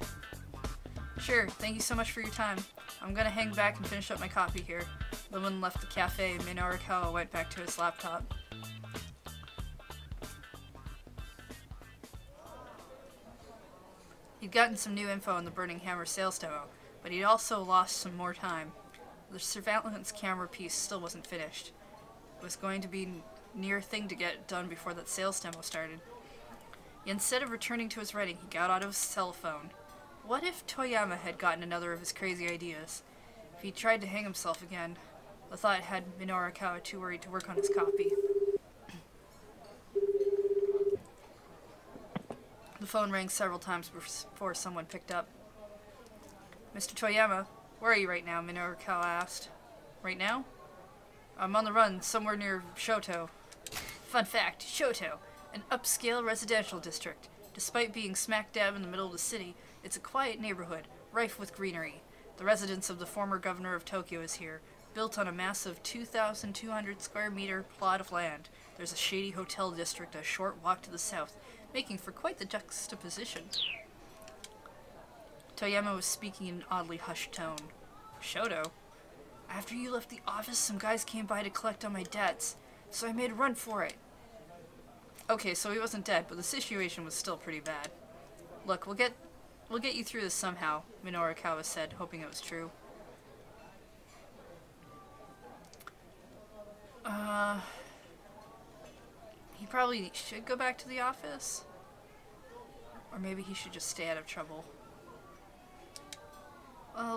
Sure, thank you so much for your time. I'm gonna hang back and finish up my copy here. The woman left the cafe and Minorikawa went back to his laptop. He'd gotten some new info on the Burning Hammer sales demo, but he'd also lost some more time. The surveillance camera piece still wasn't finished. It was going to be a near thing to get done before that sales demo started. Instead of returning to his writing, he got out of his cell phone. What if Toyama had gotten another of his crazy ideas? If he tried to hang himself again? The thought had Minorikawa too worried to work on his copy. The phone rang several times before someone picked up. Mr. Toyama, where are you right now? Minoru Kawa asked. Right now? I'm on the run, somewhere near Shoto. Fun fact, Shoto, an upscale residential district. Despite being smack dab in the middle of the city, it's a quiet neighborhood, rife with greenery. The residence of the former governor of Tokyo is here, built on a massive 2,200 square meter plot of land. There's a shady hotel district a short walk to the south, making for quite the juxtaposition. Toyama was speaking in an oddly hushed tone. Shoto? After you left the office, some guys came by to collect on my debts, so I made a run for it. Okay, so he wasn't dead, but the situation was still pretty bad. Look, we'll get you through this somehow, Minoru Kawa said, hoping it was true. He probably should go back to the office. Or maybe he should just stay out of trouble.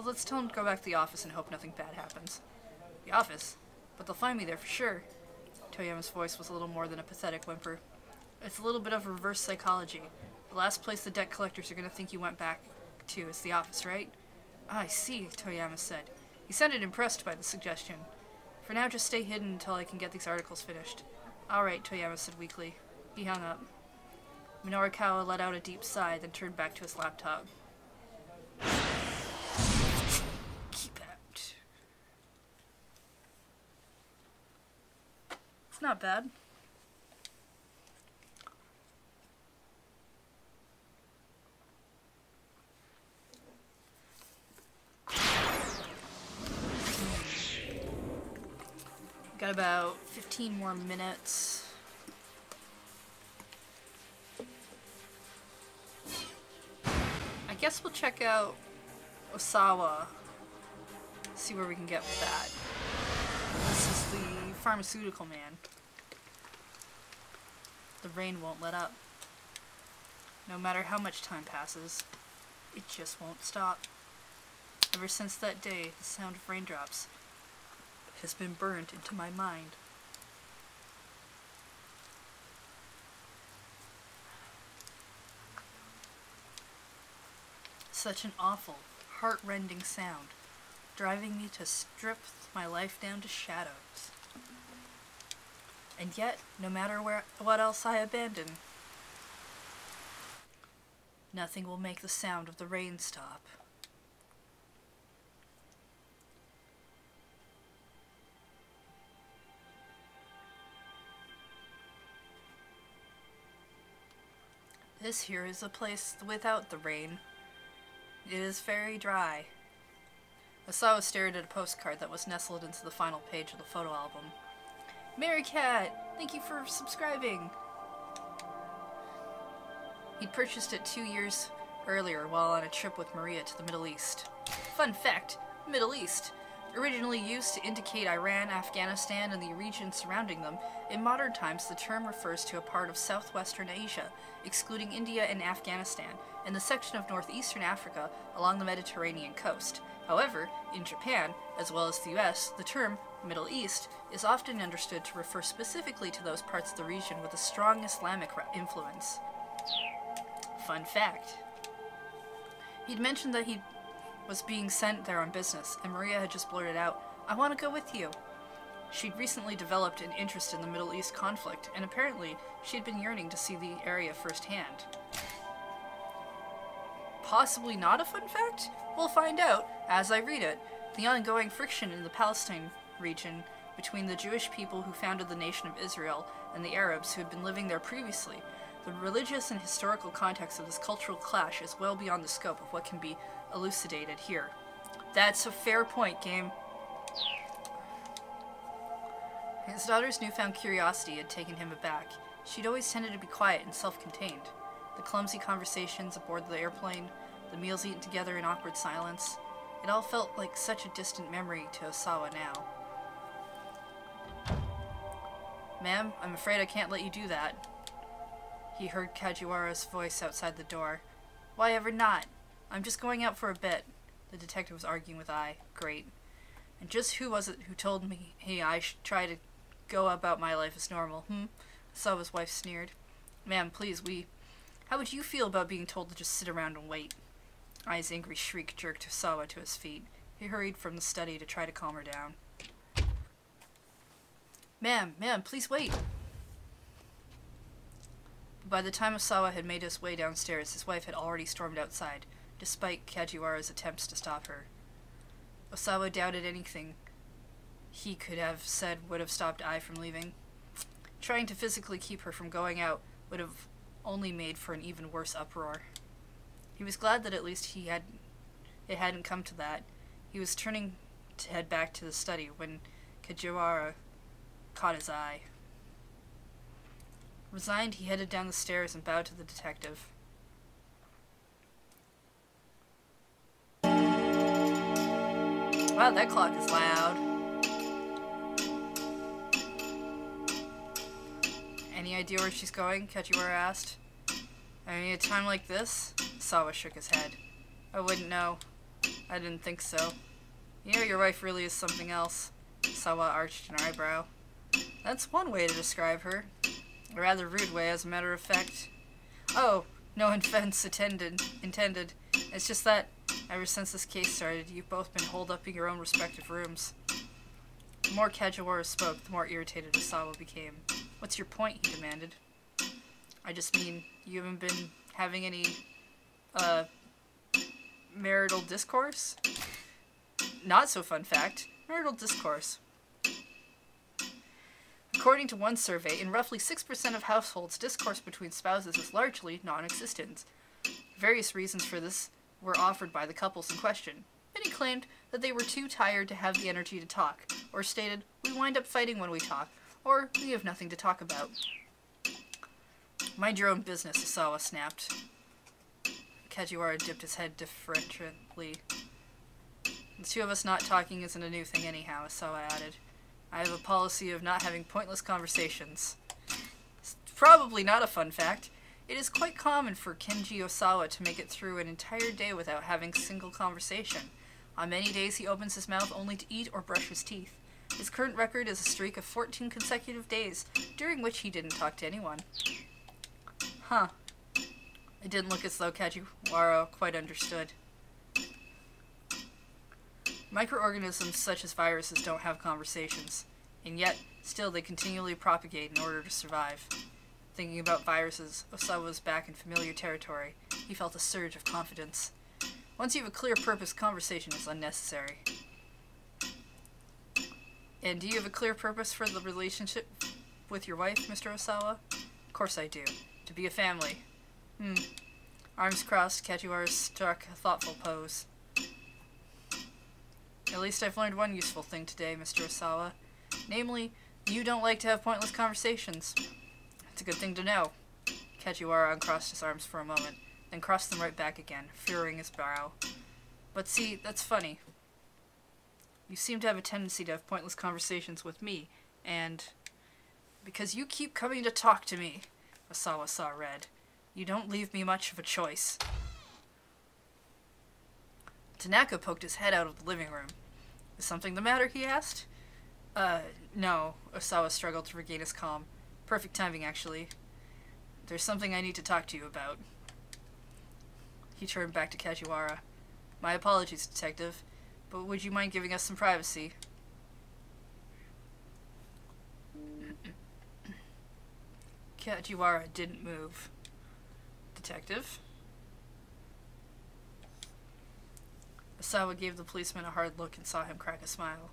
Let's tell him to go back to the office and hope nothing bad happens. The office? But they'll find me there for sure. Toyama's voice was a little more than a pathetic whimper. It's a little bit of reverse psychology. The last place the debt collectors are going to think you went back to is the office, right? Ah, I see, Toyama said. He sounded impressed by the suggestion. For now, just stay hidden until I can get these articles finished. Alright, Toyama said weakly. He hung up. Minoru Kawa let out a deep sigh, then turned back to his laptop. Keep out. It's not bad. Got about 15 more minutes. I guess we'll check out Osawa. See where we can get with that. This is the pharmaceutical man. The rain won't let up. No matter how much time passes, it just won't stop. Ever since that day, the sound of raindrops has been burned into my mind. Such an awful, heart-rending sound, driving me to strip my life down to shadows. And yet, no matter what else I abandon, nothing will make the sound of the rain stop. This here is a place without the rain. It is very dry. Osawa stared at a postcard that was nestled into the final page of the photo album. Mary Cat, thank you for subscribing. He'd purchased it 2 years earlier while on a trip with Maria to the Middle East. Fun fact, Middle East. Originally used to indicate Iran, Afghanistan, and the region surrounding them, in modern times the term refers to a part of southwestern Asia, excluding India and Afghanistan, and the section of northeastern Africa along the Mediterranean coast. However, in Japan, as well as the US, the term Middle East is often understood to refer specifically to those parts of the region with a strong Islamic influence. Fun fact. He'd mentioned that he was being sent there on business, and Maria had just blurted out, "I want to go with you." She'd recently developed an interest in the Middle East conflict, and apparently she'd been yearning to see the area firsthand. Possibly not a fun fact? We'll find out as I read it. The ongoing friction in the Palestine region between the Jewish people who founded the nation of Israel and the Arabs who had been living there previously. The religious and historical context of this cultural clash is well beyond the scope of what can be elucidated here. That's a fair point, game. His daughter's newfound curiosity had taken him aback. She'd always tended to be quiet and self-contained. The clumsy conversations aboard the airplane, the meals eaten together in awkward silence, it all felt like such a distant memory to Osawa now. "Ma'am, I'm afraid I can't let you do that." He heard Kajiwara's voice outside the door. "Why ever not? I'm just going out for a bit." The detective was arguing with Ai. Great. "And just who was it who told me, hey, I should try to go about my life as normal, Osawa's wife sneered. "Ma'am, please, how would you feel about being told to just sit around and wait?" Ai's angry shriek jerked Osawa to his feet. He hurried from the study to try to calm her down. Ma'am, please wait. By the time Osawa had made his way downstairs, his wife had already stormed outside, despite Kajiwara's attempts to stop her. Osawa doubted anything he could have said would have stopped Ai from leaving. Trying to physically keep her from going out would have only made for an even worse uproar. He was glad that at least it hadn't come to that. He was turning to head back to the study when Kajiwara caught his eye. Resigned, he headed down the stairs and bowed to the detective. Wow, that clock is loud. Any idea where she's going? Kajiwara asked. I mean, at a time like this? Sawa shook his head. I wouldn't know. I didn't think so. You know, your wife really is something else. Sawa arched an eyebrow. That's one way to describe her. A rather rude way, as a matter of fact. Oh, no offense intended. It's just that, ever since this case started, you've both been holed up in your own respective rooms. The more Kajiwara spoke, the more irritated Osawa became. What's your point? He demanded. I just mean, you haven't been having any, marital discourse? Not so fun fact. Marital discourse. According to one survey, in roughly 6% of households, discourse between spouses is largely non-existent. Various reasons for this were offered by the couples in question. Many claimed that they were too tired to have the energy to talk, or stated, we wind up fighting when we talk, or we have nothing to talk about. Mind your own business, Osawa snapped. Kajiwara dipped his head deferentially. The two of us not talking isn't a new thing anyhow, Osawa added. I have a policy of not having pointless conversations. It's probably not a fun fact. It is quite common for Kenji Osawa to make it through an entire day without having a single conversation. On many days he opens his mouth only to eat or brush his teeth. His current record is a streak of 14 consecutive days, during which he didn't talk to anyone. Huh. It didn't look as though Kajiwara quite understood. Microorganisms such as viruses don't have conversations, and yet, still they continually propagate in order to survive. Thinking about viruses, Osawa was back in familiar territory. He felt a surge of confidence. Once you have a clear purpose, conversation is unnecessary. And do you have a clear purpose for the relationship with your wife, Mr. Osawa? Of course I do. To be a family. Arms crossed, Kajiwara struck a thoughtful pose. At least I've learned one useful thing today, Mr. Osawa. Namely, you don't like to have pointless conversations. It's a good thing to know. Kajiwara uncrossed his arms for a moment, then crossed them right back again, furrowing his brow. But see, that's funny. You seem to have a tendency to have pointless conversations with me, and because you keep coming to talk to me, Osawa saw red. You don't leave me much of a choice. Tanaka poked his head out of the living room. Is something the matter? He asked. No. Osawa struggled to regain his calm. Perfect timing, actually. There's something I need to talk to you about. He turned back to Kajiwara. My apologies, detective, but would you mind giving us some privacy? Kajiwara didn't move. Detective? Osawa gave the policeman a hard look and saw him crack a smile.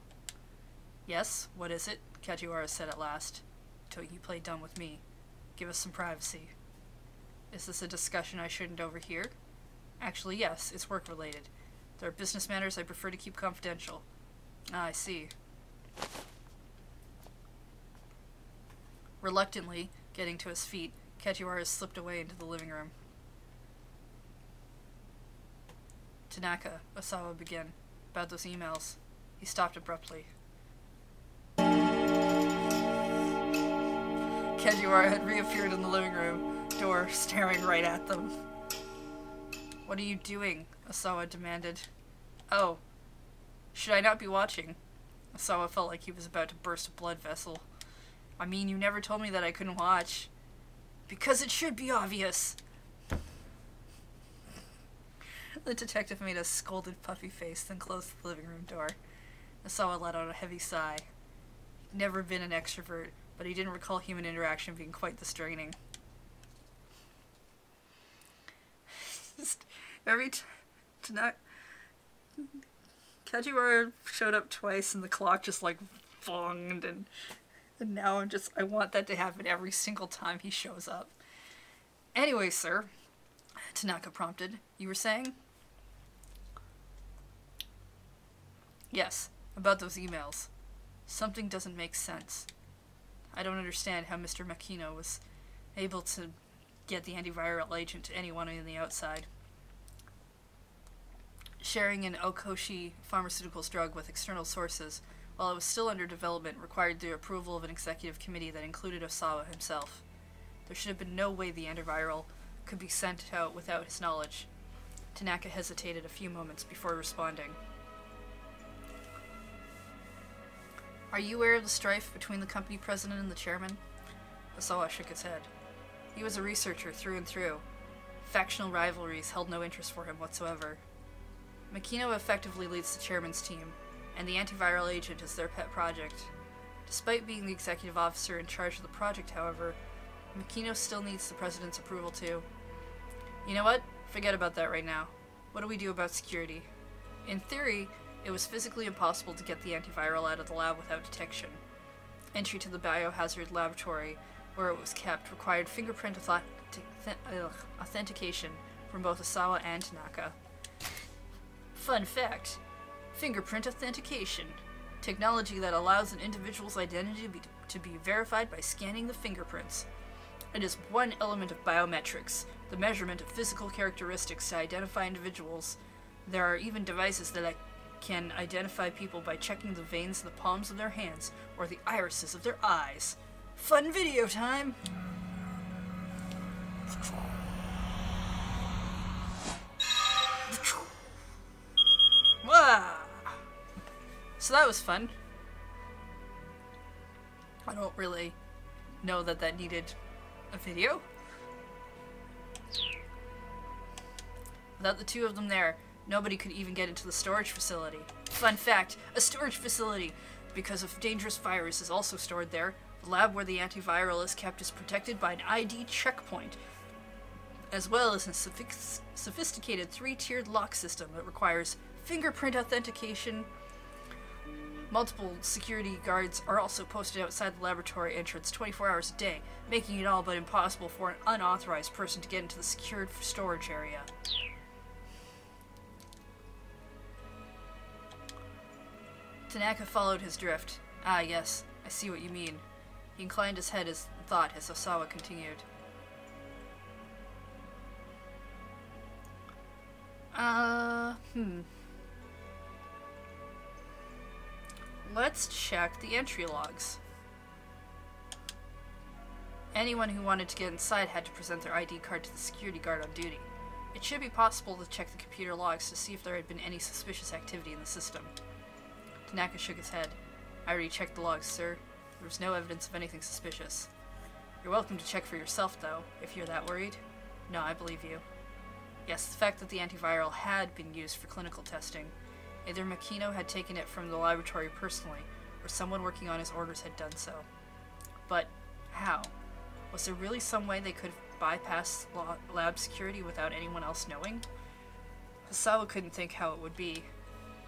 Yes, what is it? Kajiwara said at last. Don't you play dumb with me. Give us some privacy. Is this a discussion I shouldn't overhear? Actually, yes, it's work-related. There are business matters I prefer to keep confidential. Ah, I see. Reluctantly, getting to his feet, Kajiwara slipped away into the living room. Tanaka, Osawa began. About those emails. He stopped abruptly. Kajiwara had reappeared in the living room door, staring right at them. What are you doing? Osawa demanded. Oh. Should I not be watching? Osawa felt like he was about to burst a blood vessel. I mean, you never told me that I couldn't watch. Because it should be obvious. The detective made a scolded, puffy face, then closed the living room door. Osawa let out a heavy sigh. He'd never been an extrovert, but he didn't recall human interaction being quite this draining. Just every time Kajiwara showed up twice and the clock just like bonged, and now I want that to happen every single time he shows up. Anyway, sir, Tanaka prompted, you were saying? Yes, about those emails. Something doesn't make sense. I don't understand how Mr. Makino was able to get the antiviral agent to anyone on the outside. Sharing an Okoshi Pharmaceuticals drug with external sources, while it was still under development, required the approval of an executive committee that included Osawa himself. There should have been no way the antiviral could be sent out without his knowledge. Tanaka hesitated a few moments before responding. Are you aware of the strife between the company president and the chairman? Osawa shook his head. He was a researcher through and through. Factional rivalries held no interest for him whatsoever. Makino effectively leads the chairman's team, and the antiviral agent is their pet project. Despite being the executive officer in charge of the project, however, Makino still needs the president's approval too. You know what? Forget about that right now. What do we do about security? In theory, it was physically impossible to get the antiviral out of the lab without detection. Entry to the biohazard laboratory, where it was kept, required fingerprint authentication from both Osawa and Tanaka. Fun fact, fingerprint authentication. Technology that allows an individual's identity to be verified by scanning the fingerprints. It is one element of biometrics, the measurement of physical characteristics to identify individuals. There are even devices that can identify people by checking the veins in the palms of their hands or the irises of their eyes. Fun video time! Wow! So that was fun. I don't really know that needed a video. Without the two of them there, nobody could even get into the storage facility. Fun fact, a storage facility, because of dangerous virus, is also stored there. The lab where the antiviral is kept is protected by an ID checkpoint, as well as a sophisticated 3-tiered lock system that requires fingerprint authentication. Multiple security guards are also posted outside the laboratory entrance 24 hours a day, making it all but impossible for an unauthorized person to get into the secured storage area. Tanaka followed his drift. Ah, yes, I see what you mean. He inclined his head as thought as Osawa continued. Let's check the entry logs. Anyone who wanted to get inside had to present their ID card to the security guard on duty. It should be possible to check the computer logs to see if there had been any suspicious activity in the system. Tanaka shook his head. I already checked the logs, sir. There was no evidence of anything suspicious. You're welcome to check for yourself, though, if you're that worried. No, I believe you. Yes, the fact that the antiviral had been used for clinical testing. Either Makino had taken it from the laboratory personally, or someone working on his orders had done so. But how? Was there really some way they could bypass lab security without anyone else knowing? Osawa couldn't think how it would be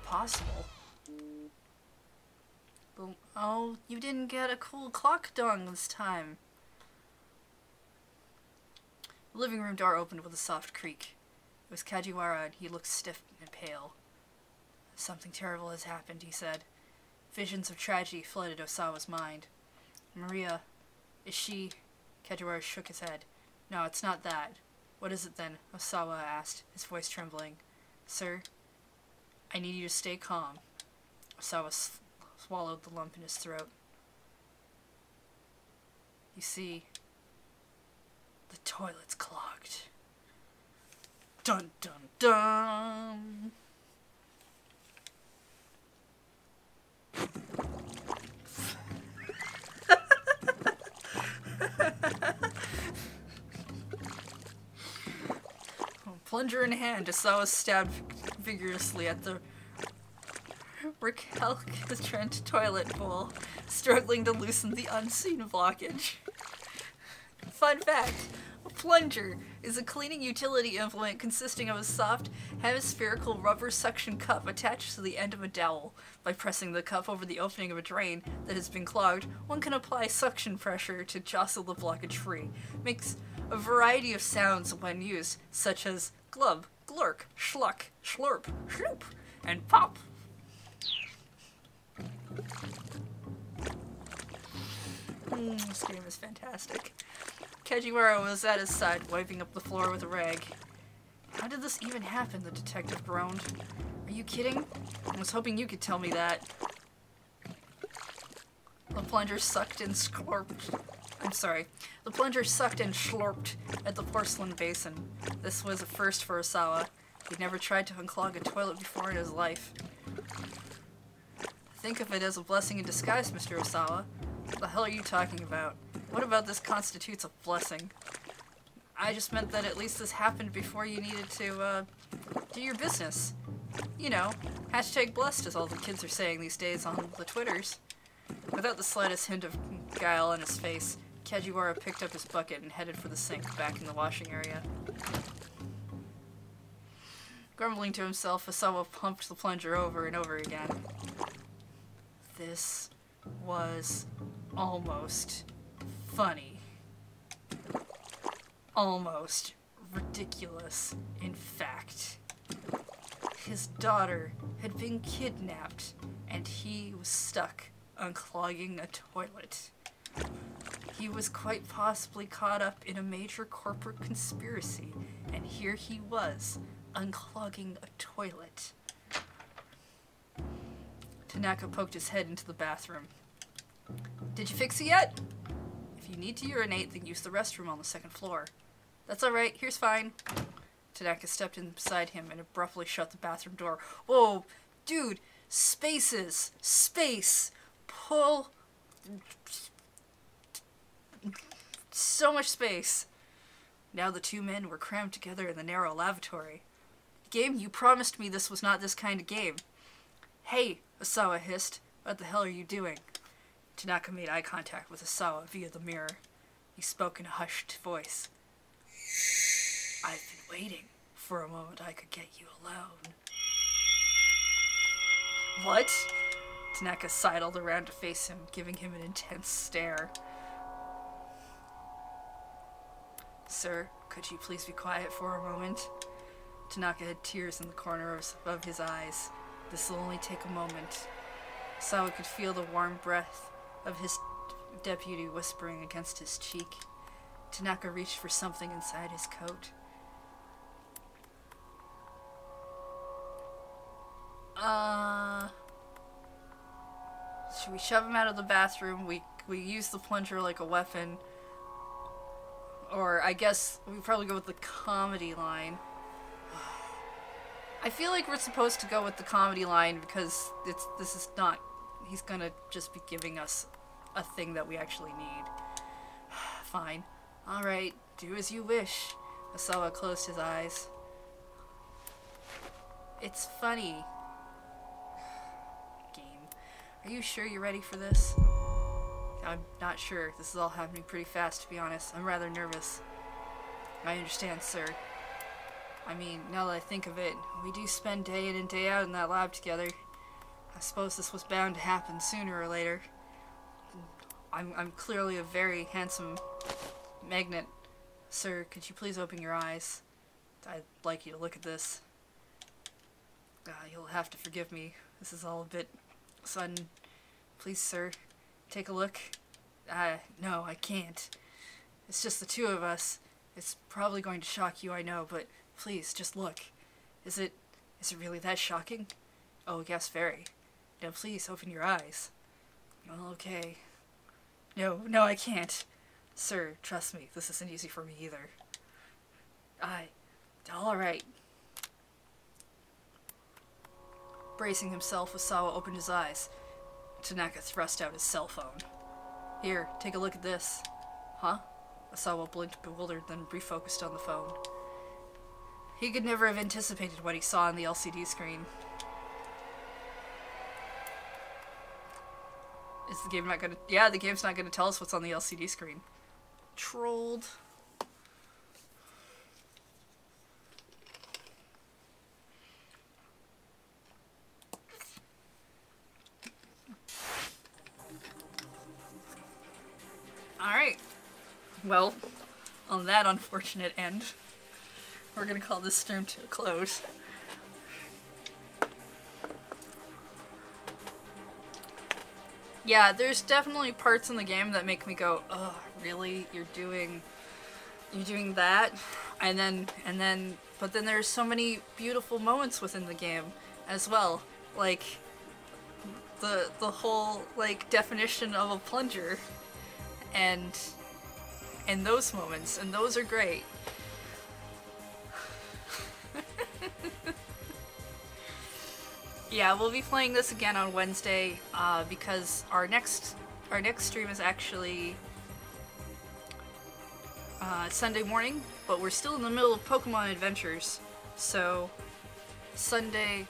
possible. Oh, you didn't get a cool clock dong this time. The living room door opened with a soft creak. It was Kajiwara, and he looked stiff and pale. Something terrible has happened, he said. Visions of tragedy flooded Osawa's mind. Maria, is she... Kajiwara shook his head. No, it's not that. What is it then? Osawa asked, his voice trembling. Sir, I need you to stay calm. Osawa swallowed the lump in his throat. You see, the toilet's clogged. Dun dun dun! Oh, Plunger in hand, Asawa stabbed vigorously at the recalcitrant toilet bowl, struggling to loosen the unseen blockage. Fun fact, a plunger is a cleaning utility implement consisting of a soft, hemispherical rubber suction cup attached to the end of a dowel. By pressing the cup over the opening of a drain that has been clogged, one can apply suction pressure to jostle the blockage free. Makes a variety of sounds when used, such as glub, glurk, schluck, schlurp, schloop, and pop. This game is fantastic. Kajiwara was at his side, wiping up the floor with a rag. How did this even happen? The detective groaned. Are you kidding? I was hoping you could tell me that. The plunger sucked and slurped. The plunger sucked and slurped at the porcelain basin. This was a first for Osawa. He'd never tried to unclog a toilet before in his life. Think of it as a blessing in disguise, Mr. Osawa. What the hell are you talking about? What about this constitutes a blessing? I just meant that at least this happened before you needed to, do your business. You know, hashtag blessed as all the kids are saying these days on the Twitters. Without the slightest hint of guile on his face, Kajiwara picked up his bucket and headed for the sink back in the washing area. Grumbling to himself, Osawa pumped the plunger over and over again. This was almost funny. Almost ridiculous, in fact. His daughter had been kidnapped, and he was stuck unclogging a toilet. He was quite possibly caught up in a major corporate conspiracy, and here he was, unclogging a toilet. Tanaka poked his head into the bathroom. Did you fix it yet? If you need to urinate, then use the restroom on the second floor. That's alright, here's fine. Tanaka stepped in beside him and abruptly shut the bathroom door. Whoa, dude, spaces, space, pull, so much space. Now the two men were crammed together in the narrow lavatory. Game, you promised me this was not this kind of game. Hey, Osawa hissed, what the hell are you doing? Tanaka made eye contact with Osawa via the mirror. He spoke in a hushed voice. I've been waiting for a moment I could get you alone. What? Tanaka sidled around to face him, giving him an intense stare. Sir, could you please be quiet for a moment? Tanaka had tears in the corner of his eyes. This will only take a moment. Osawa could feel the warm breath of his deputy whispering against his cheek. Tanaka reached for something inside his coat. Should we shove him out of the bathroom? We use the plunger like a weapon. Or I guess we probably go with the comedy line. I feel like we're supposed to go with the comedy line because this is not... He's gonna just be giving us a thing that we actually need. Fine. Alright, do as you wish. Osawa closed his eyes. It's funny. Game. Are you sure you're ready for this? I'm not sure. This is all happening pretty fast, to be honest. I'm rather nervous. I understand, sir. I mean, now that I think of it, we do spend day in and day out in that lab together. I suppose this was bound to happen sooner or later. I'm clearly a very handsome magnet. Sir, could you please open your eyes? I'd like you to look at this. You'll have to forgive me. This is all a bit sudden. Please, sir, take a look. No, I can't. It's just the two of us. It's probably going to shock you, I know, but please, just look. Is it really that shocking? Oh, yes, very. Now, please, open your eyes. Well, okay. No, I can't. Sir, trust me, this isn't easy for me either. Alright. Bracing himself, Osawa opened his eyes. Tanaka thrust out his cell phone. Here, take a look at this. Huh? Osawa blinked bewildered, then refocused on the phone. He could never have anticipated what he saw on the LCD screen. Is the game not gonna... Yeah, the game's not gonna tell us what's on the LCD screen. Trolled. Alright. Well, on that unfortunate end, we're gonna call this stream to a close. Yeah, there's definitely parts in the game that make me go, "Ugh, really? You're doing that?" But then there's so many beautiful moments within the game as well. Like the whole like definition of a plunger and those moments, and those are great. Yeah, we'll be playing this again on Wednesday, because our next stream is actually Sunday morning, but we're still in the middle of Pokemon Adventures, so Sunday,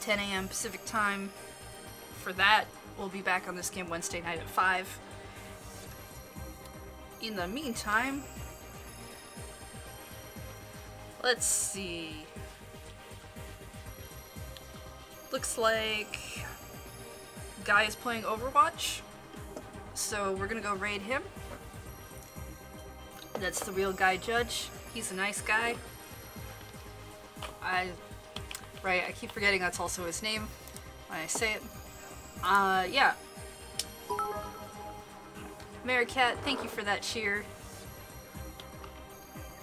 10 a.m. Pacific time. For that, we'll be back on this game Wednesday night at 5. In the meantime, let's see. Looks like Guy is playing Overwatch, so we're gonna go raid him. That's the real Guy Judge. He's a nice guy. I keep forgetting that's also his name when I say it. Yeah. Mary Cat, thank you for that cheer.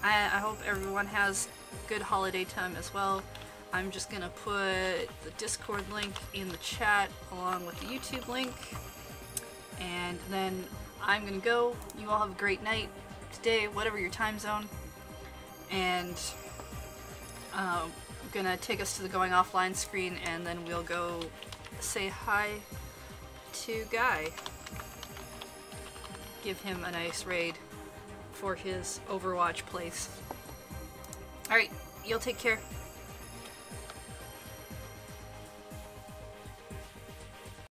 I hope everyone has good holiday time as well. I'm just gonna put the Discord link in the chat along with the YouTube link, and then I'm gonna go. You all have a great night today, whatever your time zone, and I'm gonna take us to the going offline screen, and then we'll go say hi to Guy. Give him a nice raid for his Overwatch place. Alright, you'll take care.